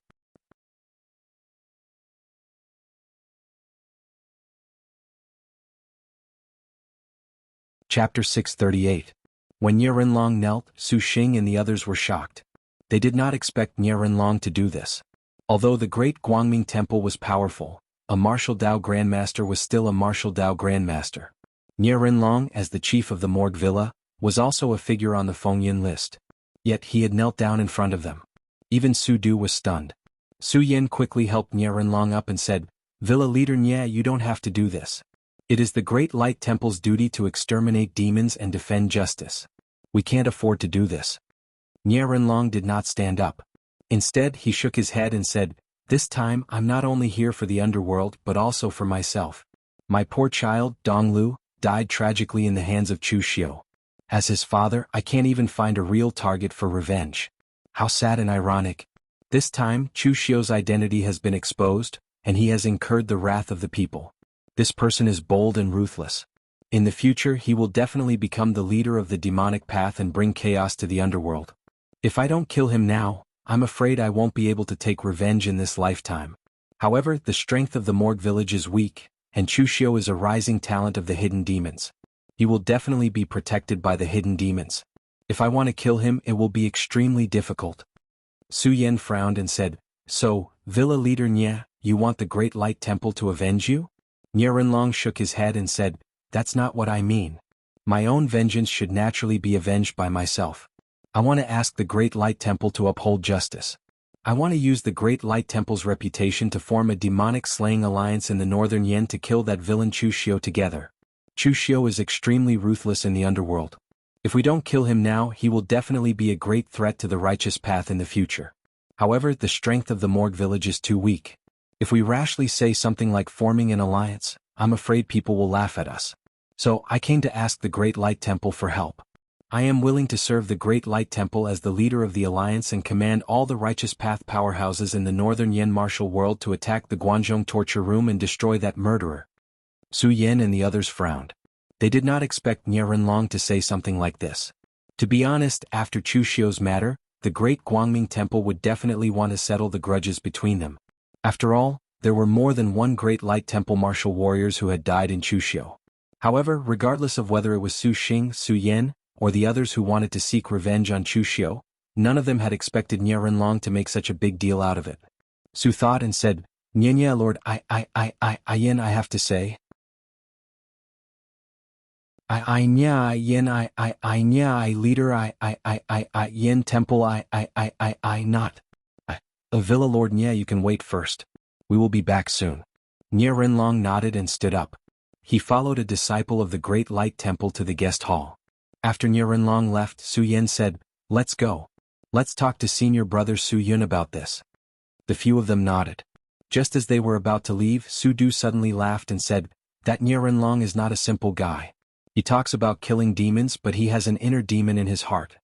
Chapter 638. When Nie Rinlong knelt, Su Xing and the others were shocked. They did not expect Nie Rinlong to do this. Although the great Guangming Temple was powerful, a martial Dao Grandmaster was still a martial Dao Grandmaster. Nie Rinlong, as the chief of the Morgue Villa, was also a figure on the Fengyin list. Yet he had knelt down in front of them. Even Su Du was stunned. Su Yen quickly helped Nie Rinlong up and said, "Villa leader Nie, you don't have to do this. It is the Great Light Temple's duty to exterminate demons and defend justice. We can't afford to do this." Nie Rinlong did not stand up. Instead, he shook his head and said, "This time I'm not only here for the underworld but also for myself. My poor child, Donglu, died tragically in the hands of Chu Xiu. As his father, I can't even find a real target for revenge. How sad and ironic. This time, Chu Xiu's identity has been exposed, and he has incurred the wrath of the people. This person is bold and ruthless. In the future he will definitely become the leader of the demonic path and bring chaos to the underworld. If I don't kill him now, I'm afraid I won't be able to take revenge in this lifetime. However, the strength of the Morgue village is weak, and Chu Xiu is a rising talent of the hidden demons. He will definitely be protected by the hidden demons. If I want to kill him, it will be extremely difficult." Su Yen frowned and said, "So, Villa leader Nie, you want the Great Light Temple to avenge you?" Nie Rinlong shook his head and said, "That's not what I mean. My own vengeance should naturally be avenged by myself. I want to ask the Great Light Temple to uphold justice. I want to use the Great Light Temple's reputation to form a demonic slaying alliance in the northern Yen to kill that villain Chu Xiu together. Chu Xiu is extremely ruthless in the underworld. If we don't kill him now, he will definitely be a great threat to the righteous path in the future. However, the strength of the Morgue village is too weak. If we rashly say something like forming an alliance, I'm afraid people will laugh at us. So I came to ask the Great Light Temple for help. I am willing to serve the Great Light Temple as the leader of the alliance and command all the righteous path powerhouses in the northern Yen martial world to attack the Guanzhong torture room and destroy that murderer." Su Yen and the others frowned. They did not expect Nie Rinlong to say something like this. To be honest, after Chu Xiu's matter, the Great Guangming Temple would definitely want to settle the grudges between them. After all, there were more than one Great Light Temple martial warriors who had died in Chu Xiu. However, regardless of whether it was Su Xing, Su Yen, or the others who wanted to seek revenge on Chu Xiu, none of them had expected Nie Rinlong to make such a big deal out of it. Su thought and said, "Nye Lord, Yen, I have to say. Nye leader, Yen temple, not. Villa Lord Nye, you can wait first. We will be back soon." Nie Rinlong nodded and stood up. He followed a disciple of the Great Light Temple to the guest hall. After Nie Rinlong left, Su Yen said, "Let's go. Let's talk to senior brother Su Yun about this." The few of them nodded. Just as they were about to leave, Su Du suddenly laughed and said, "That Nie Rinlong is not a simple guy. He talks about killing demons, but he has an inner demon in his heart."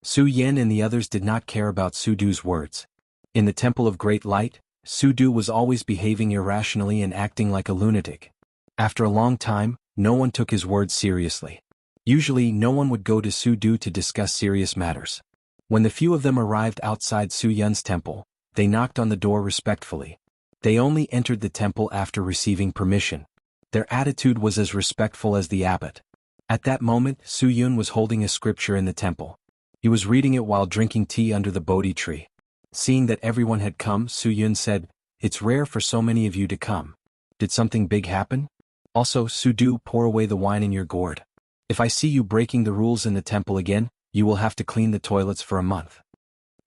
Su Yen and the others did not care about Su Du's words. In the Temple of Great Light, Su Du was always behaving irrationally and acting like a lunatic. After a long time, no one took his words seriously. Usually, no one would go to Su Du to discuss serious matters. When the few of them arrived outside Su Yun's temple, they knocked on the door respectfully. They only entered the temple after receiving permission. Their attitude was as respectful as the abbot. At that moment, Su Yun was holding a scripture in the temple. He was reading it while drinking tea under the Bodhi tree. Seeing that everyone had come, Su Yun said, "It's rare for so many of you to come. Did something big happen? Also, Su Du, pour away the wine in your gourd. If I see you breaking the rules in the temple again, you will have to clean the toilets for a month."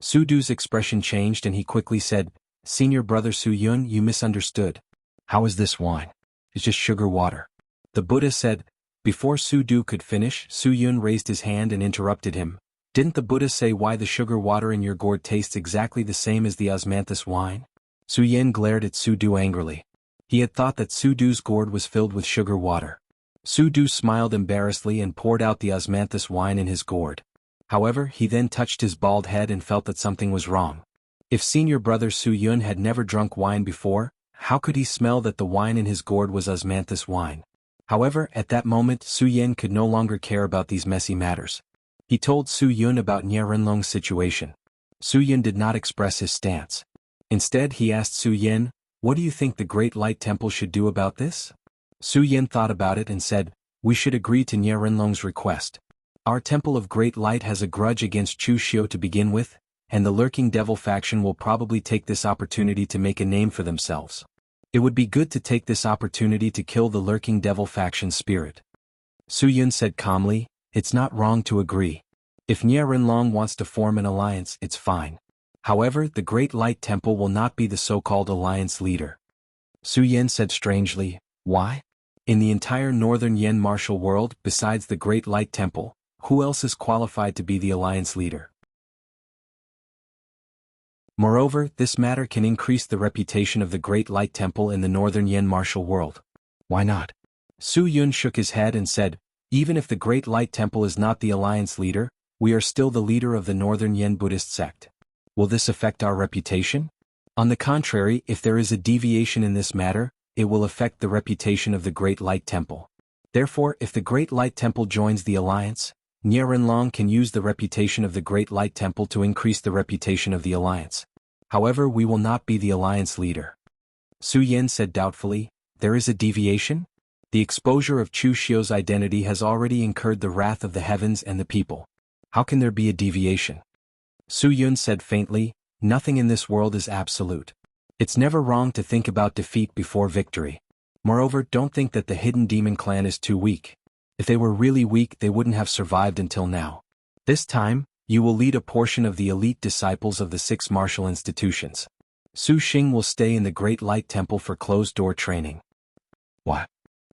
Su Du's expression changed and he quickly said, "Senior brother Su Yun, you misunderstood. How is this wine? It's just sugar water." The Buddha said. Before Su Du could finish, Su Yun raised his hand and interrupted him. "Didn't the Buddha say why the sugar water in your gourd tastes exactly the same as the osmanthus wine?" Su Yen glared at Su Du angrily. He had thought that Su Du's gourd was filled with sugar water. Su Du smiled embarrassedly and poured out the osmanthus wine in his gourd. However, he then touched his bald head and felt that something was wrong. If senior brother Su Yun had never drunk wine before, how could he smell that the wine in his gourd was osmanthus wine? However, at that moment Su Yen could no longer care about these messy matters. He told Su Yun about Nie Renlong's situation. Su Yun did not express his stance. Instead he asked Su Yen, "What do you think the Great Light Temple should do about this?" Su Yen thought about it and said, "We should agree to Nie Renlong's request. Our Temple of Great Light has a grudge against Chu Xiu to begin with, and the lurking devil faction will probably take this opportunity to make a name for themselves. It would be good to take this opportunity to kill the lurking devil faction's spirit." Su Yun said calmly, "It's not wrong to agree. If Nie Renlong wants to form an alliance, it's fine. However, the Great Light Temple will not be the so-called alliance leader." Su Yen said strangely, "Why? In the entire northern Yen martial world, besides the Great Light Temple, who else is qualified to be the alliance leader? Moreover, this matter can increase the reputation of the Great Light Temple in the northern Yen martial world. Why not?" Su Yun shook his head and said, "Even if the Great Light Temple is not the alliance leader, we are still the leader of the northern Yen Buddhist sect. Will this affect our reputation? On the contrary, if there is a deviation in this matter, it will affect the reputation of the Great Light Temple. Therefore, if the Great Light Temple joins the alliance, Nie Renlong can use the reputation of the Great Light Temple to increase the reputation of the alliance. However, we will not be the alliance leader." Su Yen said doubtfully, "There is a deviation? The exposure of Chu Xiu's identity has already incurred the wrath of the heavens and the people. How can there be a deviation?" Su Yun said faintly, "Nothing in this world is absolute. It's never wrong to think about defeat before victory. Moreover, don't think that the hidden demon clan is too weak. If they were really weak, they wouldn't have survived until now. This time, you will lead a portion of the elite disciples of the 6 martial institutions. Su Xing will stay in the Great Light Temple for closed-door training." "What?"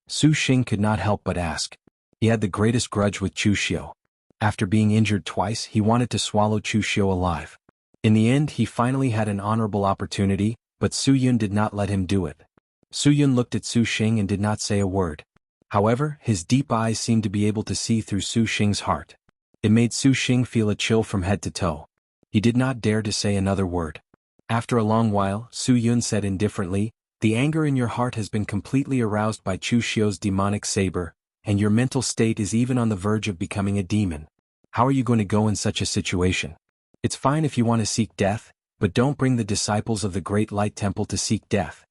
Su Xing could not help but ask. He had the greatest grudge with Chu Xiu. After being injured twice, he wanted to swallow Chu Xiu alive. In the end, he finally had an honorable opportunity, but Su Yun did not let him do it. Su Yun looked at Su Xing and did not say a word. However, his deep eyes seemed to be able to see through Su Xing's heart. It made Su Xing feel a chill from head to toe. He did not dare to say another word. After a long while, Su Yun said indifferently, "The anger in your heart has been completely aroused by Chu Xiu's demonic saber, and your mental state is even on the verge of becoming a demon. How are you going to go in such a situation? It's fine if you want to seek death, but don't bring the disciples of the Great Light Temple to seek death."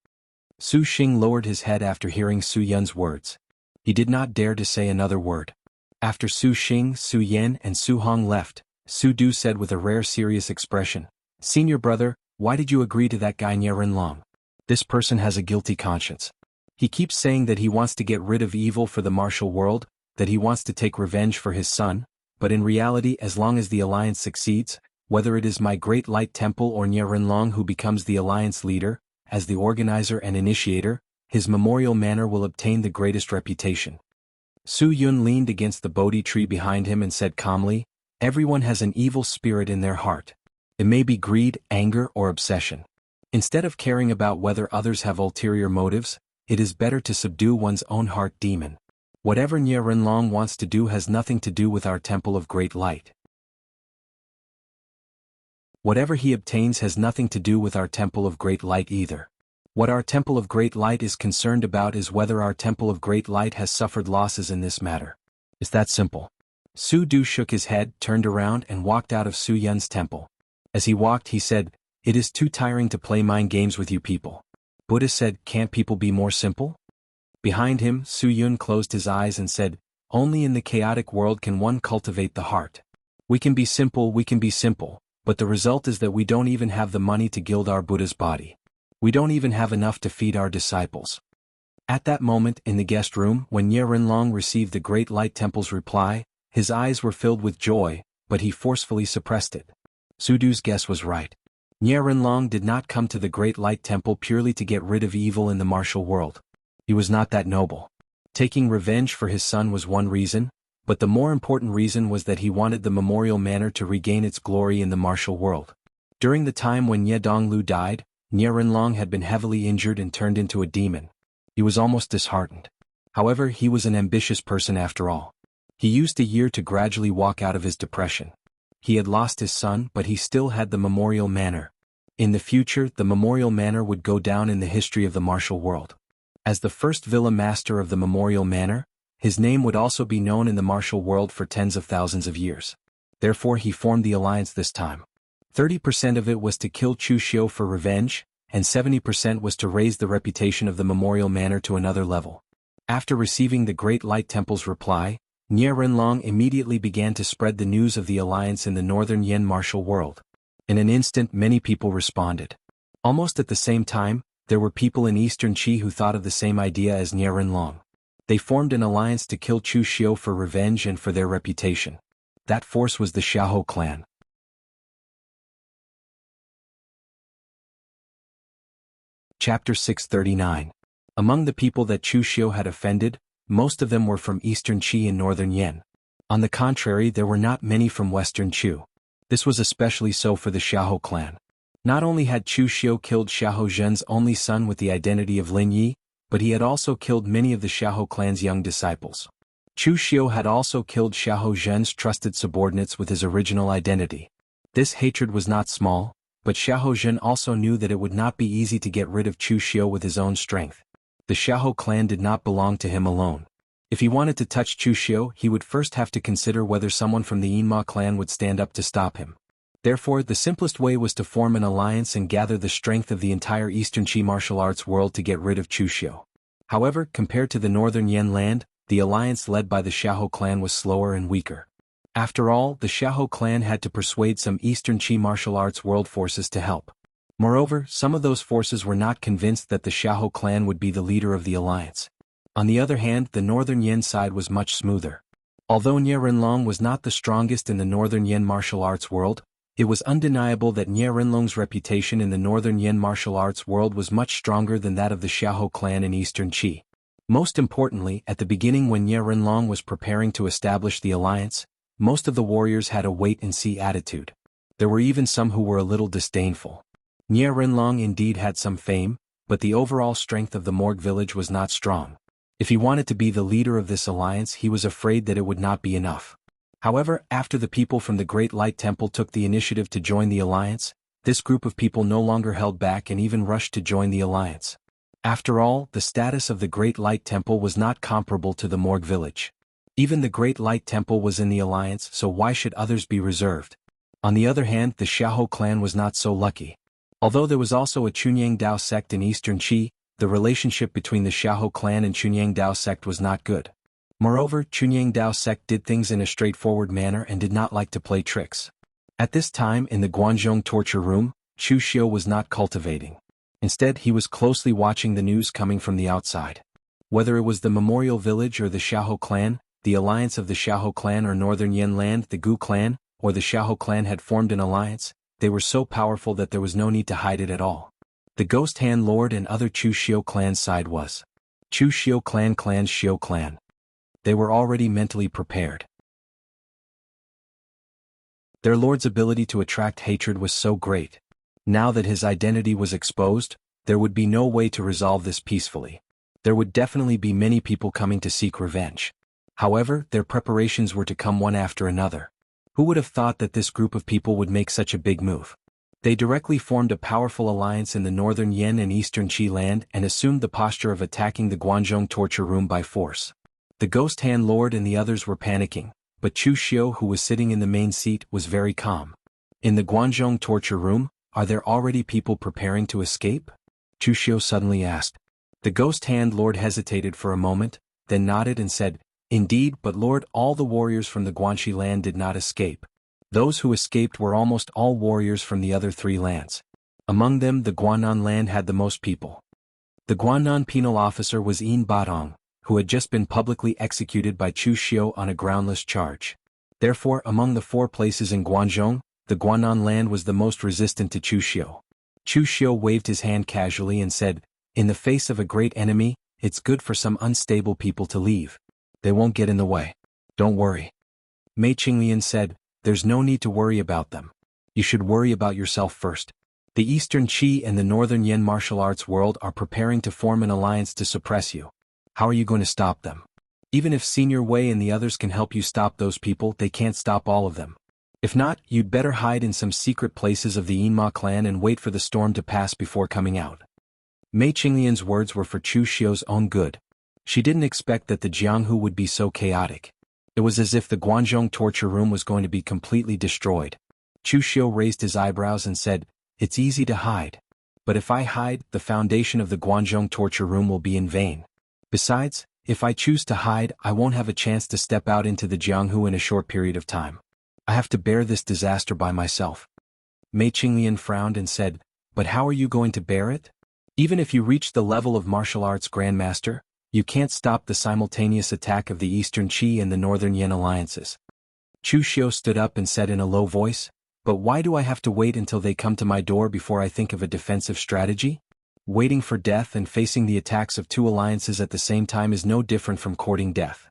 Su Xing lowered his head after hearing Su Yun's words. He did not dare to say another word. After Su Xing, Su Yen and Su Hong left, Su Du said with a rare serious expression, "Senior brother, why did you agree to that guy Nie Renlong? This person has a guilty conscience. He keeps saying that he wants to get rid of evil for the martial world, that he wants to take revenge for his son, but in reality, as long as the alliance succeeds, whether it is my Great Light Temple or Nie Renlong who becomes the alliance leader, as the organizer and initiator, his memorial manor will obtain the greatest reputation." Su Yun leaned against the Bodhi tree behind him and said calmly, "Everyone has an evil spirit in their heart. It may be greed, anger, or obsession. Instead of caring about whether others have ulterior motives, it is better to subdue one's own heart demon. Whatever Nie Renlong wants to do has nothing to do with our Temple of Great Light. Whatever he obtains has nothing to do with our Temple of Great Light either. What our Temple of Great Light is concerned about is whether our Temple of Great Light has suffered losses in this matter. It's that simple." Su Du shook his head, turned around and walked out of Su Yun's temple. As he walked he said, "It is too tiring to play mind games with you people." Buddha said, "Can't people be more simple?" Behind him, Su Yun closed his eyes and said, "Only in the chaotic world can one cultivate the heart. We can be simple, but the result is that we don't even have the money to gild our Buddha's body. We don't even have enough to feed our disciples." At that moment, in the guest room, when Nie Renlong received the Great Light Temple's reply, his eyes were filled with joy, but he forcefully suppressed it. Su Du's guess was right. Nie Renlong did not come to the Great Light Temple purely to get rid of evil in the martial world. He was not that noble. Taking revenge for his son was one reason, but the more important reason was that he wanted the memorial manor to regain its glory in the martial world. During the time when Ye Donglu died, Nie Renlong had been heavily injured and turned into a demon. He was almost disheartened. However, he was an ambitious person after all. He used a year to gradually walk out of his depression. He had lost his son, but he still had the memorial manor. In the future, the Memorial Manor would go down in the history of the martial world. As the first villa master of the Memorial Manor, his name would also be known in the martial world for tens of thousands of years. Therefore he formed the alliance this time. 30% of it was to kill Chu Xiu for revenge, and 70% was to raise the reputation of the Memorial Manor to another level. After receiving the Great Light Temple's reply, Nie Renlong immediately began to spread the news of the alliance in the northern Yen martial world. In an instant many people responded. Almost at the same time, there were people in eastern Qi who thought of the same idea as Nie Renlong. They formed an alliance to kill Chu Xiu for revenge and for their reputation. That force was the Xiahou clan. Chapter 639. Among the people that Chu Xiu had offended, most of them were from eastern Qi and northern Yen. On the contrary, there were not many from western Chu. This was especially so for the Xiahou clan. Not only had Chu Xiu killed Xiahou Zhen's only son with the identity of Lin Yi, but he had also killed many of the Xiahou clan's young disciples. Chu Xiu had also killed Xiahou Zhen's trusted subordinates with his original identity. This hatred was not small, but Xiahou Zhen also knew that it would not be easy to get rid of Chu Xiu with his own strength. The Xiahou clan did not belong to him alone. If he wanted to touch Chu Xiu, he would first have to consider whether someone from the Yinma clan would stand up to stop him. Therefore, the simplest way was to form an alliance and gather the strength of the entire Eastern Qi martial arts world to get rid of Chu Xiu. However, compared to the northern Yen land, the alliance led by the Xiahou clan was slower and weaker. After all, the Xiahou clan had to persuade some Eastern Qi martial arts world forces to help. Moreover, some of those forces were not convinced that the Xiahou clan would be the leader of the alliance. On the other hand, the northern Yen side was much smoother. Although Nie Renlong was not the strongest in the northern Yen martial arts world, it was undeniable that Nie Renlong's reputation in the northern Yen martial arts world was much stronger than that of the Xiahou clan in eastern Qi. Most importantly, at the beginning when Nie Renlong was preparing to establish the alliance, most of the warriors had a wait-and-see attitude. There were even some who were a little disdainful. Nie Renlong indeed had some fame, but the overall strength of the Morgue village was not strong. If he wanted to be the leader of this alliance, he was afraid that it would not be enough. However, after the people from the Great Light Temple took the initiative to join the alliance, this group of people no longer held back and even rushed to join the alliance. After all, the status of the Great Light Temple was not comparable to the Morgue village. Even the Great Light Temple was in the alliance, so why should others be reserved? On the other hand, the Xiahou clan was not so lucky. Although there was also a Chunyang Dao sect in eastern Qi, the relationship between the Xiahou clan and Chunyang Dao sect was not good. Moreover, Chunyang Dao sect did things in a straightforward manner and did not like to play tricks. At this time, in the Guanzhong torture room, Chu Xiu was not cultivating. Instead, he was closely watching the news coming from the outside. Whether it was the Memorial Village or the Xiahou clan, the alliance of the Xiahou clan or Northern Yen land, the Gu clan, or the Xiahou clan had formed an alliance, they were so powerful that there was no need to hide it at all. The Ghost Hand Lord and other Chu Xiu clan's side was Chu Xiu clan's Xiu clan. They were already mentally prepared. Their lord's ability to attract hatred was so great. Now that his identity was exposed, there would be no way to resolve this peacefully. There would definitely be many people coming to seek revenge. However, their preparations were to come one after another. Who would have thought that this group of people would make such a big move? They directly formed a powerful alliance in the northern Yen and eastern Qi land and assumed the posture of attacking the Guanzhong torture room by force. The Ghost Hand Lord and the others were panicking, but Chu Xiu, who was sitting in the main seat, was very calm. In the Guanzhong torture room, are there already people preparing to escape? Chu Xiu suddenly asked. The Ghost Hand Lord hesitated for a moment, then nodded and said, "Indeed, but Lord, all the warriors from the Guanxi land did not escape. Those who escaped were almost all warriors from the other three lands. Among them, the Guanan land had the most people. The Guanan penal officer was Yin Badong, who had just been publicly executed by Chu Xiu on a groundless charge. Therefore, among the 4 places in Guanzhong, the Guanan land was the most resistant to Chu Xiu. Chu Xiu waved his hand casually and said, "In the face of a great enemy, it's good for some unstable people to leave. They won't get in the way. Don't worry." Mei Qinglian said, "There's no need to worry about them. You should worry about yourself first. The Eastern Qi and the Northern Yen martial arts world are preparing to form an alliance to suppress you. How are you going to stop them? Even if Senior Wei and the others can help you stop those people, they can't stop all of them. If not, you'd better hide in some secret places of the Yinma clan and wait for the storm to pass before coming out. Mei Qinglian's words were for Chu Xiu's own good. She didn't expect that the Jianghu would be so chaotic. It was as if the Guanzhong torture room was going to be completely destroyed. Chu Xiu raised his eyebrows and said, "It's easy to hide. But if I hide, the foundation of the Guanzhong torture room will be in vain. Besides, if I choose to hide, I won't have a chance to step out into the Jianghu in a short period of time. I have to bear this disaster by myself." Mei Qinglian frowned and said, "But how are you going to bear it? Even if you reach the level of martial arts grandmaster, you can't stop the simultaneous attack of the Eastern Qi and the Northern Yen alliances." Chu Xiu stood up and said in a low voice, "But why do I have to wait until they come to my door before I think of a defensive strategy? Waiting for death and facing the attacks of two alliances at the same time is no different from courting death."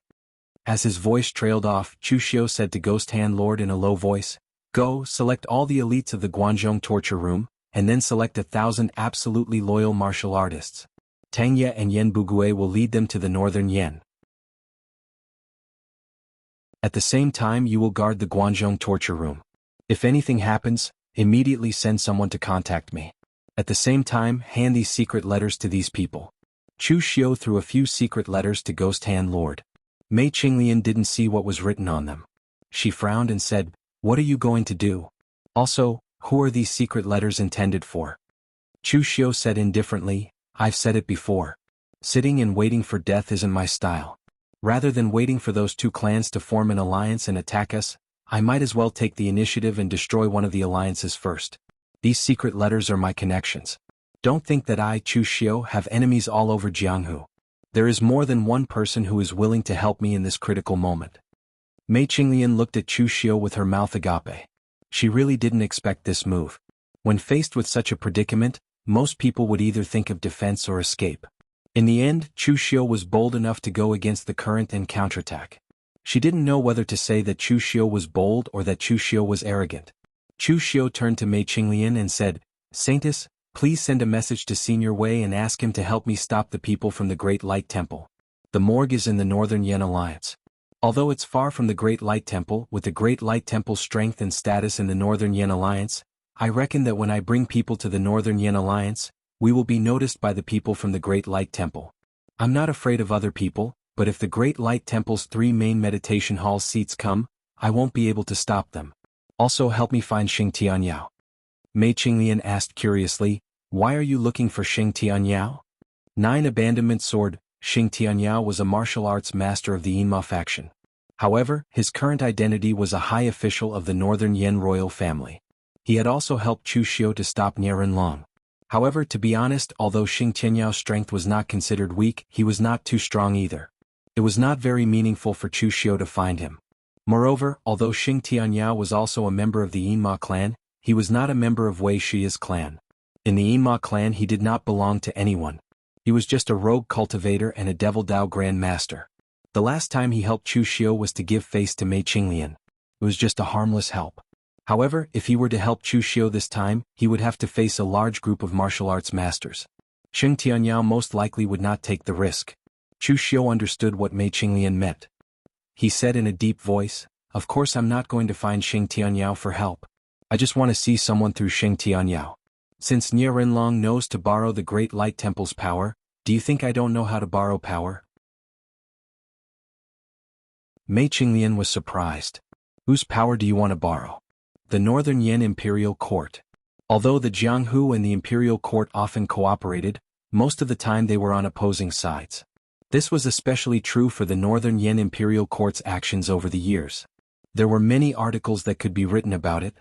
As his voice trailed off, Chu Xiu said to Ghost Hand Lord in a low voice, "Go, select all the elites of the Guanzhong torture room, and then select 1,000 absolutely loyal martial artists. Tang Ye and Yen Bugui will lead them to the Northern Yen. At the same time you will guard the Guanzhong torture room. If anything happens, immediately send someone to contact me. At the same time, hand these secret letters to these people." Chu Xiu threw a few secret letters to Ghost Hand Lord. Mei Qinglian didn't see what was written on them. She frowned and said, "What are you going to do? Also, who are these secret letters intended for?" Chu Xiu said indifferently, "I've said it before. Sitting and waiting for death isn't my style. Rather than waiting for those two clans to form an alliance and attack us, I might as well take the initiative and destroy one of the alliances first. These secret letters are my connections. Don't think that I, Chu Xiu, have enemies all over Jianghu. There is more than one person who is willing to help me in this critical moment." Mei Qinglian looked at Chu Xiu with her mouth agape. She really didn't expect this move. When faced with such a predicament, most people would either think of defense or escape. In the end, Chu Xiu was bold enough to go against the current and counterattack. She didn't know whether to say that Chu Xiu was bold or that Chu Xiu was arrogant. Chu Xiu turned to Mei Qinglian and said, "Saintess, please send a message to Senior Wei and ask him to help me stop the people from the Great Light Temple. The morgue is in the Northern Yen Alliance. Although it's far from the Great Light Temple, with the Great Light Temple's strength and status in the Northern Yen Alliance, I reckon that when I bring people to the Northern Yen Alliance, we will be noticed by the people from the Great Light Temple. I'm not afraid of other people, but if the Great Light Temple's 3 main meditation hall seats come, I won't be able to stop them. Also help me find Xing Tianyao." Mei Qinglian asked curiously, "Why are you looking for Xing Tianyao?" 9 Abandonment Sword. Xing Tianyao was a martial arts master of the Yinma faction. However, his current identity was a high official of the Northern Yen royal family. He had also helped Chu Xiu to stop Nie Renlong. However, to be honest, although Xing Tianyao's strength was not considered weak, he was not too strong either. It was not very meaningful for Chu Xiu to find him. Moreover, although Xing Tianyao was also a member of the Yinma clan, he was not a member of Wei Shi's clan. In the Yinma clan he did not belong to anyone. He was just a rogue cultivator and a Devil Dao Grand Master. The last time he helped Chu Xiu was to give face to Mei Qinglian. It was just a harmless help. However, if he were to help Chu Xiu this time, he would have to face a large group of martial arts masters. Xing Tianyao most likely would not take the risk. Chu Xiu understood what Mei Qinglian meant. He said in a deep voice, "Of course I'm not going to find Xing Tianyao for help. I just want to see someone through Xing Tianyao. Since Nie Renlong knows to borrow the Great Light Temple's power, do you think I don't know how to borrow power?" Mei Qinglian was surprised. "Whose power do you want to borrow?" "The Northern Yen Imperial Court." Although the Jianghu and the Imperial Court often cooperated, most of the time they were on opposing sides. This was especially true for the Northern Yen Imperial Court's actions over the years. There were many articles that could be written about it.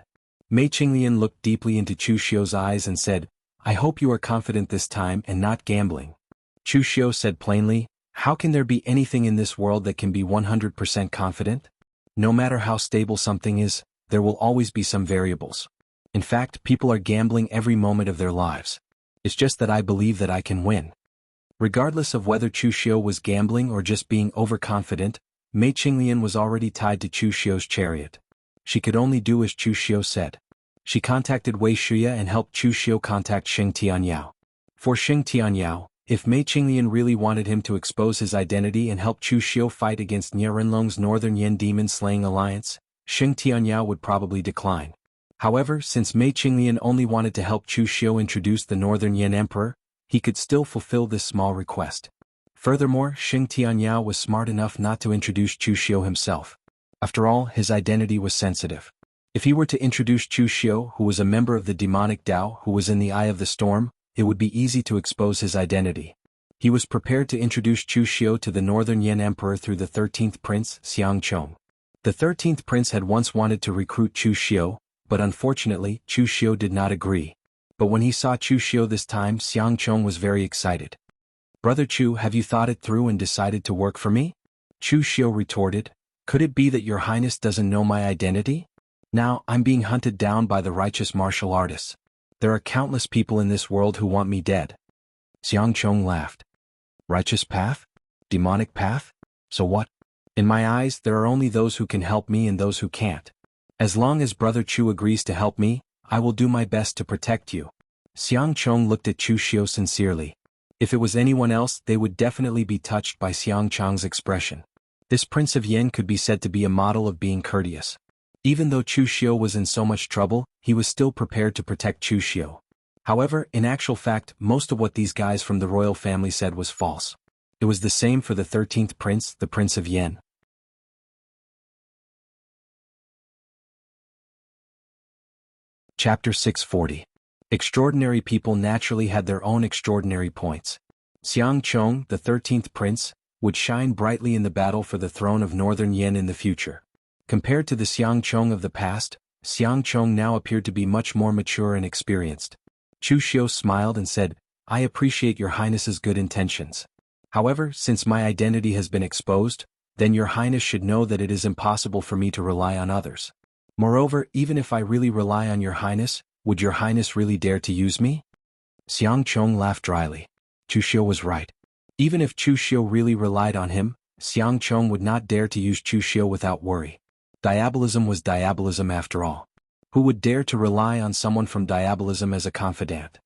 Mei Qinglian looked deeply into Chu Xiu's eyes and said, "I hope you are confident this time and not gambling." Chu Xiu said plainly, "How can there be anything in this world that can be 100% confident? No matter how stable something is, there will always be some variables. In fact, people are gambling every moment of their lives. It's just that I believe that I can win." Regardless of whether Chu Xiu was gambling or just being overconfident, Mei Qinglian was already tied to Chu Xiu's chariot. She could only do as Chu Xiu said. She contacted Wei Shuya and helped Chu Xiu contact Xing Tianyao. For Xing Tianyao, if Mei Qinglian really wanted him to expose his identity and help Chu Xiu fight against Nie Renlong's Northern Yen demon-slaying alliance, Xing Tianyao would probably decline. However, since Mei Qinglian only wanted to help Chu Xiu introduce the Northern Yan Emperor, he could still fulfill this small request. Furthermore, Xing Tianyao was smart enough not to introduce Chu Xiu himself. After all, his identity was sensitive. If he were to introduce Chu Xiu, who was a member of the demonic Dao who was in the eye of the storm, it would be easy to expose his identity. He was prepared to introduce Chu Xiu to the Northern Yan Emperor through the 13th Prince, Xiang Chong. The 13th Prince had once wanted to recruit Chu Xiu, but unfortunately, Chu Xiu did not agree. But when he saw Chu Xiu this time, Xiang Chong was very excited. "Brother Chu, have you thought it through and decided to work for me?" Chu Xiu retorted, "Could it be that your highness doesn't know my identity? Now, I'm being hunted down by the righteous martial artists. There are countless people in this world who want me dead." Xiang Chong laughed. "Righteous path? Demonic path? So what? In my eyes, there are only those who can help me and those who can't. As long as Brother Chu agrees to help me, I will do my best to protect you." Xiang Chong looked at Chu Xiu sincerely. If it was anyone else, they would definitely be touched by Xiang Chong's expression. This Prince of Yen could be said to be a model of being courteous. Even though Chu Xiu was in so much trouble, he was still prepared to protect Chu Xiu. However, in actual fact, most of what these guys from the royal family said was false. It was the same for the 13th Prince, the Prince of Yen. Chapter 640. Extraordinary people naturally had their own extraordinary points. Xiang Chong, the 13th Prince, would shine brightly in the battle for the throne of Northern Yen in the future. Compared to the Xiang Chong of the past, Xiang Chong now appeared to be much more mature and experienced. Chu Xiu smiled and said, "I appreciate your highness's good intentions. However, since my identity has been exposed, then your highness should know that it is impossible for me to rely on others. Moreover, even if I really rely on your highness, would your highness really dare to use me?" Xiang Chong laughed dryly. Chu Xiu was right. Even if Chu Xiu really relied on him, Xiang Chong would not dare to use Chu Xiu without worry. Diabolism was diabolism after all. Who would dare to rely on someone from diabolism as a confidant?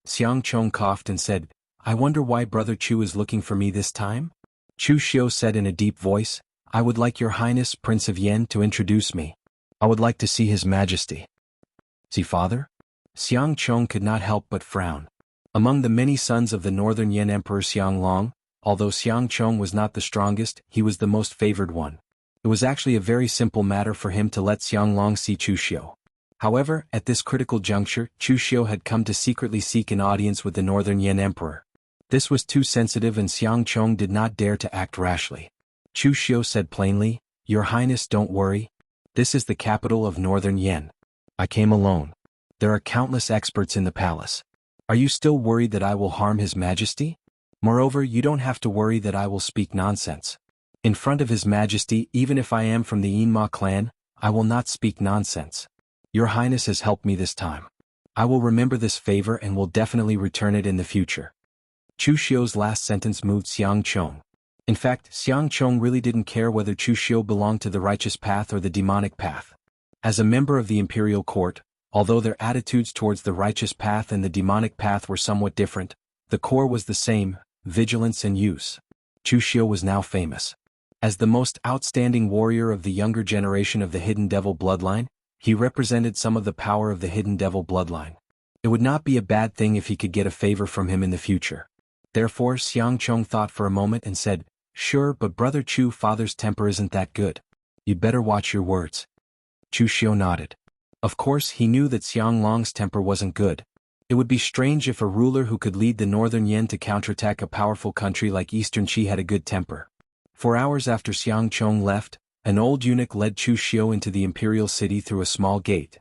Xiang Chong coughed and said, "I wonder why Brother Chu is looking for me this time?" Chu Xiu said in a deep voice, "I would like your highness, Prince of Yen, to introduce me. I would like to see his majesty." "See, father?" Xiang Chong could not help but frown. Among the many sons of the Northern Yen Emperor Xiang Long, although Xiang Chong was not the strongest, he was the most favored one. It was actually a very simple matter for him to let Xiang Long see Chu Xiu. However, at this critical juncture, Chu Xiu had come to secretly seek an audience with the Northern Yen Emperor. This was too sensitive and Xiang Chong did not dare to act rashly. Chu Xiu said plainly, "Your highness, don't worry. This is the capital of Northern Yen. I came alone. There are countless experts in the palace. Are you still worried that I will harm His Majesty? Moreover, you don't have to worry that I will speak nonsense. In front of His Majesty, even if I am from the Yinma clan, I will not speak nonsense. Your highness has helped me this time. I will remember this favor and will definitely return it in the future." Chu Xiu's last sentence moved Xiang Chong. In fact, Xiang Chong really didn't care whether Chu Xiu belonged to the righteous path or the demonic path. As a member of the imperial court, although their attitudes towards the righteous path and the demonic path were somewhat different, the core was the same: vigilance and use. Chu Xiu was now famous. As the most outstanding warrior of the younger generation of the Hidden Devil bloodline, he represented some of the power of the Hidden Devil bloodline. It would not be a bad thing if he could get a favor from him in the future. Therefore, Xiang Chong thought for a moment and said, "Sure, but Brother Chu, father's temper isn't that good. You'd better watch your words." Chu Xiu nodded. Of course, he knew that Xiang Long's temper wasn't good. It would be strange if a ruler who could lead the Northern Yen to counterattack a powerful country like Eastern Qi had a good temper. 4 hours after Xiang Chong left, an old eunuch led Chu Xiu into the imperial city through a small gate.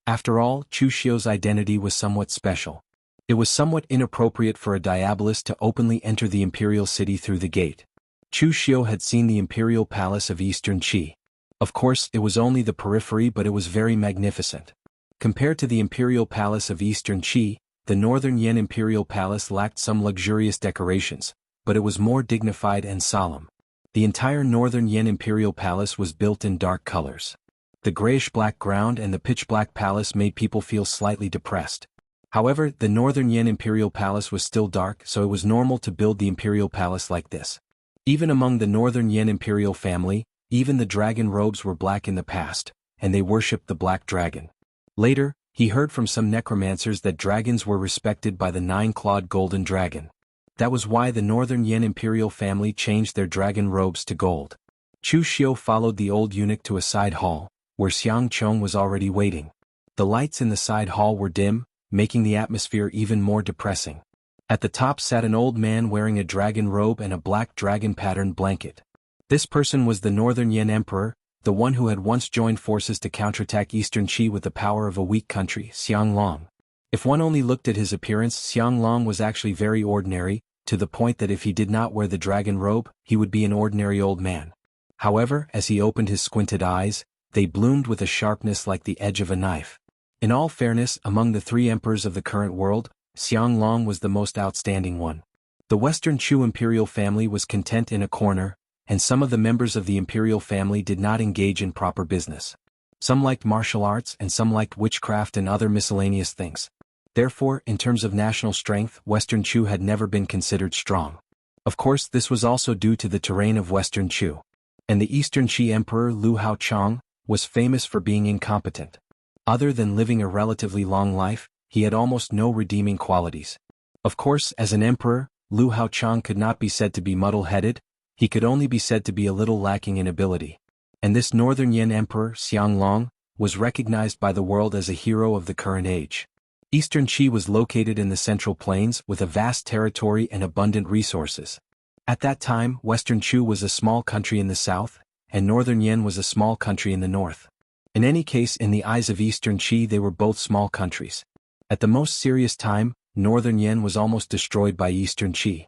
After all, Chu Xiu's identity was somewhat special. It was somewhat inappropriate for a diabolist to openly enter the imperial city through the gate. Chu Xiu had seen the imperial palace of Eastern Qi. Of course, it was only the periphery, but it was very magnificent. Compared to the imperial palace of Eastern Qi, the Northern Yen imperial palace lacked some luxurious decorations, but it was more dignified and solemn. The entire Northern Yen imperial palace was built in dark colors. The grayish-black ground and the pitch-black palace made people feel slightly depressed. However, the Northern Yen imperial palace was still dark, so it was normal to build the imperial palace like this. Even among the Northern Yen imperial family, Even the dragon robes were black in the past, and they worshipped the black dragon. Later, he heard from some necromancers that dragons were respected by the nine-clawed golden dragon. That was why the Northern Yan imperial family changed their dragon robes to gold. Chu Xiu followed the old eunuch to a side hall, where Xiang Chong was already waiting. The lights in the side hall were dim, making the atmosphere even more depressing. At the top sat an old man wearing a dragon robe and a black dragon-patterned blanket. This person was the Northern Yan Emperor, the one who had once joined forces to counterattack Eastern Qi with the power of a weak country, Xiang Long. If one only looked at his appearance, Xiang Long was actually very ordinary, to the point that if he did not wear the dragon robe, he would be an ordinary old man. However, as he opened his squinted eyes, they bloomed with a sharpness like the edge of a knife. In all fairness, among the three emperors of the current world, Xiang Long was the most outstanding one. The Western Chu imperial family was content in a corner, and some of the members of the imperial family did not engage in proper business. Some liked martial arts and some liked witchcraft and other miscellaneous things. Therefore, in terms of national strength, Western Chu had never been considered strong. Of course, this was also due to the terrain of Western Chu. And the Eastern Qi Emperor Lu Haochang was famous for being incompetent. Other than living a relatively long life, he had almost no redeeming qualities. Of course, as an emperor, Lu Haochang could not be said to be muddle-headed, he could only be said to be a little lacking in ability. And this Northern Yan Emperor, Xiang Long, was recognized by the world as a hero of the current age. Eastern Qi was located in the Central Plains with a vast territory and abundant resources. At that time, Western Chu was a small country in the south, and Northern Yan was a small country in the north. In any case, in the eyes of Eastern Qi they were both small countries. At the most serious time, Northern Yan was almost destroyed by Eastern Qi.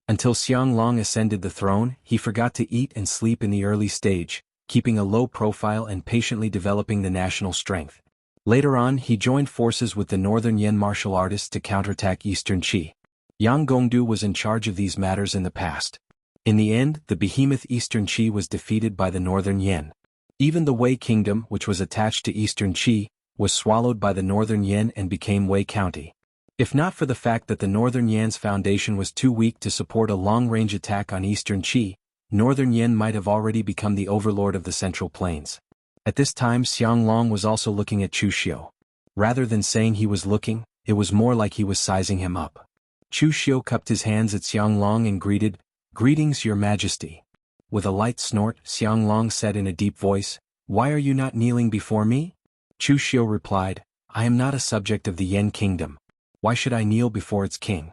Until Xiang Long ascended the throne, he forgot to eat and sleep in the early stage, keeping a low profile and patiently developing the national strength. Later on, he joined forces with the Northern Yan martial artists to counterattack Eastern Qi. Yang Gongdu was in charge of these matters in the past. In the end, the behemoth Eastern Qi was defeated by the Northern Yan. Even the Wei Kingdom, which was attached to Eastern Qi, was swallowed by the Northern Yan and became Wei County. If not for the fact that the Northern Yan's foundation was too weak to support a long-range attack on Eastern Qi, Northern Yan might have already become the overlord of the Central Plains. At this time, Xiang Long was also looking at Chu Xiu. Rather than saying he was looking, it was more like he was sizing him up. Chu Xiu cupped his hands at Xiang Long and greeted, "Greetings, Your Majesty." With a light snort, Xiang Long said in a deep voice, "Why are you not kneeling before me?" Chu Xiu replied, "I am not a subject of the Yan Kingdom. Why should I kneel before its king?"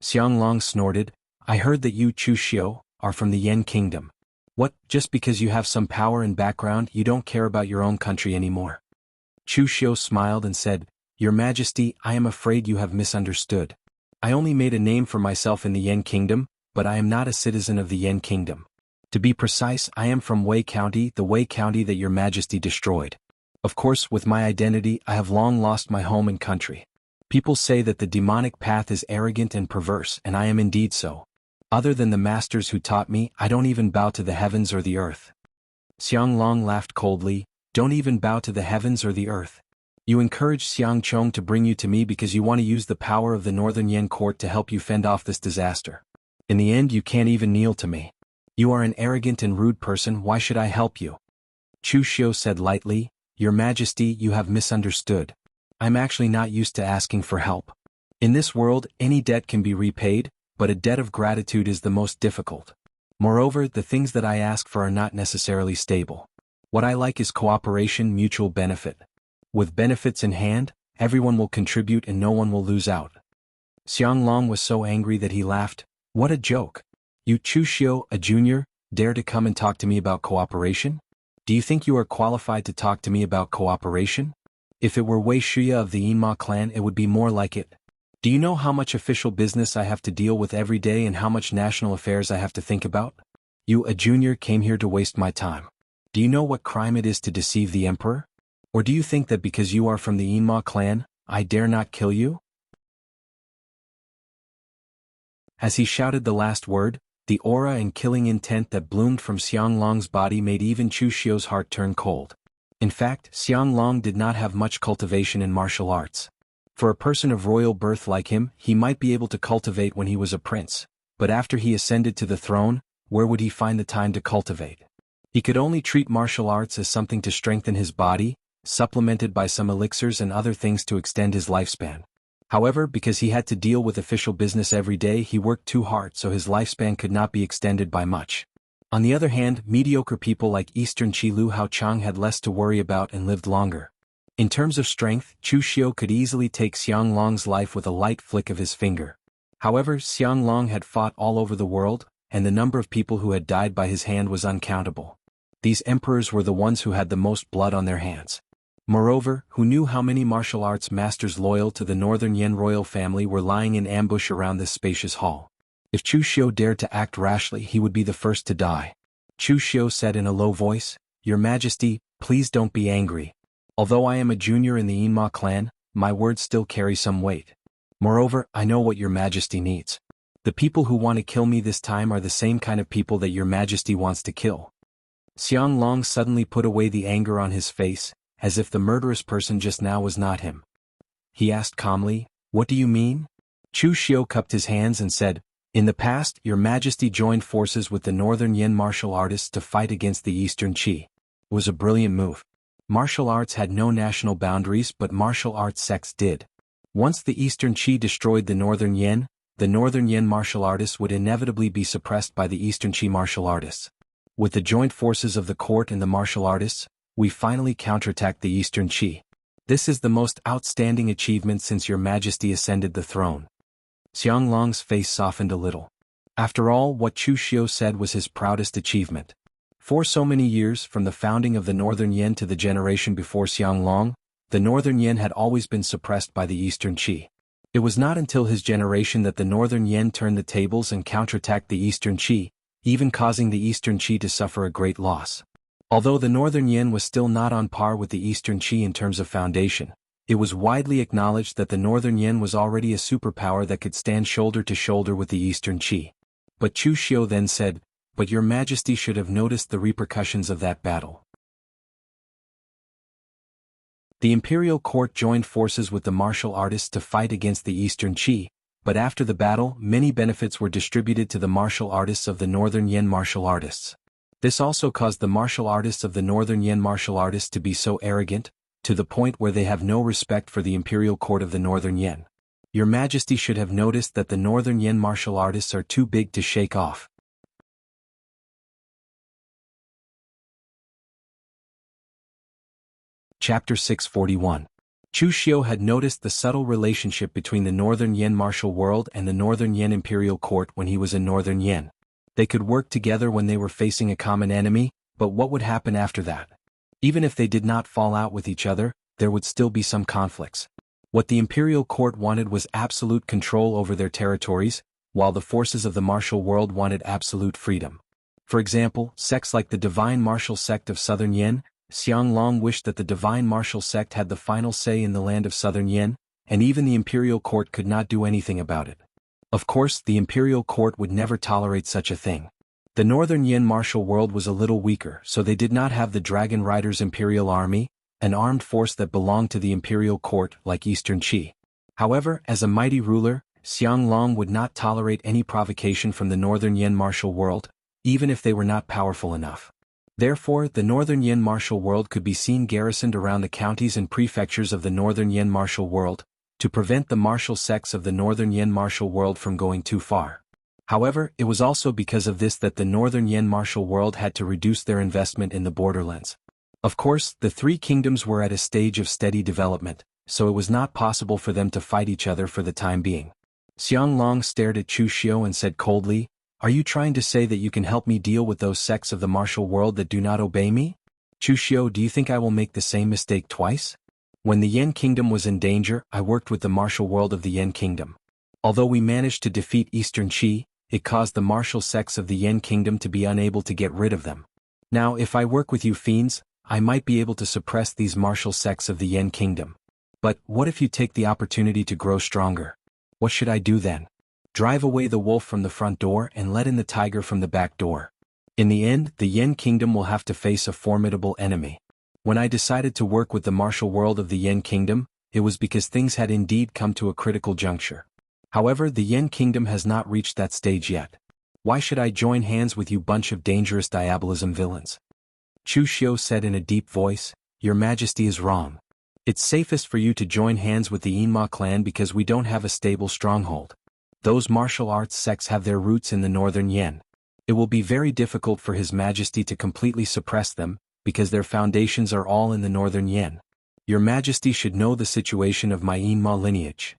Xiang Long snorted, "I heard that you, Chu Xiu, are from the Yan Kingdom. What, just because you have some power and background you don't care about your own country anymore?" Chu Xiu smiled and said, "Your Majesty, I am afraid you have misunderstood. I only made a name for myself in the Yan Kingdom, but I am not a citizen of the Yan Kingdom. To be precise, I am from Wei County, the Wei County that Your Majesty destroyed. Of course, with my identity, I have long lost my home and country. People say that the demonic path is arrogant and perverse, and I am indeed so. Other than the masters who taught me, I don't even bow to the heavens or the earth." Xiang Long laughed coldly, "Don't even bow to the heavens or the earth? You encouraged Xiang Chong to bring you to me because you want to use the power of the Northern Yan court to help you fend off this disaster. In the end, you can't even kneel to me. You are an arrogant and rude person, why should I help you?" Chu Xiu said lightly, "Your Majesty, you have misunderstood. I'm actually not used to asking for help. In this world, any debt can be repaid, but a debt of gratitude is the most difficult. Moreover, the things that I ask for are not necessarily stable. What I like is cooperation, mutual benefit. With benefits in hand, everyone will contribute and no one will lose out." Xiang Long was so angry that he laughed, "What a joke. You Chu Xiu, a junior, dare to come and talk to me about cooperation? Do you think you are qualified to talk to me about cooperation? If it were Wei Shuya of the Yinma clan it would be more like it. Do you know how much official business I have to deal with every day and how much national affairs I have to think about? You, a junior, came here to waste my time. Do you know what crime it is to deceive the emperor? Or do you think that because you are from the Yinma clan, I dare not kill you?" As he shouted the last word, the aura and killing intent that bloomed from Xiang Long's body made even Chu Xiu's heart turn cold. In fact, Xiang Long did not have much cultivation in martial arts. For a person of royal birth like him, he might be able to cultivate when he was a prince, but after he ascended to the throne, where would he find the time to cultivate? He could only treat martial arts as something to strengthen his body, supplemented by some elixirs and other things to extend his lifespan. However, because he had to deal with official business every day, he worked too hard, so his lifespan could not be extended by much. On the other hand, mediocre people like Eastern Qi Lu Haochang had less to worry about and lived longer. In terms of strength, Chu Xiu could easily take Xiang Long's life with a light flick of his finger. However, Xiang Long had fought all over the world, and the number of people who had died by his hand was uncountable. These emperors were the ones who had the most blood on their hands. Moreover, who knew how many martial arts masters loyal to the Northern Yan royal family were lying in ambush around this spacious hall? If Chu Xiu dared to act rashly, he would be the first to die. Chu Xiu said in a low voice, "Your Majesty, please don't be angry. Although I am a junior in the Yinma clan, my words still carry some weight. Moreover, I know what your Majesty needs. The people who want to kill me this time are the same kind of people that your Majesty wants to kill." Xiang Long suddenly put away the anger on his face, as if the murderous person just now was not him. He asked calmly, "What do you mean?" Chu Xiu cupped his hands and said, "In the past, your Majesty joined forces with the Northern Yan martial artists to fight against the Eastern Qi. It was a brilliant move. Martial arts had no national boundaries, but martial arts sects did. Once the Eastern Qi destroyed the Northern Yan martial artists would inevitably be suppressed by the Eastern Qi martial artists. With the joint forces of the court and the martial artists, we finally counterattacked the Eastern Qi. This is the most outstanding achievement since your Majesty ascended the throne." Xiang Long's face softened a little. After all, what Chu Xiu said was his proudest achievement. For so many years, from the founding of the Northern Yan to the generation before Xiang Long, the Northern Yan had always been suppressed by the Eastern Qi. It was not until his generation that the Northern Yan turned the tables and counterattacked the Eastern Qi, even causing the Eastern Qi to suffer a great loss. Although the Northern Yan was still not on par with the Eastern Qi in terms of foundation, it was widely acknowledged that the Northern Yan was already a superpower that could stand shoulder to shoulder with the Eastern Qi. But Chu Xiu then said, "But your Majesty should have noticed the repercussions of that battle." The imperial court joined forces with the martial artists to fight against the Eastern Qi, but after the battle, many benefits were distributed to the martial artists of the Northern Yan martial artists. This also caused the martial artists of the Northern Yan martial artists to be so arrogant, to the point where they have no respect for the imperial court of the Northern Yan. Your Majesty should have noticed that the Northern Yan martial artists are too big to shake off. Chapter 641. Chu Xiu had noticed the subtle relationship between the Northern Yan martial world and the Northern Yan imperial court when he was in Northern Yan. They could work together when they were facing a common enemy, but what would happen after that? Even if they did not fall out with each other, there would still be some conflicts. What the imperial court wanted was absolute control over their territories, while the forces of the martial world wanted absolute freedom. For example, sects like the Divine Martial Sect of Southern Yan, Xiang Long wished that the Divine Martial Sect had the final say in the land of Southern Yan, and even the imperial court could not do anything about it. Of course, the imperial court would never tolerate such a thing. The Northern Yan martial world was a little weaker, so they did not have the Dragon Riders Imperial Army, an armed force that belonged to the imperial court like Eastern Qi. However, as a mighty ruler, Xiang Long would not tolerate any provocation from the Northern Yan martial world, even if they were not powerful enough. Therefore, the Northern Yan martial world could be seen garrisoned around the counties and prefectures of the Northern Yan martial world, to prevent the martial sects of the Northern Yan martial world from going too far. However, it was also because of this that the Northern Yan martial world had to reduce their investment in the borderlands. Of course, the three kingdoms were at a stage of steady development, so it was not possible for them to fight each other for the time being. Xiang Long stared at Chu Xiu and said coldly, "Are you trying to say that you can help me deal with those sects of the martial world that do not obey me? Chu Xiu, do you think I will make the same mistake twice? When the Yan Kingdom was in danger, I worked with the martial world of the Yan Kingdom. Although we managed to defeat Eastern Qi, it caused the martial sects of the Yan Kingdom to be unable to get rid of them. Now, if I work with you fiends, I might be able to suppress these martial sects of the Yan Kingdom. But what if you take the opportunity to grow stronger? What should I do then? Drive away the wolf from the front door and let in the tiger from the back door. In the end, the Yan Kingdom will have to face a formidable enemy. When I decided to work with the martial world of the Yan Kingdom, it was because things had indeed come to a critical juncture. However, the Yan Kingdom has not reached that stage yet. Why should I join hands with you bunch of dangerous diabolism villains? Chu Xiu said in a deep voice, Your Majesty is wrong. It's safest for you to join hands with the Yinma clan because we don't have a stable stronghold. Those martial arts sects have their roots in the northern Yen. It will be very difficult for His Majesty to completely suppress them, because their foundations are all in the northern Yen. Your Majesty should know the situation of my Yinma lineage.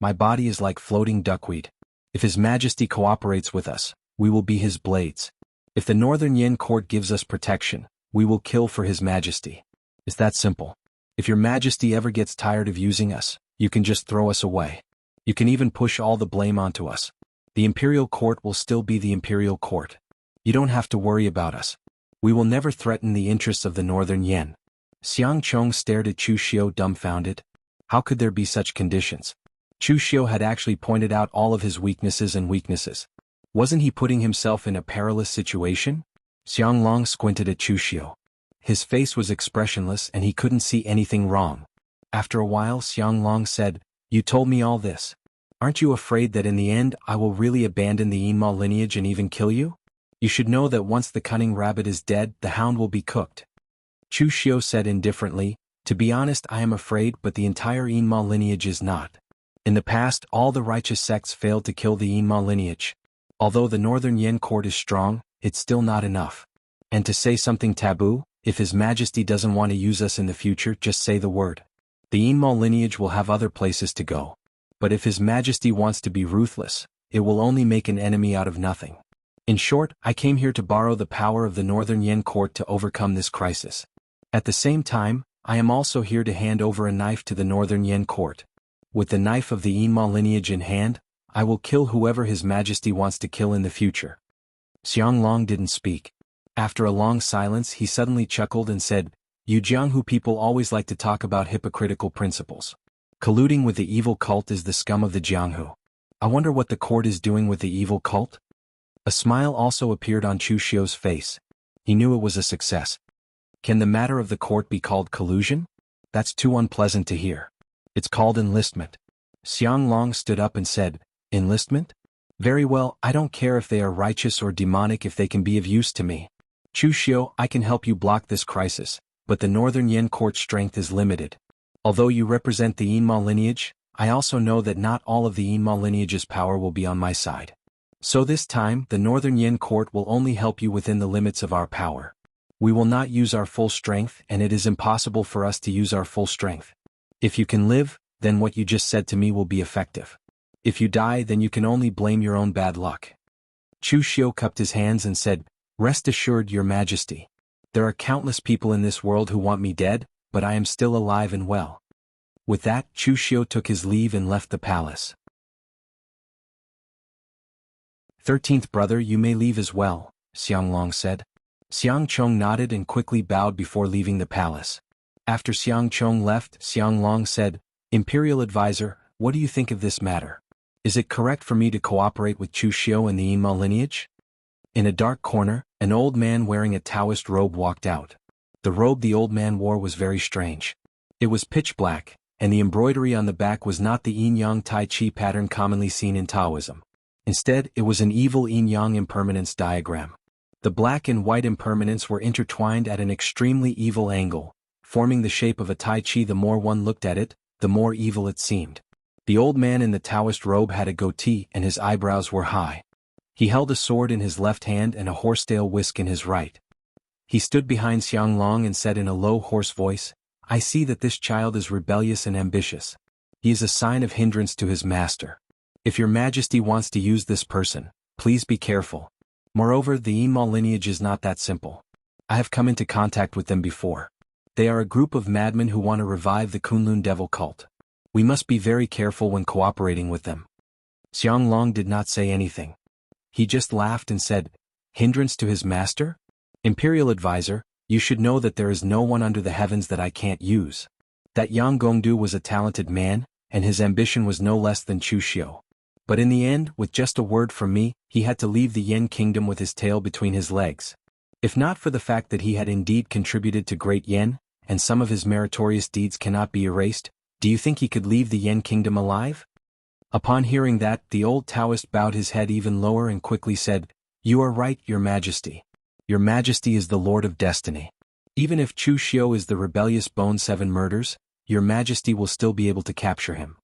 My body is like floating duckweed. If His Majesty cooperates with us, we will be his blades. If the Northern Yen court gives us protection, we will kill for His Majesty. It's that simple. If Your Majesty ever gets tired of using us, you can just throw us away. You can even push all the blame onto us. The Imperial Court will still be the Imperial Court. You don't have to worry about us. We will never threaten the interests of the Northern Yen. Xiang Chong stared at Chu Xiu dumbfounded. How could there be such conditions? Chu Xiu had actually pointed out all of his weaknesses. Wasn't he putting himself in a perilous situation? Xiang Long squinted at Chu Xiu. His face was expressionless and he couldn't see anything wrong. After a while Xiang Long said, You told me all this. Aren't you afraid that in the end I will really abandon the Yinma lineage and even kill you? You should know that once the cunning rabbit is dead, the hound will be cooked. Chu Xiu said indifferently, To be honest, I am afraid, but the entire Yinma lineage is not. In the past, all the righteous sects failed to kill the Yinma lineage. Although the Northern Yen court is strong, it's still not enough. And to say something taboo, if His Majesty doesn't want to use us in the future, just say the word. The Yinma lineage will have other places to go. But if His Majesty wants to be ruthless, it will only make an enemy out of nothing. In short, I came here to borrow the power of the Northern Yen court to overcome this crisis. At the same time, I am also here to hand over a knife to the Northern Yen court. With the knife of the Yinma lineage in hand, I will kill whoever His Majesty wants to kill in the future. Xiang Long didn't speak. After a long silence he suddenly chuckled and said, You Jianghu people always like to talk about hypocritical principles. Colluding with the evil cult is the scum of the Jianghu. I wonder what the court is doing with the evil cult? A smile also appeared on Chu Xiu's face. He knew it was a success. Can the matter of the court be called collusion? That's too unpleasant to hear. It's called enlistment. Xiang Long stood up and said, Enlistment? Very well, I don't care if they are righteous or demonic if they can be of use to me. Chu Xiu, I can help you block this crisis, but the Northern Yen court strength is limited. Although you represent the Yinma lineage, I also know that not all of the Yinma lineage's power will be on my side. So this time, the Northern Yen court will only help you within the limits of our power. We will not use our full strength, and it is impossible for us to use our full strength. If you can live, then what you just said to me will be effective. If you die, then you can only blame your own bad luck. Chu Xiu cupped his hands and said, Rest assured, Your Majesty. There are countless people in this world who want me dead, but I am still alive and well. With that, Chu Xiu took his leave and left the palace. 13th brother, you may leave as well, Xiang Long said. Xiang Chong nodded and quickly bowed before leaving the palace. After Xiang Chong left, Xiang Long said, Imperial Advisor, what do you think of this matter? Is it correct for me to cooperate with Chu Xiu and the Yinma lineage? In a dark corner, an old man wearing a Taoist robe walked out. The robe the old man wore was very strange. It was pitch black, and the embroidery on the back was not the yin-yang Tai Chi pattern commonly seen in Taoism. Instead, it was an evil yin-yang impermanence diagram. The black and white impermanents were intertwined at an extremely evil angle, forming the shape of a Tai Chi. The more one looked at it, the more evil it seemed. The old man in the Taoist robe had a goatee and his eyebrows were high. He held a sword in his left hand and a horsetail whisk in his right. He stood behind Xiang Long and said in a low, hoarse voice, I see that this child is rebellious and ambitious. He is a sign of hindrance to his master. If Your Majesty wants to use this person, please be careful. Moreover, the Yinma lineage is not that simple. I have come into contact with them before. They are a group of madmen who want to revive the Kunlun devil cult. We must be very careful when cooperating with them. Xiang Long did not say anything. He just laughed and said, Hindrance to his master? Imperial Advisor, you should know that there is no one under the heavens that I can't use. That Yang Gongdu was a talented man, and his ambition was no less than Chu Xiu. But in the end, with just a word from me, he had to leave the Yen kingdom with his tail between his legs. If not for the fact that he had indeed contributed to Great Yen, and some of his meritorious deeds cannot be erased, do you think he could leave the Yen kingdom alive? Upon hearing that, the old Taoist bowed his head even lower and quickly said, "You are right, Your Majesty. Your Majesty is the Lord of Destiny. Even if Chu Xiu is the rebellious Bone Seven murders, Your Majesty will still be able to capture him."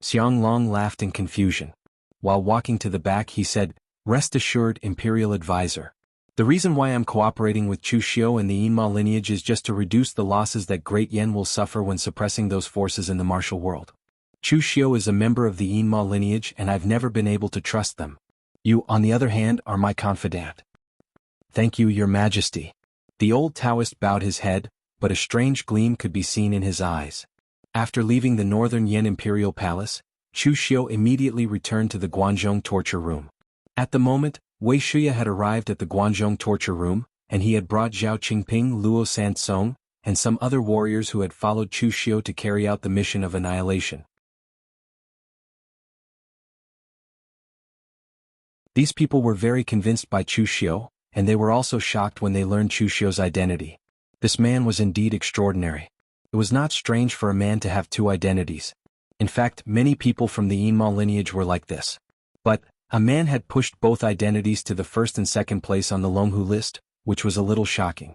Xiang Long laughed in confusion. While walking to the back he said, "Rest assured, Imperial Advisor. The reason why I'm cooperating with Chu Xiu and the Yinma lineage is just to reduce the losses that Great Yen will suffer when suppressing those forces in the martial world. Chu Xiu is a member of the Yinma lineage and I've never been able to trust them. You, on the other hand, are my confidant." "Thank you, Your Majesty." The old Taoist bowed his head, but a strange gleam could be seen in his eyes. After leaving the Northern Yen Imperial Palace, Chu Xiu immediately returned to the Guanzhong torture room. At the moment, Wei Shuya had arrived at the Guanzhong torture room, and he had brought Zhao Qingping, Luo Sansong, and some other warriors who had followed Chu Xiu to carry out the mission of annihilation. These people were very convinced by Chu Xiu, and they were also shocked when they learned Chu Xiu's identity. This man was indeed extraordinary. It was not strange for a man to have two identities. In fact, many people from the Yinma lineage were like this. But a man had pushed both identities to the first and second place on the Longhu list, which was a little shocking.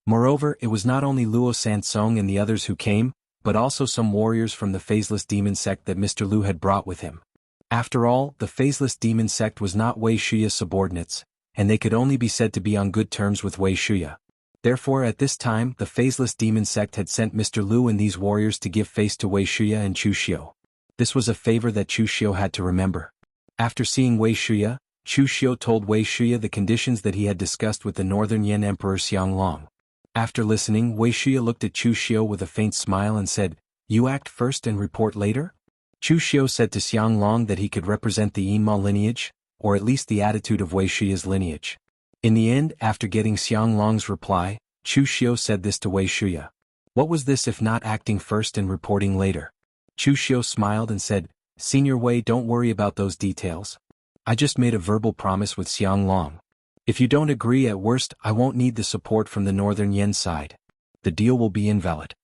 Moreover, it was not only Luo Sansong and the others who came, but also some warriors from the Phaseless Demon sect that Mr. Lu had brought with him. After all, the Phaseless Demon sect was not Wei Shuya's subordinates, and they could only be said to be on good terms with Wei Shuya. Therefore at this time the Phaseless Demon sect had sent Mr. Lu and these warriors to give face to Wei Shuya and Chu Xiu. This was a favor that Chu Xiu had to remember. After seeing Wei Shuya, Chu Xiu told Wei Shuya the conditions that he had discussed with the Northern Yen Emperor Xiang Long. After listening, Wei Shuya looked at Chu Xiu with a faint smile and said, "You act first and report later?" Chu Xiu said to Xiang Long that he could represent the Yinma lineage, or at least the attitude of Wei Shuya's lineage. In the end, after getting Xiang Long's reply, Chu Xiu said this to Wei Shuya. What was this if not acting first and reporting later? Chu Xiu smiled and said, "Senior Wei, don't worry about those details. I just made a verbal promise with Xiang Long. If you don't agree, at worst, I won't need the support from the Northern Yen side. The deal will be invalid."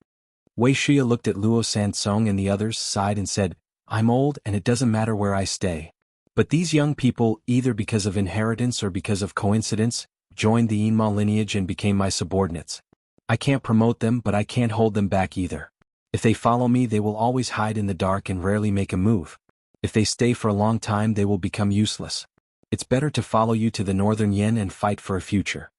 Wei Shuya looked at Luo Sansong and the others, sighed and said, "I'm old and it doesn't matter where I stay. But these young people, either because of inheritance or because of coincidence, joined the Yinma lineage and became my subordinates. I can't promote them, but I can't hold them back either. If they follow me, they will always hide in the dark and rarely make a move. If they stay for a long time, they will become useless. It's better to follow you to the Northern Yen and fight for a future."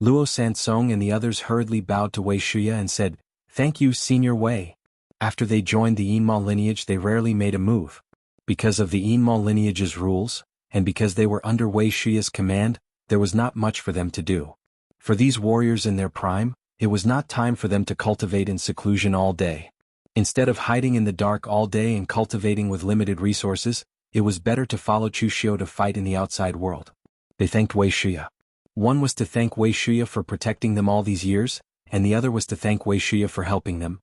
Luo Sansong and the others hurriedly bowed to Wei Shuya and said, "Thank you, Senior Wei." After they joined the Yinma lineage, they rarely made a move. Because of the Yinma lineage's rules, and because they were under Wei Shuya's command, there was not much for them to do. For these warriors in their prime, it was not time for them to cultivate in seclusion all day. Instead of hiding in the dark all day and cultivating with limited resources, it was better to follow Chu Xiu to fight in the outside world. They thanked Wei Shuya. One was to thank Wei Shuya for protecting them all these years, and the other was to thank Wei Shuya for helping them.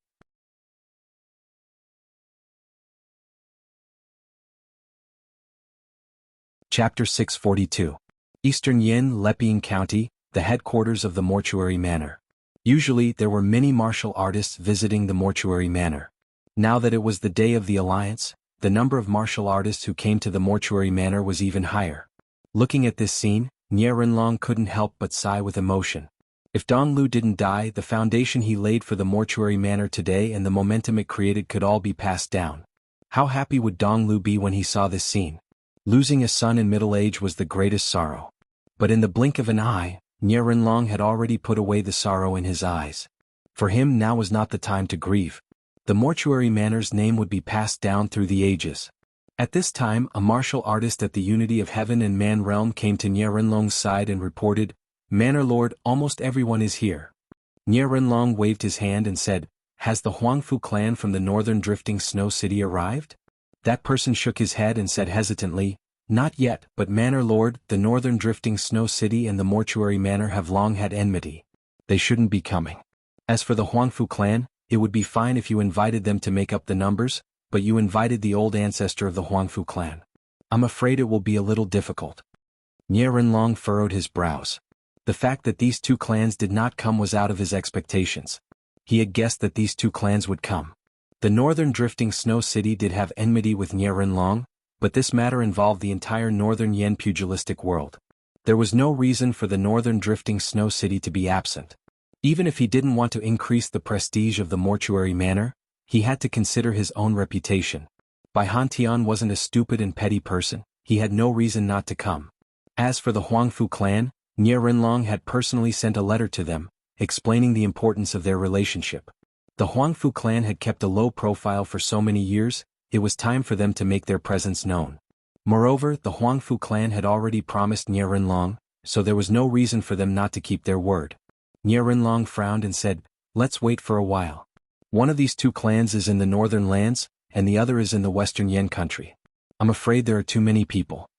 Chapter 642. Eastern Yin, Lepian County, the headquarters of the Mortuary Manor. Usually there were many martial artists visiting the Mortuary Manor. Now that it was the day of the Alliance, the number of martial artists who came to the Mortuary Manor was even higher. Looking at this scene, Nie Rinlong couldn't help but sigh with emotion. If Dong Lu didn't die, the foundation he laid for the Mortuary Manor today and the momentum it created could all be passed down. How happy would Dong Lu be when he saw this scene? Losing a son in middle age was the greatest sorrow. But in the blink of an eye, Nie Rinlong had already put away the sorrow in his eyes. For him now was not the time to grieve. The Mortuary Manor's name would be passed down through the ages. At this time, a martial artist at the Unity of Heaven and Man realm came to Nie Rinlong's side and reported, "Manor Lord, almost everyone is here." Nie Rinlong waved his hand and said, "Has the Huangfu clan from the northern drifting snow city arrived?" That person shook his head and said hesitantly, "Not yet, but Manor Lord, the northern drifting snow city and the Mortuary Manor have long had enmity. They shouldn't be coming. As for the Huangfu clan, it would be fine if you invited them to make up the numbers, but you invited the old ancestor of the Huangfu clan. I'm afraid it will be a little difficult." Nie Rinlong furrowed his brows. The fact that these two clans did not come was out of his expectations. He had guessed that these two clans would come. The northern drifting snow city did have enmity with Nie Rinlong, but this matter involved the entire northern Yen pugilistic world. There was no reason for the northern drifting snow city to be absent. Even if he didn't want to increase the prestige of the mortuary manor, he had to consider his own reputation. Bai Hantian wasn't a stupid and petty person, he had no reason not to come. As for the Huangfu clan, Nie Rinlong had personally sent a letter to them, explaining the importance of their relationship. The Huangfu clan had kept a low profile for so many years, it was time for them to make their presence known. Moreover, the Huangfu clan had already promised Nie Rinlong, so there was no reason for them not to keep their word. Nie Rinlong frowned and said, "Let's wait for a while. One of these two clans is in the northern lands, and the other is in the western Yen country. I'm afraid there are too many people."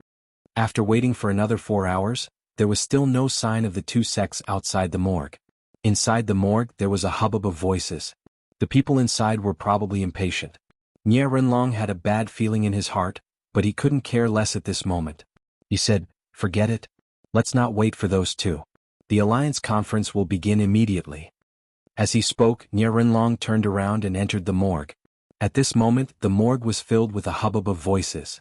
After waiting for another 4 hours, there was still no sign of the two sects outside the morgue. Inside the morgue there was a hubbub of voices. The people inside were probably impatient. Nie Rinlong had a bad feeling in his heart, but he couldn't care less at this moment. He said, "Forget it. Let's not wait for those two. The alliance conference will begin immediately." As he spoke, Nie Rinlong turned around and entered the morgue. At this moment, the morgue was filled with a hubbub of voices.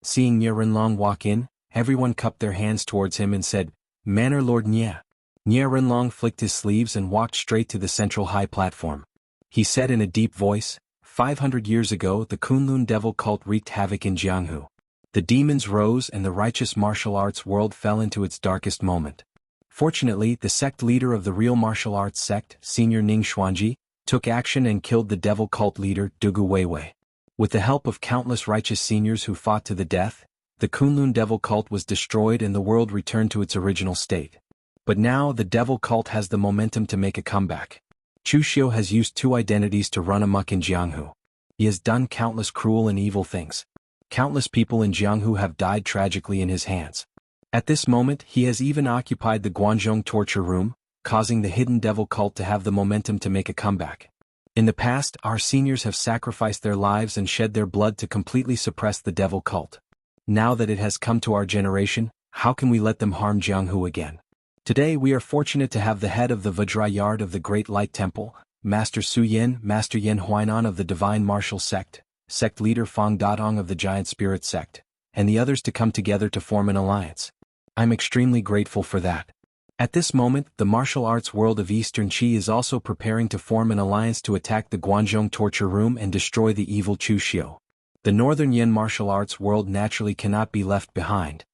Seeing Nie Rinlong walk in, everyone cupped their hands towards him and said, "Manor Lord Nie." Nie Rinlong flicked his sleeves and walked straight to the central high platform. He said in a deep voice, 500 years ago the Kunlun devil cult wreaked havoc in Jianghu. The demons rose and the righteous martial arts world fell into its darkest moment. Fortunately, the sect leader of the real martial arts sect, Senior Ning Xuanji, took action and killed the devil cult leader, Dugu Weiwei. With the help of countless righteous seniors who fought to the death, the Kunlun devil cult was destroyed and the world returned to its original state. But now the devil cult has the momentum to make a comeback. Chu Xiu has used two identities to run amok in Jianghu. He has done countless cruel and evil things. Countless people in Jianghu have died tragically in his hands. At this moment, he has even occupied the Guanzhong torture room, causing the hidden devil cult to have the momentum to make a comeback. In the past, our seniors have sacrificed their lives and shed their blood to completely suppress the devil cult. Now that it has come to our generation, how can we let them harm Jianghu again? Today we are fortunate to have the head of the Vajrayard of the Great Light Temple, Master Su Yin, Master Yen Huainan of the Divine Martial Sect, Sect Leader Fang Datong of the Giant Spirit Sect, and the others to come together to form an alliance. I'm extremely grateful for that. At this moment, the martial arts world of Eastern Qi is also preparing to form an alliance to attack the Guanzhong torture room and destroy the evil Chu Xiu. The Northern Yen martial arts world naturally cannot be left behind.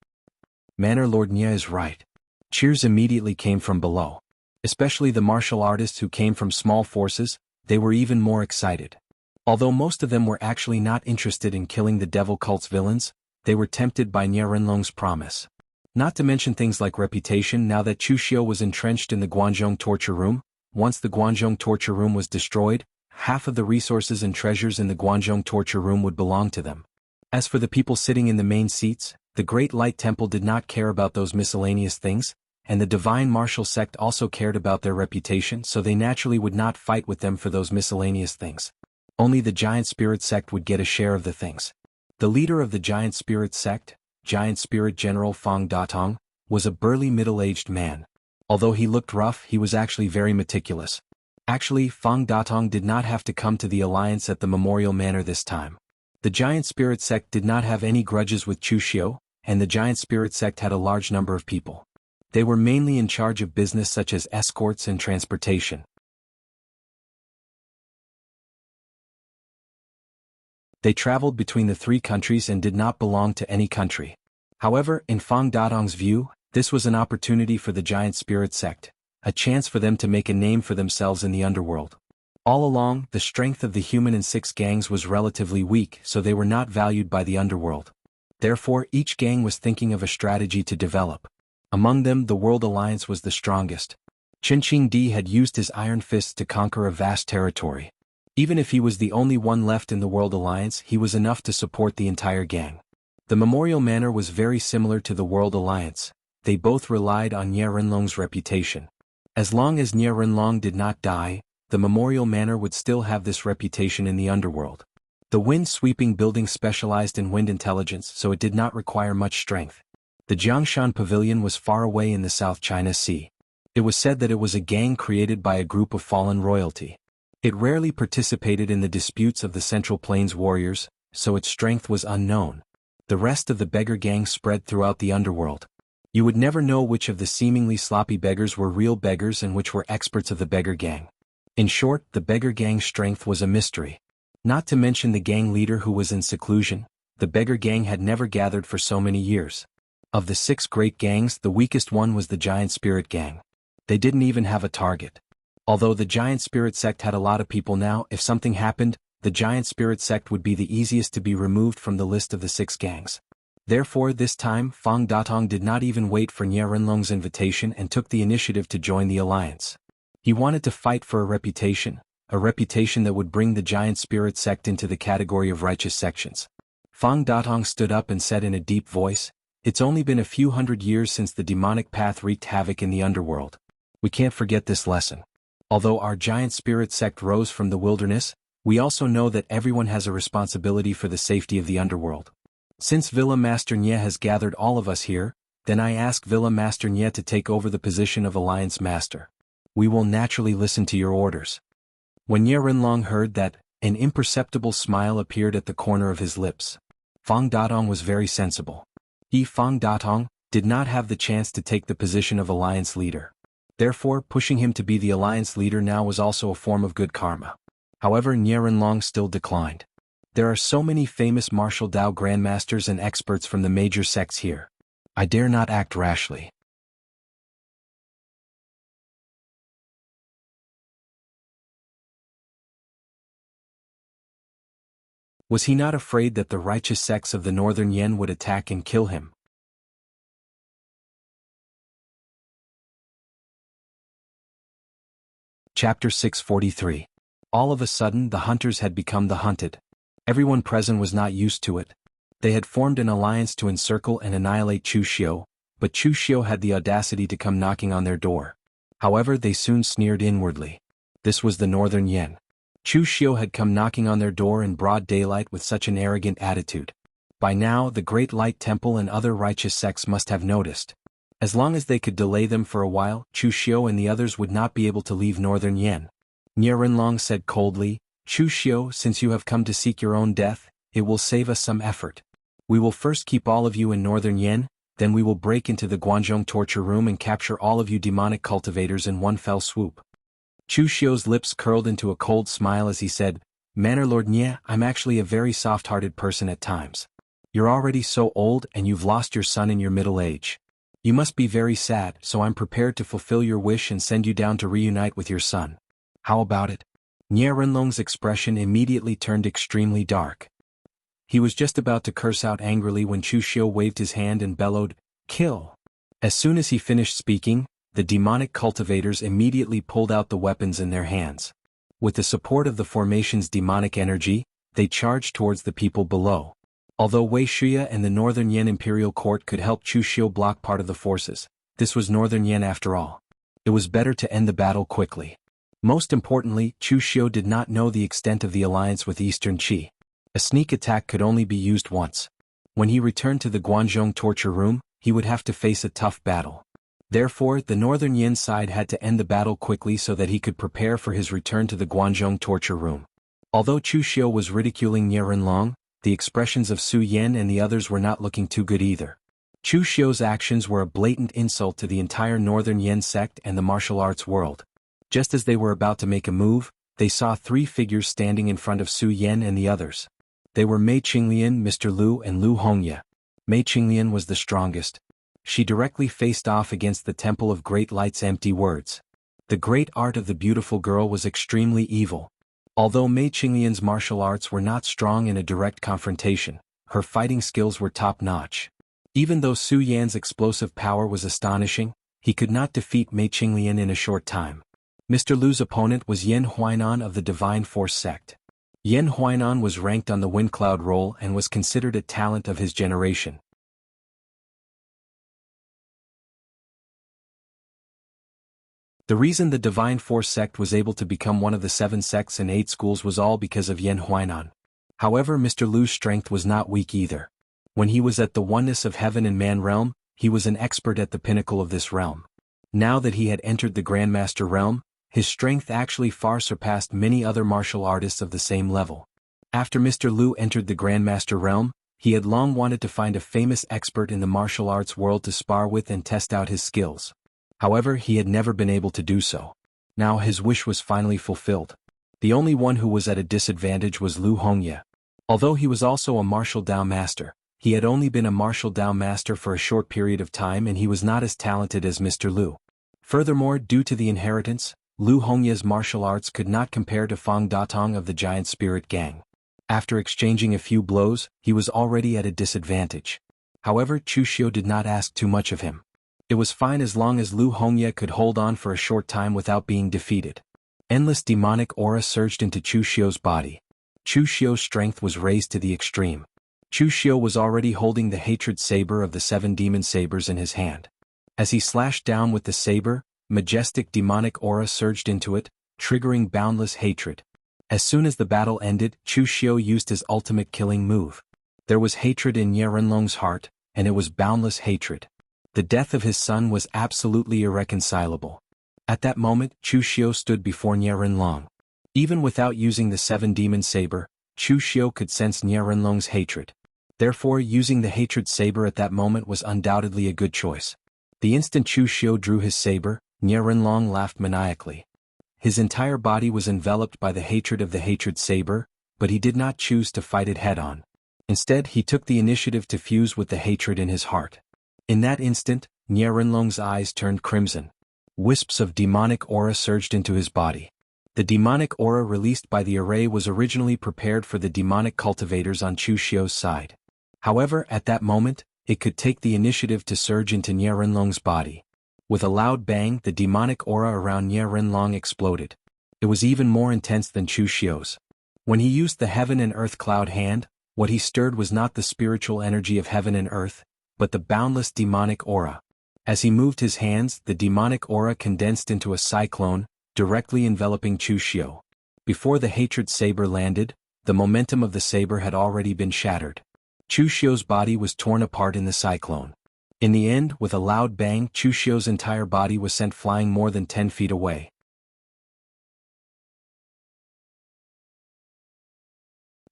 Manor Lord Nie is right. Cheers immediately came from below. Especially the martial artists who came from small forces, they were even more excited. Although most of them were actually not interested in killing the devil cult's villains, they were tempted by Nie Rinlong's promise. Not to mention things like reputation. Now that Chu Xiu was entrenched in the Guanzhong torture room, once the Guanzhong torture room was destroyed, half of the resources and treasures in the Guanzhong torture room would belong to them. As for the people sitting in the main seats, the Great Light Temple did not care about those miscellaneous things, and the Divine Martial Sect also cared about their reputation, so they naturally would not fight with them for those miscellaneous things. Only the Giant Spirit Sect would get a share of the things. The leader of the Giant Spirit Sect, Giant Spirit General Fang Datong, was a burly middle-aged man. Although he looked rough, he was actually very meticulous. Actually, Fang Datong did not have to come to the alliance at the Memorial Manor this time. The Giant Spirit Sect did not have any grudges with Chu Xiu, and the Giant Spirit Sect had a large number of people. They were mainly in charge of business such as escorts and transportation. They traveled between the three countries and did not belong to any country. However, in Fang Datong's view, this was an opportunity for the Giant Spirit Sect, a chance for them to make a name for themselves in the underworld. All along, the strength of the human and six gangs was relatively weak, so they were not valued by the underworld. Therefore, each gang was thinking of a strategy to develop. Among them, the World Alliance was the strongest. Qinqing Di had used his iron fists to conquer a vast territory. Even if he was the only one left in the World Alliance, he was enough to support the entire gang. The Memorial Manor was very similar to the World Alliance. They both relied on Nie Rinlong's reputation. As long as Nie Rinlong did not die, the Memorial Manor would still have this reputation in the underworld. The wind-sweeping building specialized in wind intelligence, so it did not require much strength. The Jiangshan Pavilion was far away in the South China Sea. It was said that it was a gang created by a group of fallen royalty. It rarely participated in the disputes of the Central Plains warriors, so its strength was unknown. The rest of the beggar gang spread throughout the underworld. You would never know which of the seemingly sloppy beggars were real beggars and which were experts of the beggar gang. In short, the beggar gang's strength was a mystery. Not to mention the gang leader who was in seclusion, the beggar gang had never gathered for so many years. Of the 6 great gangs, the weakest one was the Giant Spirit Gang. They didn't even have a target. Although the Giant Spirit Sect had a lot of people now, if something happened, the Giant Spirit Sect would be the easiest to be removed from the list of the 6 gangs. Therefore this time Fang Datong did not even wait for Nie Renlong's invitation and took the initiative to join the alliance. He wanted to fight for a reputation that would bring the Giant Spirit Sect into the category of righteous sections. Fang Datong stood up and said in a deep voice, "It's only been a few hundred years since the demonic path wreaked havoc in the underworld. We can't forget this lesson. Although our Giant Spirit Sect rose from the wilderness, we also know that everyone has a responsibility for the safety of the underworld. Since Villa Master Nye has gathered all of us here, then I ask Villa Master Nye to take over the position of Alliance Master. We will naturally listen to your orders." When Nye Renlong heard that, an imperceptible smile appeared at the corner of his lips. Fang Datong was very sensible. Fang Datong, did not have the chance to take the position of Alliance Leader. Therefore, pushing him to be the Alliance Leader now was also a form of good karma. However, Nye Renlong still declined. There are so many famous martial Dao grandmasters and experts from the major sects here. I dare not act rashly. Was he not afraid that the righteous sects of the Northern Yen would attack and kill him? Chapter 643. All of a sudden the hunters had become the hunted. Everyone present was not used to it. They had formed an alliance to encircle and annihilate Chu Xiu, but Chu Xiu had the audacity to come knocking on their door. However, they soon sneered inwardly. This was the Northern Yen. Chu Xiu had come knocking on their door in broad daylight with such an arrogant attitude. By now the Great Light Temple and other righteous sects must have noticed. As long as they could delay them for a while, Chu Xiu and the others would not be able to leave Northern Yen. Nye Renlong said coldly, "Chu Xiu, since you have come to seek your own death, it will save us some effort. We will first keep all of you in Northern Yen, then we will break into the Guanzhong torture room and capture all of you demonic cultivators in one fell swoop." Chu Xiu's lips curled into a cold smile as he said, "Manor Lord Nye, I'm actually a very soft-hearted person at times. You're already so old and you've lost your son in your middle age. You must be very sad, so I'm prepared to fulfill your wish and send you down to reunite with your son. How about it?" Nye Renlong's expression immediately turned extremely dark. He was just about to curse out angrily when Chu Xiu waved his hand and bellowed, "Kill!" As soon as he finished speaking, the demonic cultivators immediately pulled out the weapons in their hands. With the support of the formation's demonic energy, they charged towards the people below. Although Wei Shuya and the Northern Yen Imperial Court could help Chu Xiu block part of the forces, this was Northern Yen after all. It was better to end the battle quickly. Most importantly, Chu Xiu did not know the extent of the alliance with Eastern Qi. A sneak attack could only be used once. When he returned to the Guanzhong torture room, he would have to face a tough battle. Therefore, the Northern Yen side had to end the battle quickly so that he could prepare for his return to the Guanzhong torture room. Although Chu Xiu was ridiculing Nye Renlong, the expressions of Su Yen and the others were not looking too good either. Chu Xiu's actions were a blatant insult to the entire Northern Yen sect and the martial arts world. Just as they were about to make a move, they saw 3 figures standing in front of Su Yen and the others. They were Mei Qinglian, Mr. Lu and Lu Hongye. Mei Qinglian was the strongest. She directly faced off against the Temple of Great Light's empty words. The great art of the beautiful girl was extremely evil. Although Mei Qinglian's martial arts were not strong in a direct confrontation, her fighting skills were top-notch. Even though Su Yan's explosive power was astonishing, he could not defeat Mei Qinglian in a short time. Mr. Lu's opponent was Yan Huainan of the Divine Force sect. Yan Huainan was ranked on the Wind Cloud roll and was considered a talent of his generation. The reason the Divine Force sect was able to become one of the 7 sects and 8 schools was all because of Yan Huainan. However, Mr. Lu's strength was not weak either. When he was at the oneness of heaven and man realm, he was an expert at the pinnacle of this realm. Now that he had entered the Grandmaster realm, His strength actually far surpassed many other martial artists of the same level. After Mr. Liu entered the Grandmaster realm, he had long wanted to find a famous expert in the martial arts world to spar with and test out his skills. However, he had never been able to do so. Now his wish was finally fulfilled. The only one who was at a disadvantage was Lu Hongye. Although he was also a martial Dao master, he had only been a martial Dao master for a short period of time and he was not as talented as Mr. Liu. Furthermore, due to the inheritance, Lu Hongye's martial arts could not compare to Fang Datong of the Giant Spirit Gang. After exchanging a few blows, he was already at a disadvantage. However, Chu Xiu did not ask too much of him. It was fine as long as Lu Hongye could hold on for a short time without being defeated. Endless demonic aura surged into Chu Xiu's body. Chu Xiu's strength was raised to the extreme. Chu Xiu was already holding the hatred saber of the 7 demon sabers in his hand. As he slashed down with the saber, majestic demonic aura surged into it, triggering boundless hatred. As soon as the battle ended, Chu Xiu used his ultimate killing move. There was hatred in Ye Renlong's heart, and it was boundless hatred. The death of his son was absolutely irreconcilable. At that moment, Chu Xiu stood before Ye Renlong. Even without using the 7 demon saber, Chu Xiu could sense Ye Renlong's hatred. Therefore, using the hatred saber at that moment was undoubtedly a good choice. The instant Chu Xiu drew his saber, Ye Renlong laughed maniacally. His entire body was enveloped by the hatred of the hatred saber, but he did not choose to fight it head-on. Instead, he took the initiative to fuse with the hatred in his heart. In that instant, Ye Renlong's eyes turned crimson. Wisps of demonic aura surged into his body. The demonic aura released by the array was originally prepared for the demonic cultivators on Chu Xiu's side. However, at that moment, it could take the initiative to surge into Ye Renlong's body. With a loud bang, the demonic aura around Ye Renlong exploded. It was even more intense than Chu Xiu's. When he used the heaven and earth cloud hand, what he stirred was not the spiritual energy of heaven and earth, but the boundless demonic aura. As he moved his hands, the demonic aura condensed into a cyclone, directly enveloping Chu Xiu. Before the hatred saber landed, the momentum of the saber had already been shattered. Chu Xiu's body was torn apart in the cyclone. In the end, with a loud bang, Chu Xiu's entire body was sent flying more than 10 feet away.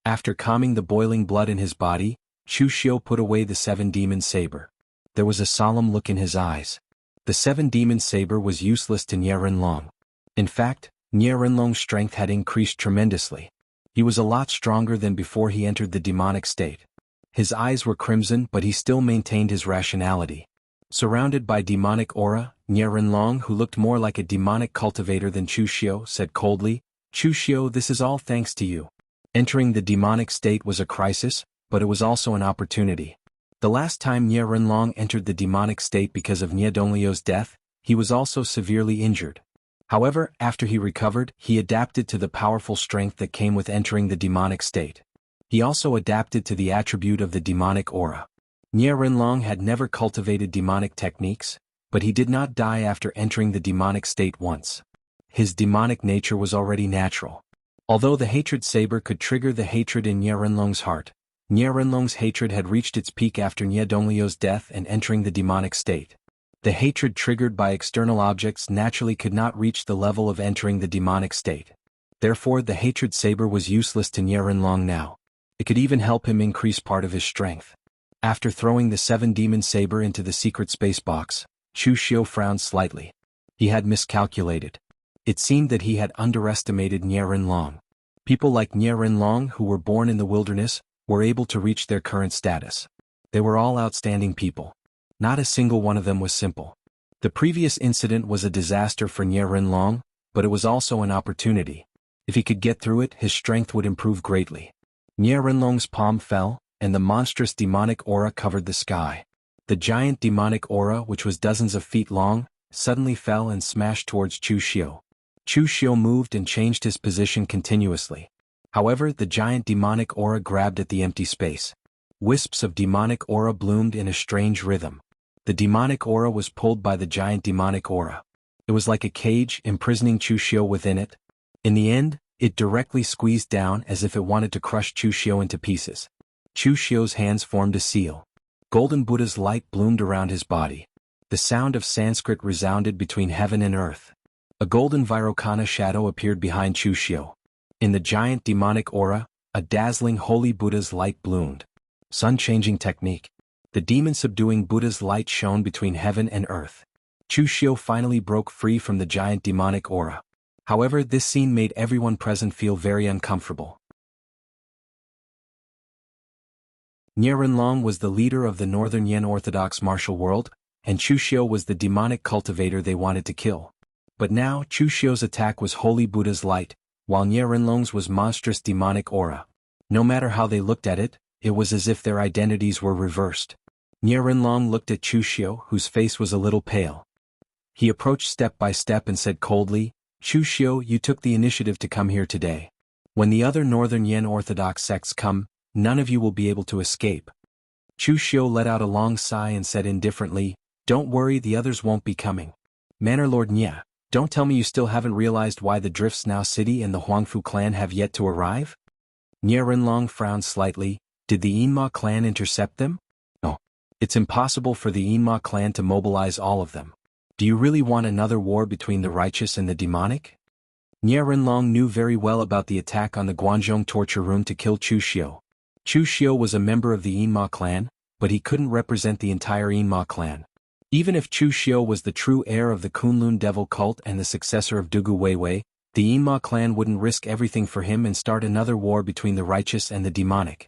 After calming the boiling blood in his body, Chu Xiu put away the 7 demon saber. There was a solemn look in his eyes. The 7 demon saber was useless to Ye Renlong. In fact, Ye Renlong's strength had increased tremendously. He was a lot stronger than before he entered the demonic state. His eyes were crimson, but he still maintained his rationality. Surrounded by demonic aura, Ye Renlong, who looked more like a demonic cultivator than Chu Xiu, said coldly, "Chu Xiu, this is all thanks to you." Entering the demonic state was a crisis, but it was also an opportunity. The last time Ye Renlong entered the demonic state because of Nie Dongliu's death, he was also severely injured. However, after he recovered, he adapted to the powerful strength that came with entering the demonic state. He also adapted to the attribute of the demonic aura. Ye Renlong had never cultivated demonic techniques, but he did not die after entering the demonic state once. His demonic nature was already natural. Although the hatred saber could trigger the hatred in Ye Renlong's heart, Ye Renlong's hatred had reached its peak after Nie Dongliu's death and entering the demonic state. The hatred triggered by external objects naturally could not reach the level of entering the demonic state. Therefore, the hatred saber was useless to Ye Renlong now. It could even help him increase part of his strength. After throwing the 7 demon saber into the secret space box, Chu Xiu frowned slightly. He had miscalculated. It seemed that he had underestimated Ye Renlong. People like Ye Renlong, who were born in the wilderness, were able to reach their current status. They were all outstanding people. Not a single one of them was simple. The previous incident was a disaster for Ye Renlong, but it was also an opportunity. If he could get through it, his strength would improve greatly. Ye Renlong's palm fell, and the monstrous demonic aura covered the sky. The giant demonic aura, which was dozens of feet long, suddenly fell and smashed towards Chu Xiu. Chu Xiu moved and changed his position continuously. However, the giant demonic aura grabbed at the empty space. Wisps of demonic aura bloomed in a strange rhythm. The demonic aura was pulled by the giant demonic aura. It was like a cage, imprisoning Chu Xiu within it. In the end, it directly squeezed down as if it wanted to crush Chu Xiu into pieces. Chu Xiu's hands formed a seal. Golden Buddha's light bloomed around his body. The sound of Sanskrit resounded between heaven and earth. A golden Vairocana shadow appeared behind Chu Xiu. In the giant demonic aura, a dazzling holy Buddha's light bloomed. Sun-changing technique. The demon-subduing Buddha's light shone between heaven and earth. Chu Xiu finally broke free from the giant demonic aura. However, this scene made everyone present feel very uncomfortable. Nie Renlong was the leader of the Northern Yen Orthodox martial world, and Chu Xiu was the demonic cultivator they wanted to kill. But now, Chu Xiu's attack was Holy Buddha's light, while Nie Renlong's was monstrous demonic aura. No matter how they looked at it, it was as if their identities were reversed. Nie Renlong looked at Chu Xiu, whose face was a little pale. He approached step by step and said coldly, "Chu Xiu, you took the initiative to come here today. When the other Northern Yen Orthodox sects come, none of you will be able to escape." Chu Xiu let out a long sigh and said indifferently, "Don't worry, the others won't be coming. Manor Lord Nie, don't tell me you still haven't realized why the Drifts Now City and the Huangfu clan have yet to arrive?" Nie Renlong frowned slightly. Did the Yinma clan intercept them? No. It's impossible for the Yinma clan to mobilize all of them. Do you really want another war between the righteous and the demonic? Nie Renlong knew very well about the attack on the Guanzhong torture room to kill Chu Xiu. Chu Xiu was a member of the Yinma clan, but he couldn't represent the entire Yinma clan. Even if Chu Xiu was the true heir of the Kunlun devil cult and the successor of Dugu Weiwei, the Yinma clan wouldn't risk everything for him and start another war between the righteous and the demonic.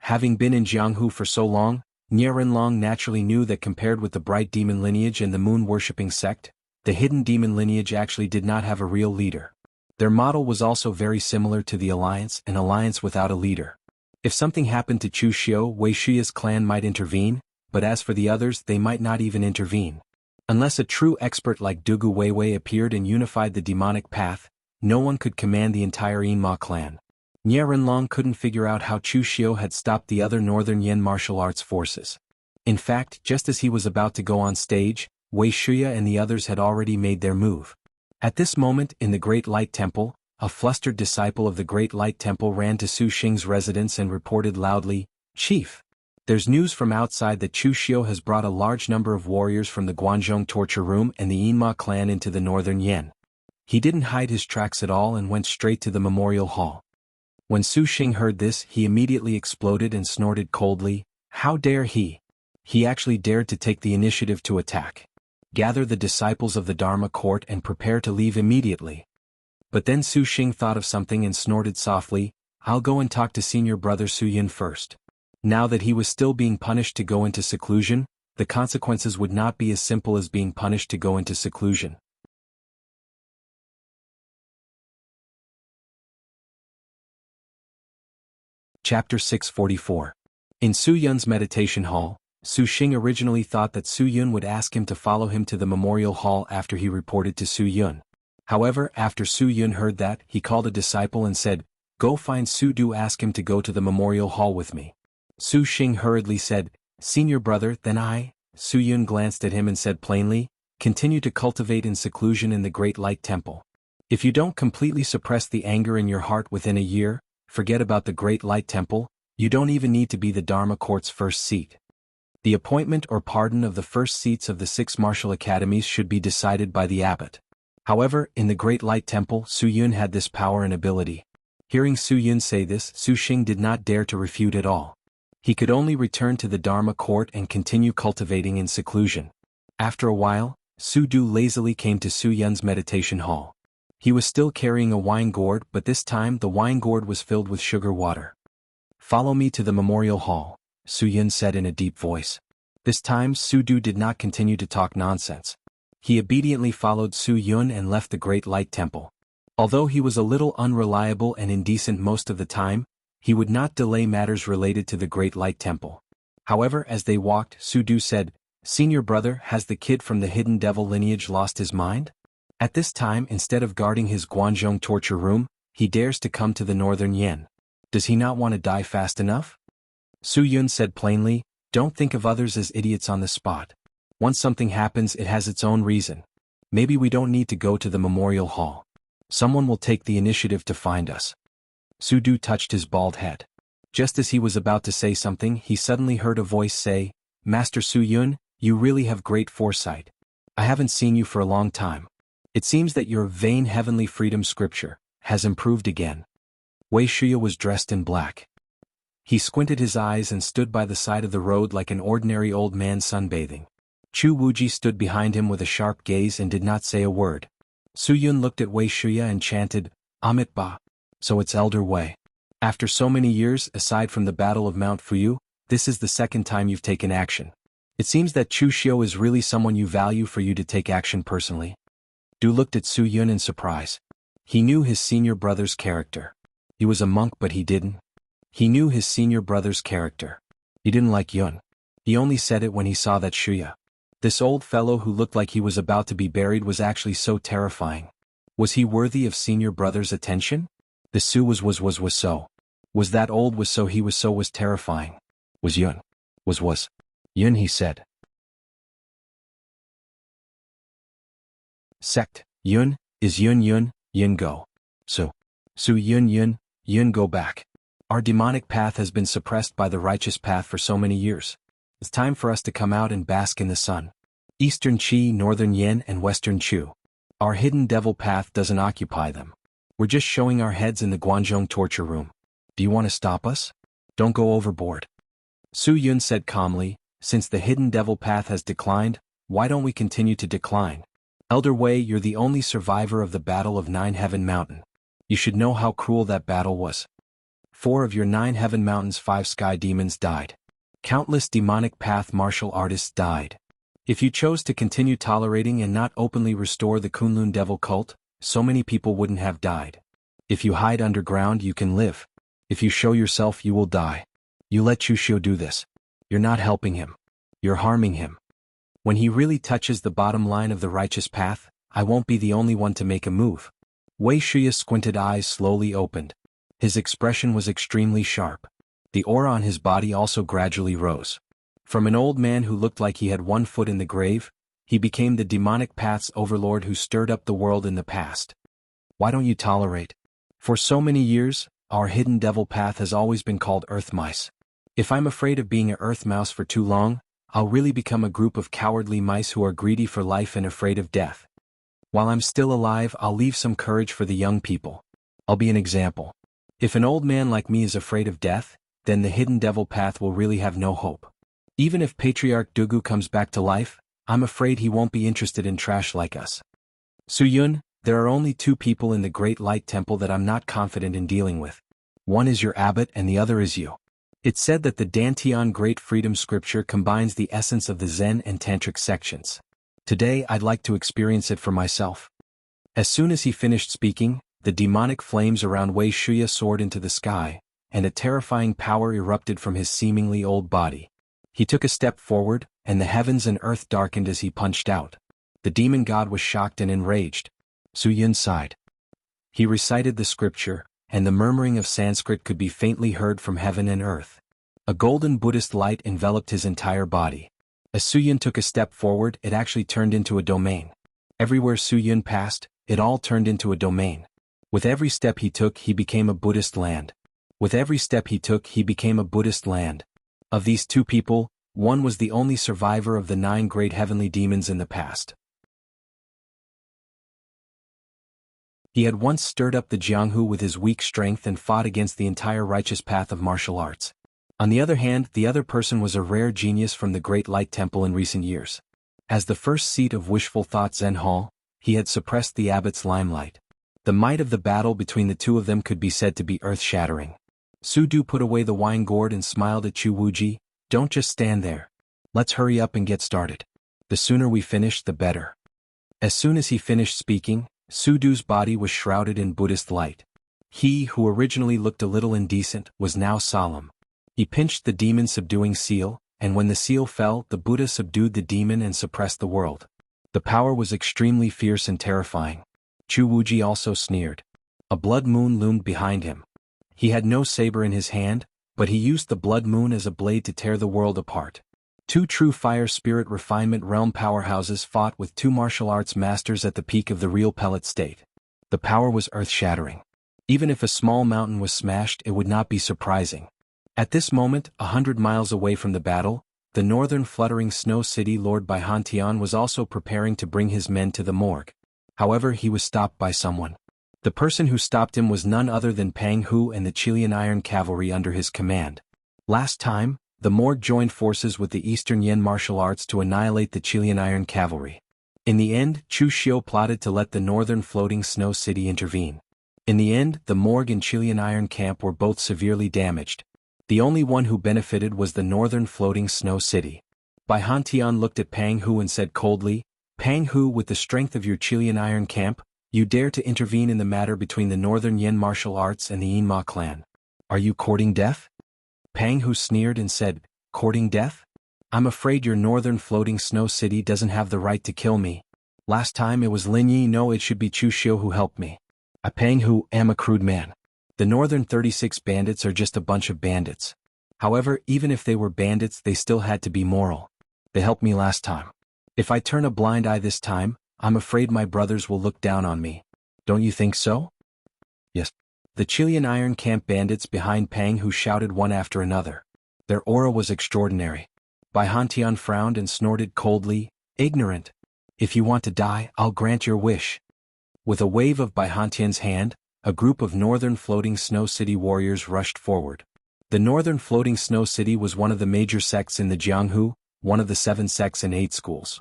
Having been in Jianghu for so long, Nie Renlong naturally knew that compared with the bright demon lineage and the moon-worshipping sect, the hidden demon lineage actually did not have a real leader. Their model was also very similar to the alliance, an alliance without a leader. If something happened to Chu Xiu, Wei Shiya's clan might intervene, but as for the others, they might not even intervene. Unless a true expert like Dugu Weiwei appeared and unified the demonic path, no one could command the entire Yinma clan. Nie Renlong couldn't figure out how Chu Xiu had stopped the other Northern Yen martial arts forces. In fact, just as he was about to go on stage, Wei Shiya and the others had already made their move. At this moment, in the Great Light Temple, a flustered disciple of the Great Light Temple ran to Su Xing's residence and reported loudly, "Chief, there's news from outside that Chu Xiu has brought a large number of warriors from the Guanzhong torture room and the Yinma clan into the Northern Yen." He didn't hide his tracks at all and went straight to the memorial hall. When Su Xing heard this, he immediately exploded and snorted coldly, "How dare he? He actually dared to take the initiative to attack. Gather the disciples of the Dharma court and prepare to leave immediately." But then Su Xing thought of something and snorted softly, "I'll go and talk to senior brother Su Yun first." Now that he was still being punished to go into seclusion, the consequences would not be as simple as being punished to go into seclusion. Chapter 644. In Su Yun's meditation hall, Su Xing originally thought that Su Yun would ask him to follow him to the memorial hall after he reported to Su Yun. However, after Su Yun heard that, he called a disciple and said, "Go find Su Du, ask him to go to the memorial hall with me." Su Xing hurriedly said, "Senior brother, then I." Su Yun glanced at him and said plainly, "Continue to cultivate in seclusion in the Great Light Temple. If you don't completely suppress the anger in your heart within a year, forget about the Great Light Temple. You don't even need to be the Dharma court's first seat. The appointment or pardon of the first seats of the 6 martial academies should be decided by the abbot." However, in the Great Light Temple, Su Yun had this power and ability. Hearing Su Yun say this, Su Xing did not dare to refute at all. He could only return to the Dharma court and continue cultivating in seclusion. After a while, Su Du lazily came to Su Yun's meditation hall. He was still carrying a wine gourd, but this time the wine gourd was filled with sugar water. "Follow me to the memorial hall," Su Yun said in a deep voice. This time Su Du did not continue to talk nonsense. He obediently followed Su Yun and left the Great Light Temple. Although he was a little unreliable and indecent most of the time, he would not delay matters related to the Great Light Temple. However, as they walked, Su Du said, "Senior brother, has the kid from the hidden devil lineage lost his mind? At this time, instead of guarding his Guanzhong torture room, he dares to come to the Northern Yen. Does he not want to die fast enough?" Su Yun said plainly, "Don't think of others as idiots on the spot. Once something happens, it has its own reason. Maybe we don't need to go to the memorial hall. Someone will take the initiative to find us." Su Du touched his bald head. Just as he was about to say something, he suddenly heard a voice say, "Master Su Yun, you really have great foresight. I haven't seen you for a long time. It seems that your vain heavenly freedom scripture has improved again. Wei Shuya was dressed in black. He squinted his eyes and stood by the side of the road like an ordinary old man sunbathing. Chu Wuji stood behind him with a sharp gaze and did not say a word. Su Yun looked at Wei Shuya and chanted, Amit Ba. So it's Elder Wei. After so many years, aside from the Battle of Mount Fuyu, this is the second time you've taken action. It seems that Chu Xiu is really someone you value for you to take action personally. Du looked at Su Yun in surprise. He knew his senior brother's character. He was a monk but he didn't. He knew his senior brother's character. He didn't like Yun. He only said it when he saw that Shuya. This old fellow who looked like he was about to be buried was actually so terrifying. Was he worthy of senior brother's attention? The Su was so. Was that old was so he was so was terrifying. Was Yun. Was. Yun he said. Sect, Yun, is Yun go. So. Su Yun go back. Our demonic path has been suppressed by the righteous path for so many years. It's time for us to come out and bask in the sun. Eastern Qi, Northern Yin and Western Chu. Our hidden devil path doesn't occupy them. We're just showing our heads in the Guanzhong torture room. Do you want to stop us? Don't go overboard. Su Yun said calmly, since the hidden devil path has declined, why don't we continue to decline? Elder Wei, you're the only survivor of the Battle of Nine Heaven Mountain. You should know how cruel that battle was. 4 of your 9 Heaven Mountains 5 sky demons died. Countless demonic path martial artists died. If you chose to continue tolerating and not openly restore the Kunlun devil cult, so many people wouldn't have died. If you hide underground you can live. If you show yourself you will die. You let Chu Xiu do this. You're not helping him. You're harming him. When he really touches the bottom line of the righteous path, I won't be the only one to make a move. Wei Shuya's squinted eyes slowly opened. His expression was extremely sharp. The aura on his body also gradually rose. From an old man who looked like he had 1 foot in the grave, he became the demonic path's overlord who stirred up the world in the past. Why don't you tolerate? For so many years, our hidden devil path has always been called earth mice. If I'm afraid of being an earth mouse for too long, I'll really become a group of cowardly mice who are greedy for life and afraid of death. While I'm still alive, I'll leave some courage for the young people. I'll be an example. If an old man like me is afraid of death, then the hidden devil path will really have no hope. Even if Patriarch Dugu comes back to life, I'm afraid he won't be interested in trash like us. Su Yun, there are only 2 people in the Great Light Temple that I'm not confident in dealing with. One is your abbot and the other is you. It's said that the Dantian Great Freedom Scripture combines the essence of the Zen and Tantric sections. Today I'd like to experience it for myself. As soon as he finished speaking, the demonic flames around Wei Shuya soared into the sky, and a terrifying power erupted from his seemingly old body. He took a step forward, and the heavens and earth darkened as he punched out. The demon god was shocked and enraged. Su Yun sighed. He recited the scripture, and the murmuring of Sanskrit could be faintly heard from heaven and earth. A golden Buddhist light enveloped his entire body. As Su Yun took a step forward, it actually turned into a domain. Everywhere Su Yun passed, it all turned into a domain. With every step he took, he became a Buddhist land. With every step he took, he became a Buddhist land. Of these 2 people, one was the only survivor of the 9 great heavenly demons in the past. He had once stirred up the Jianghu with his weak strength and fought against the entire righteous path of martial arts. On the other hand, the other person was a rare genius from the Great Light Temple in recent years. As the first seat of wishful thought Zen Hall, he had suppressed the abbot's limelight. The might of the battle between the 2 of them could be said to be earth-shattering. Su Du put away the wine gourd and smiled at Chu Wuji. Don't just stand there. Let's hurry up and get started. The sooner we finish, the better. As soon as he finished speaking, Su Du's body was shrouded in Buddhist light. He, who originally looked a little indecent, was now solemn. He pinched the demon-subduing seal, and when the seal fell, the Buddha subdued the demon and suppressed the world. The power was extremely fierce and terrifying. Chu Wuji also sneered. A blood moon loomed behind him. He had no saber in his hand, but he used the blood moon as a blade to tear the world apart. 2 true fire spirit refinement realm powerhouses fought with 2 martial arts masters at the peak of the real pellet state. The power was earth-shattering. Even if a small mountain was smashed, it would not be surprising. At this moment, 100 miles away from the battle, the northern fluttering snow city lord by Han Tian was also preparing to bring his men to the morgue. However, he was stopped by someone. The person who stopped him was none other than Pang Hu and the Chilean Iron Cavalry under his command. Last time, the Morgue joined forces with the Eastern Yen martial arts to annihilate the Chilean Iron Cavalry. In the end, Chu Xiu plotted to let the northern floating snow city intervene. In the end, the Morgue and Chilean Iron Camp were both severely damaged. The only one who benefited was the northern floating snow city. Bai Hantian looked at Pang Hu and said coldly, "Pang Hu, with the strength of your Chilean Iron Camp, you dare to intervene in the matter between the Northern Yen martial arts and the Yinma clan. Are you courting death?" Pang Hu sneered and said, "Courting death? I'm afraid your northern floating snow city doesn't have the right to kill me. Last time it was Lin Yi, no, it should be Chu Xiu who helped me. I Pang Hu am a crude man. The northern 36 bandits are just a bunch of bandits. However, even if they were bandits, they still had to be moral. They helped me last time. If I turn a blind eye this time, I'm afraid my brothers will look down on me. Don't you think so?" Yes. The Chilean Iron Camp bandits behind Pang Hu shouted one after another. Their aura was extraordinary. Bai Hantian frowned and snorted coldly, "Ignorant. If you want to die, I'll grant your wish." With a wave of Bai Hantian's hand, a group of northern floating snow city warriors rushed forward. The northern floating snow city was one of the major sects in the Jianghu, one of the 7 sects and 8 schools.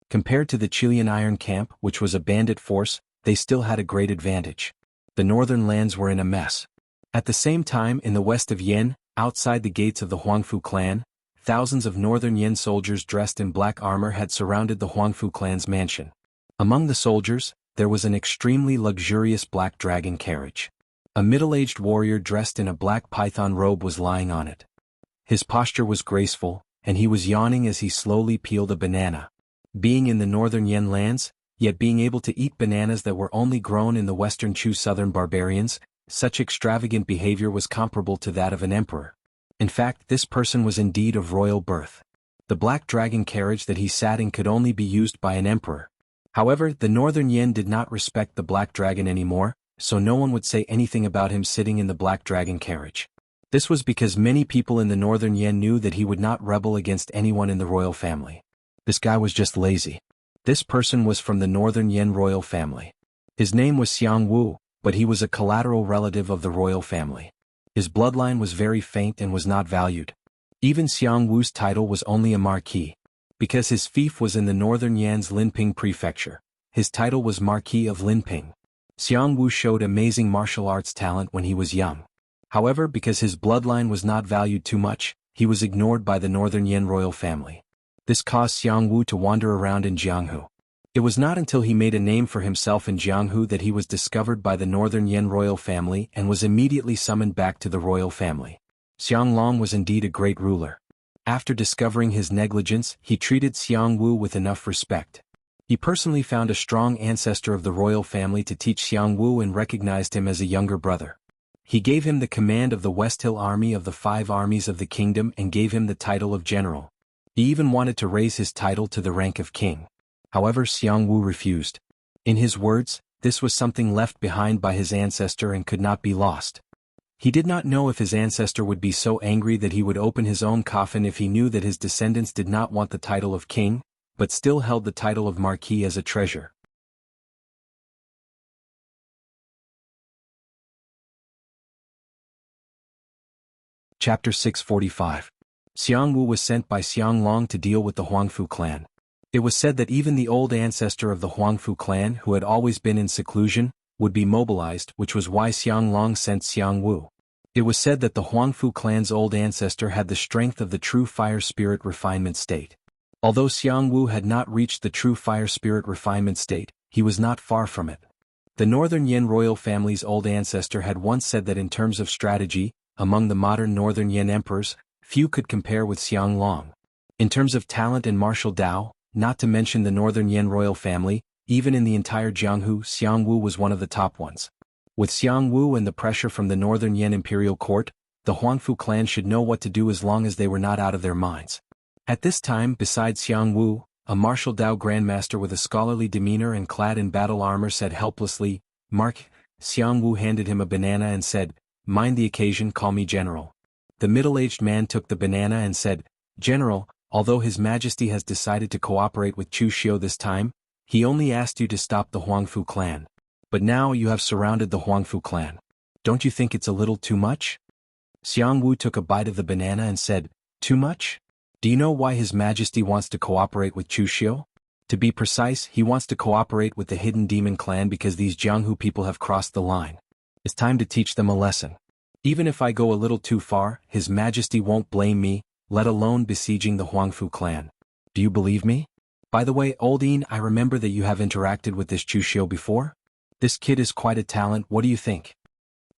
Compared to the Chilean Iron Camp, which was a bandit force, they still had a great advantage. The northern lands were in a mess. At the same time, in the west of Yen, outside the gates of the Huangfu clan, thousands of northern Yen soldiers dressed in black armor had surrounded the Huangfu clan's mansion. Among the soldiers, there was an extremely luxurious black dragon carriage. A middle-aged warrior dressed in a black python robe was lying on it. His posture was graceful, and he was yawning as he slowly peeled a banana. Being in the northern Yen lands, yet being able to eat bananas that were only grown in the western Chu southern barbarians, such extravagant behavior was comparable to that of an emperor. In fact, this person was indeed of royal birth. The black dragon carriage that he sat in could only be used by an emperor. However, the northern Yen did not respect the black dragon anymore, so no one would say anything about him sitting in the black dragon carriage. This was because many people in the northern Yen knew that he would not rebel against anyone in the royal family. This guy was just lazy. This person was from the northern Yen royal family. His name was Xiang Wu, but he was a collateral relative of the royal family. His bloodline was very faint and was not valued. Even Xiang Wu's title was only a marquis. Because his fief was in the northern Yan's Linping prefecture, his title was Marquis of Linping. Xiang Wu showed amazing martial arts talent when he was young. However, because his bloodline was not valued too much, he was ignored by the northern Yen royal family. This caused Xiang Wu to wander around in Jianghu. It was not until he made a name for himself in Jianghu that he was discovered by the northern Yen royal family and was immediately summoned back to the royal family. Xiang Long was indeed a great ruler. After discovering his negligence, he treated Xiang Wu with enough respect. He personally found a strong ancestor of the royal family to teach Xiang Wu and recognized him as a younger brother. He gave him the command of the West Hill Army of the 5 armies of the kingdom and gave him the title of general. He even wanted to raise his title to the rank of king. However, Xiang Wu refused. In his words, this was something left behind by his ancestor and could not be lost. He did not know if his ancestor would be so angry that he would open his own coffin if he knew that his descendants did not want the title of king, but still held the title of marquis as a treasure. Chapter 645. Xiang Wu was sent by Xiang Long to deal with the Huangfu clan. It was said that even the old ancestor of the Huangfu clan, who had always been in seclusion, would be mobilized, which was why Xiang Long sent Xiang Wu. It was said that the Huangfu clan's old ancestor had the strength of the true fire spirit refinement state. Although Xiang Wu had not reached the true fire spirit refinement state, he was not far from it. The northern Yen royal family's old ancestor had once said that in terms of strategy, among the modern northern Yen emperors, few could compare with Xiang Long. In terms of talent and martial Dao, not to mention the northern Yen royal family, even in the entire Jianghu, Xiang Wu was one of the top ones. With Xiang Wu and the pressure from the northern Yen imperial court, the Huangfu clan should know what to do as long as they were not out of their minds. At this time, besides Xiang Wu, a martial Dao grandmaster with a scholarly demeanor and clad in battle armor said helplessly, "Mark." Xiang Wu handed him a banana and said, "Mind the occasion, call me general." The middle-aged man took the banana and said, "General, Although His Majesty has decided to cooperate with Chu Xiu this time, he only asked you to stop the Huangfu clan. But now you have surrounded the Huangfu clan. Don't you think it's a little too much? Xiang Wu took a bite of the banana and said, Too much? Do you know why His Majesty wants to cooperate with Chu Xiu? To be precise, he wants to cooperate with the Hidden Demon clan because these Jianghu people have crossed the line. It's time to teach them a lesson. Even if I go a little too far, His Majesty won't blame me, let alone besieging the Huangfu clan. Do you believe me? By the way, Old Yin, I remember that you have interacted with this Chu Xiu before? This kid is quite a talent, what do you think?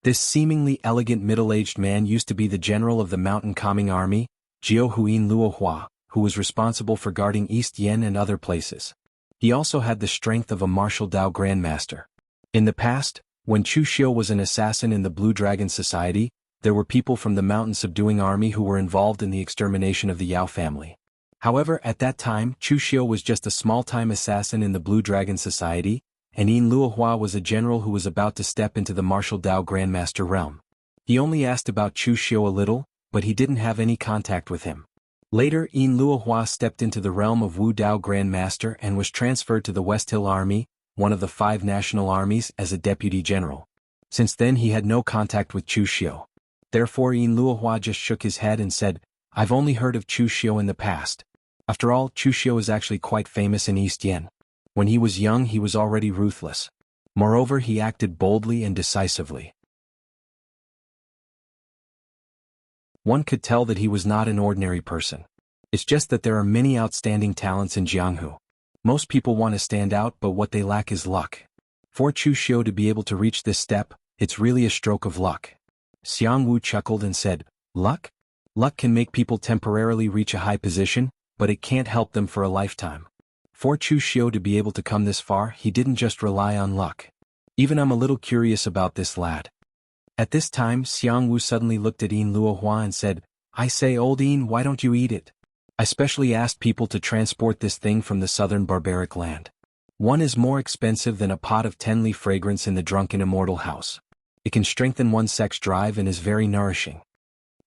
This seemingly elegant middle-aged man used to be the general of the mountain calming army, Jiu Huin Luohua, who was responsible for guarding East Yen and other places. He also had the strength of a martial Dao grandmaster. In the past, when Chu Xiu was an assassin in the Blue Dragon Society, there were people from the mountain subduing army who were involved in the extermination of the Yao family. However, at that time, Chu Xiu was just a small-time assassin in the Blue Dragon Society, and Yin Luohua was a general who was about to step into the martial Dao grandmaster realm. He only asked about Chu Xiu a little, but he didn't have any contact with him. Later, Yin Luohua stepped into the realm of Wu Dao Grandmaster and was transferred to the West Hill Army, one of the 5 national armies, as a deputy general. Since then he had no contact with Chu Xiu. Therefore Yin Luohua just shook his head and said, I've only heard of Chu Xiu in the past. After all, Chu Xiu is actually quite famous in East Yen. When he was young he was already ruthless. Moreover, he acted boldly and decisively. One could tell that he was not an ordinary person. It's just that there are many outstanding talents in Jianghu. Most people want to stand out, but what they lack is luck. For Chu Xiu to be able to reach this step, it's really a stroke of luck. Xiang Wu chuckled and said, Luck? Luck can make people temporarily reach a high position, but it can't help them for a lifetime. For Chu Xiu to be able to come this far, he didn't just rely on luck. Even I'm a little curious about this lad. At this time, Xiang Wu suddenly looked at Yin Luohua and said, I say, Old Yin, why don't you eat it? I specially asked people to transport this thing from the southern barbaric land. One is more expensive than a pot of 10-leaf fragrance in the drunken immortal house. It can strengthen one's sex drive and is very nourishing.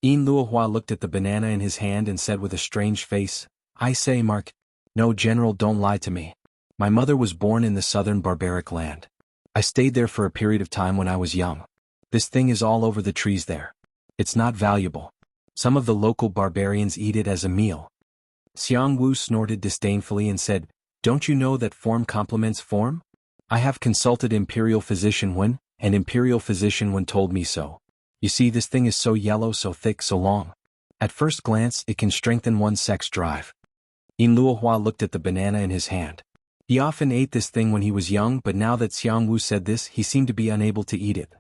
Yin Luohua looked at the banana in his hand and said with a strange face, I say, Mark. No, General, don't lie to me. My mother was born in the southern barbaric land. I stayed there for a period of time when I was young. This thing is all over the trees there. It's not valuable. Some of the local barbarians eat it as a meal. Xiang Wu snorted disdainfully and said, Don't you know that form complements form? I have consulted Imperial Physician Wen, and Imperial Physician Wen told me so. You see, this thing is so yellow, so thick, so long. At first glance, it can strengthen one's sex drive. Yin Luohua looked at the banana in his hand. He often ate this thing when he was young, but now that Xiang Wu said this, he seemed to be unable to eat it.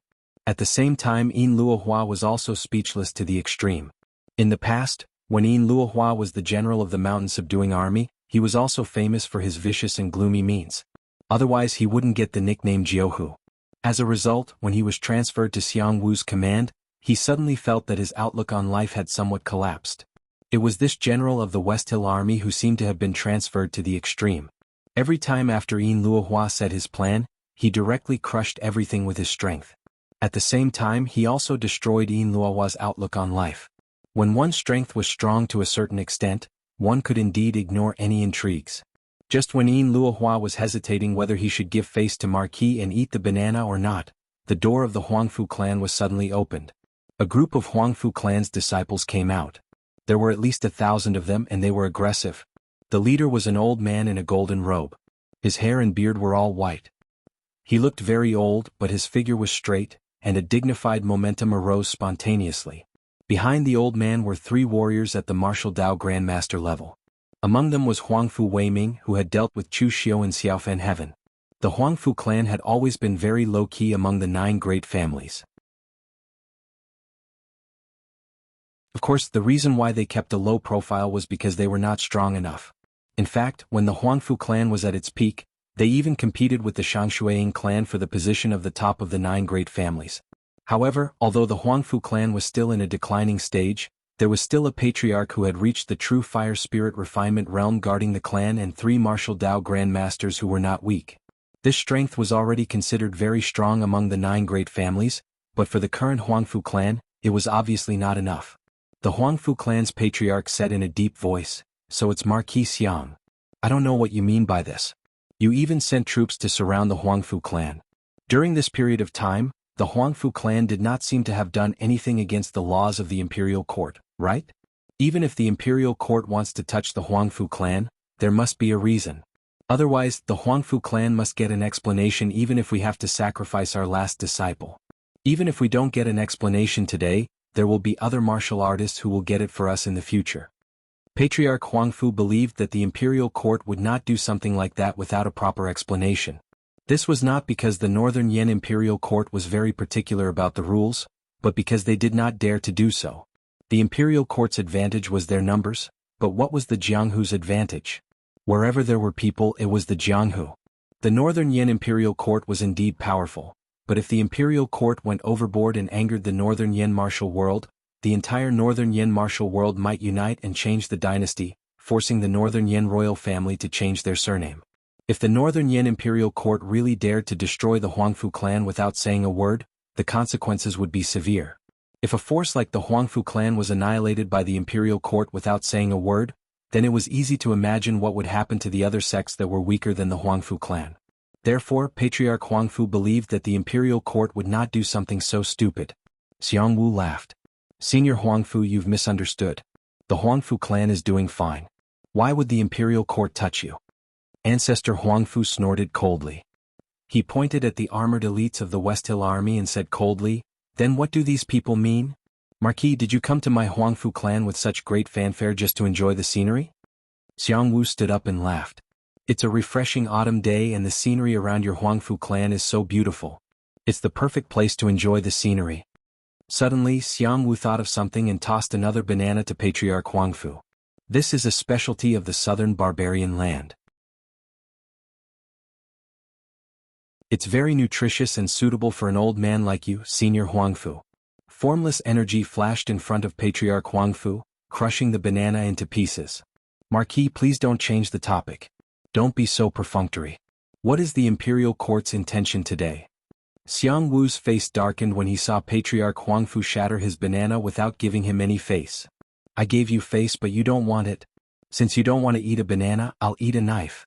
At the same time, Yin Luohua was also speechless to the extreme. In the past, when Yin Luohua was the general of the mountain subduing army, he was also famous for his vicious and gloomy means. Otherwise he wouldn't get the nickname Jiuhu. As a result, when he was transferred to Xiang Wu's command, he suddenly felt that his outlook on life had somewhat collapsed. It was this general of the West Hill Army who seemed to have been transferred to the extreme. Every time after Yin Luohua said his plan, he directly crushed everything with his strength. At the same time, he also destroyed Yin Luohua's outlook on life. When one's strength was strong to a certain extent, one could indeed ignore any intrigues. Just when Yin Luohua was hesitating whether he should give face to Marquis and eat the banana or not, the door of the Huangfu clan was suddenly opened. A group of Huangfu clan's disciples came out. There were at least 1,000 of them, and they were aggressive. The leader was an old man in a golden robe. His hair and beard were all white. He looked very old, but his figure was straight, and a dignified momentum arose spontaneously. Behind the old man were 3 warriors at the martial Dao Grandmaster level. Among them was Huangfu Weiming, who had dealt with Chu Xiu in Xiaofan Heaven. The Huangfu clan had always been very low-key among the 9 great families. Of course, the reason why they kept a low profile was because they were not strong enough. In fact, when the Huangfu clan was at its peak, they even competed with the Shangshuaying clan for the position of the top of the 9 great families. However, although the Huangfu clan was still in a declining stage, there was still a patriarch who had reached the true fire spirit refinement realm guarding the clan and 3 martial Dao grandmasters who were not weak. This strength was already considered very strong among the 9 great families, but for the current Huangfu clan, it was obviously not enough. The Huangfu clan's patriarch said in a deep voice, So it's Marquis Xiang. I don't know what you mean by this. You even sent troops to surround the Huangfu clan. During this period of time, the Huangfu clan did not seem to have done anything against the laws of the imperial court, right? Even if the imperial court wants to touch the Huangfu clan, there must be a reason. Otherwise, the Huangfu clan must get an explanation even if we have to sacrifice our last disciple. Even if we don't get an explanation today, there will be other martial artists who will get it for us in the future. Patriarch Huangfu believed that the imperial court would not do something like that without a proper explanation. This was not because the Northern Yan imperial court was very particular about the rules, but because they did not dare to do so. The imperial court's advantage was their numbers, but what was the Jianghu's advantage? Wherever there were people, it was the Jianghu. The Northern Yan imperial court was indeed powerful, but if the imperial court went overboard and angered the Northern Yan martial world, the entire Northern Yan martial world might unite and change the dynasty, forcing the Northern Yan royal family to change their surname. If the Northern Yan imperial court really dared to destroy the Huangfu clan without saying a word, the consequences would be severe. If a force like the Huangfu clan was annihilated by the imperial court without saying a word, then it was easy to imagine what would happen to the other sects that were weaker than the Huangfu clan. Therefore, Patriarch Huangfu believed that the imperial court would not do something so stupid. Xiang Wu laughed. Senior Huangfu, you've misunderstood. The Huangfu clan is doing fine. Why would the imperial court touch you? Ancestor Huangfu snorted coldly. He pointed at the armored elites of the West Hill Army and said coldly, "Then what do these people mean? Marquis, did you come to my Huangfu clan with such great fanfare just to enjoy the scenery?" Xiang Wu stood up and laughed. "It's a refreshing autumn day and the scenery around your Huangfu clan is so beautiful. It's the perfect place to enjoy the scenery." Suddenly, Xiang Wu thought of something and tossed another banana to Patriarch Huangfu. "This is a specialty of the southern barbarian land. It's very nutritious and suitable for an old man like you, Senior Huangfu." Formless energy flashed in front of Patriarch Huangfu, crushing the banana into pieces. "Marquis, please don't change the topic. Don't be so perfunctory. What is the imperial court's intention today?" Xiang Wu's face darkened when he saw Patriarch Huangfu shatter his banana without giving him any face. "I gave you face but you don't want it. Since you don't want to eat a banana, I'll eat a knife."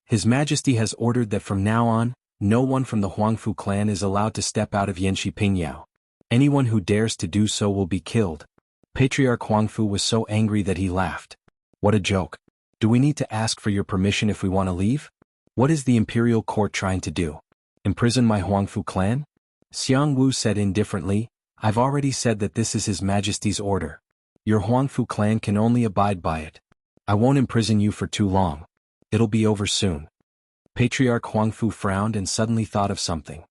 His Majesty has ordered that from now on, no one from the Huangfu clan is allowed to step out of Yanxi Pingyao. Anyone who dares to do so will be killed. Patriarch Huangfu was so angry that he laughed. "What a joke. Do we need to ask for your permission if we want to leave? What is the imperial court trying to do? Imprison my Huangfu clan?" Xiang Wu said indifferently, "I've already said that this is His Majesty's order. Your Huangfu clan can only abide by it. I won't imprison you for too long. It'll be over soon." Patriarch Huangfu frowned and suddenly thought of something.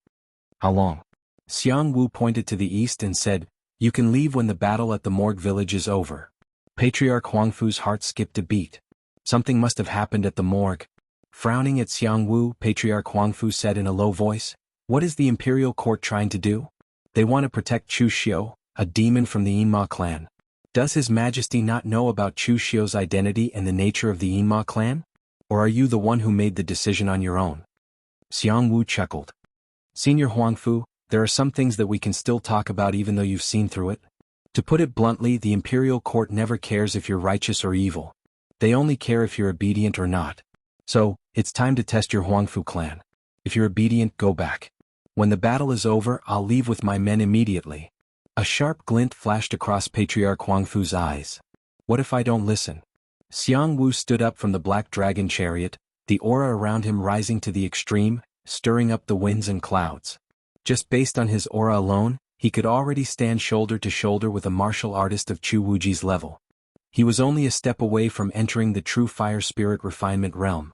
"How long?" Xiang Wu pointed to the east and said, "You can leave when the battle at the Morgue village is over." Patriarch Huangfu's heart skipped a beat. Something must have happened at the morgue. Frowning at Xiang Wu, Patriarch Huangfu said in a low voice, "What is the imperial court trying to do? They want to protect Chu Xiu, a demon from the Yinma clan. Does His Majesty not know about Chu Xiu's identity and the nature of the Yinma clan? Or are you the one who made the decision on your own?" Xiang Wu chuckled. "Senior Huangfu, there are some things that we can still talk about even though you've seen through it. To put it bluntly, the imperial court never cares if you're righteous or evil. They only care if you're obedient or not. So, it's time to test your Huangfu clan. If you're obedient, go back. When the battle is over, I'll leave with my men immediately." A sharp glint flashed across Patriarch Huangfu's eyes. "What if I don't listen?" Xiang Wu stood up from the black dragon chariot, the aura around him rising to the extreme, stirring up the winds and clouds. Just based on his aura alone, he could already stand shoulder to shoulder with a martial artist of Chu Wuji's level. He was only a step away from entering the true fire spirit refinement realm.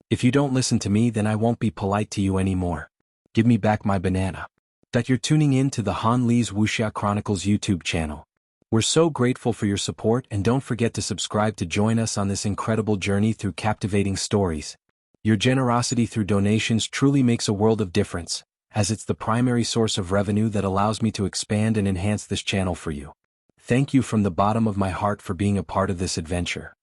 "If you don't listen to me, then I won't be polite to you anymore. Give me back my banana." That you're tuning in to the Han Li's Wuxia Chronicles YouTube channel. We're so grateful for your support, and don't forget to subscribe to join us on this incredible journey through captivating stories. Your generosity through donations truly makes a world of difference, as it's the primary source of revenue that allows me to expand and enhance this channel for you. Thank you from the bottom of my heart for being a part of this adventure.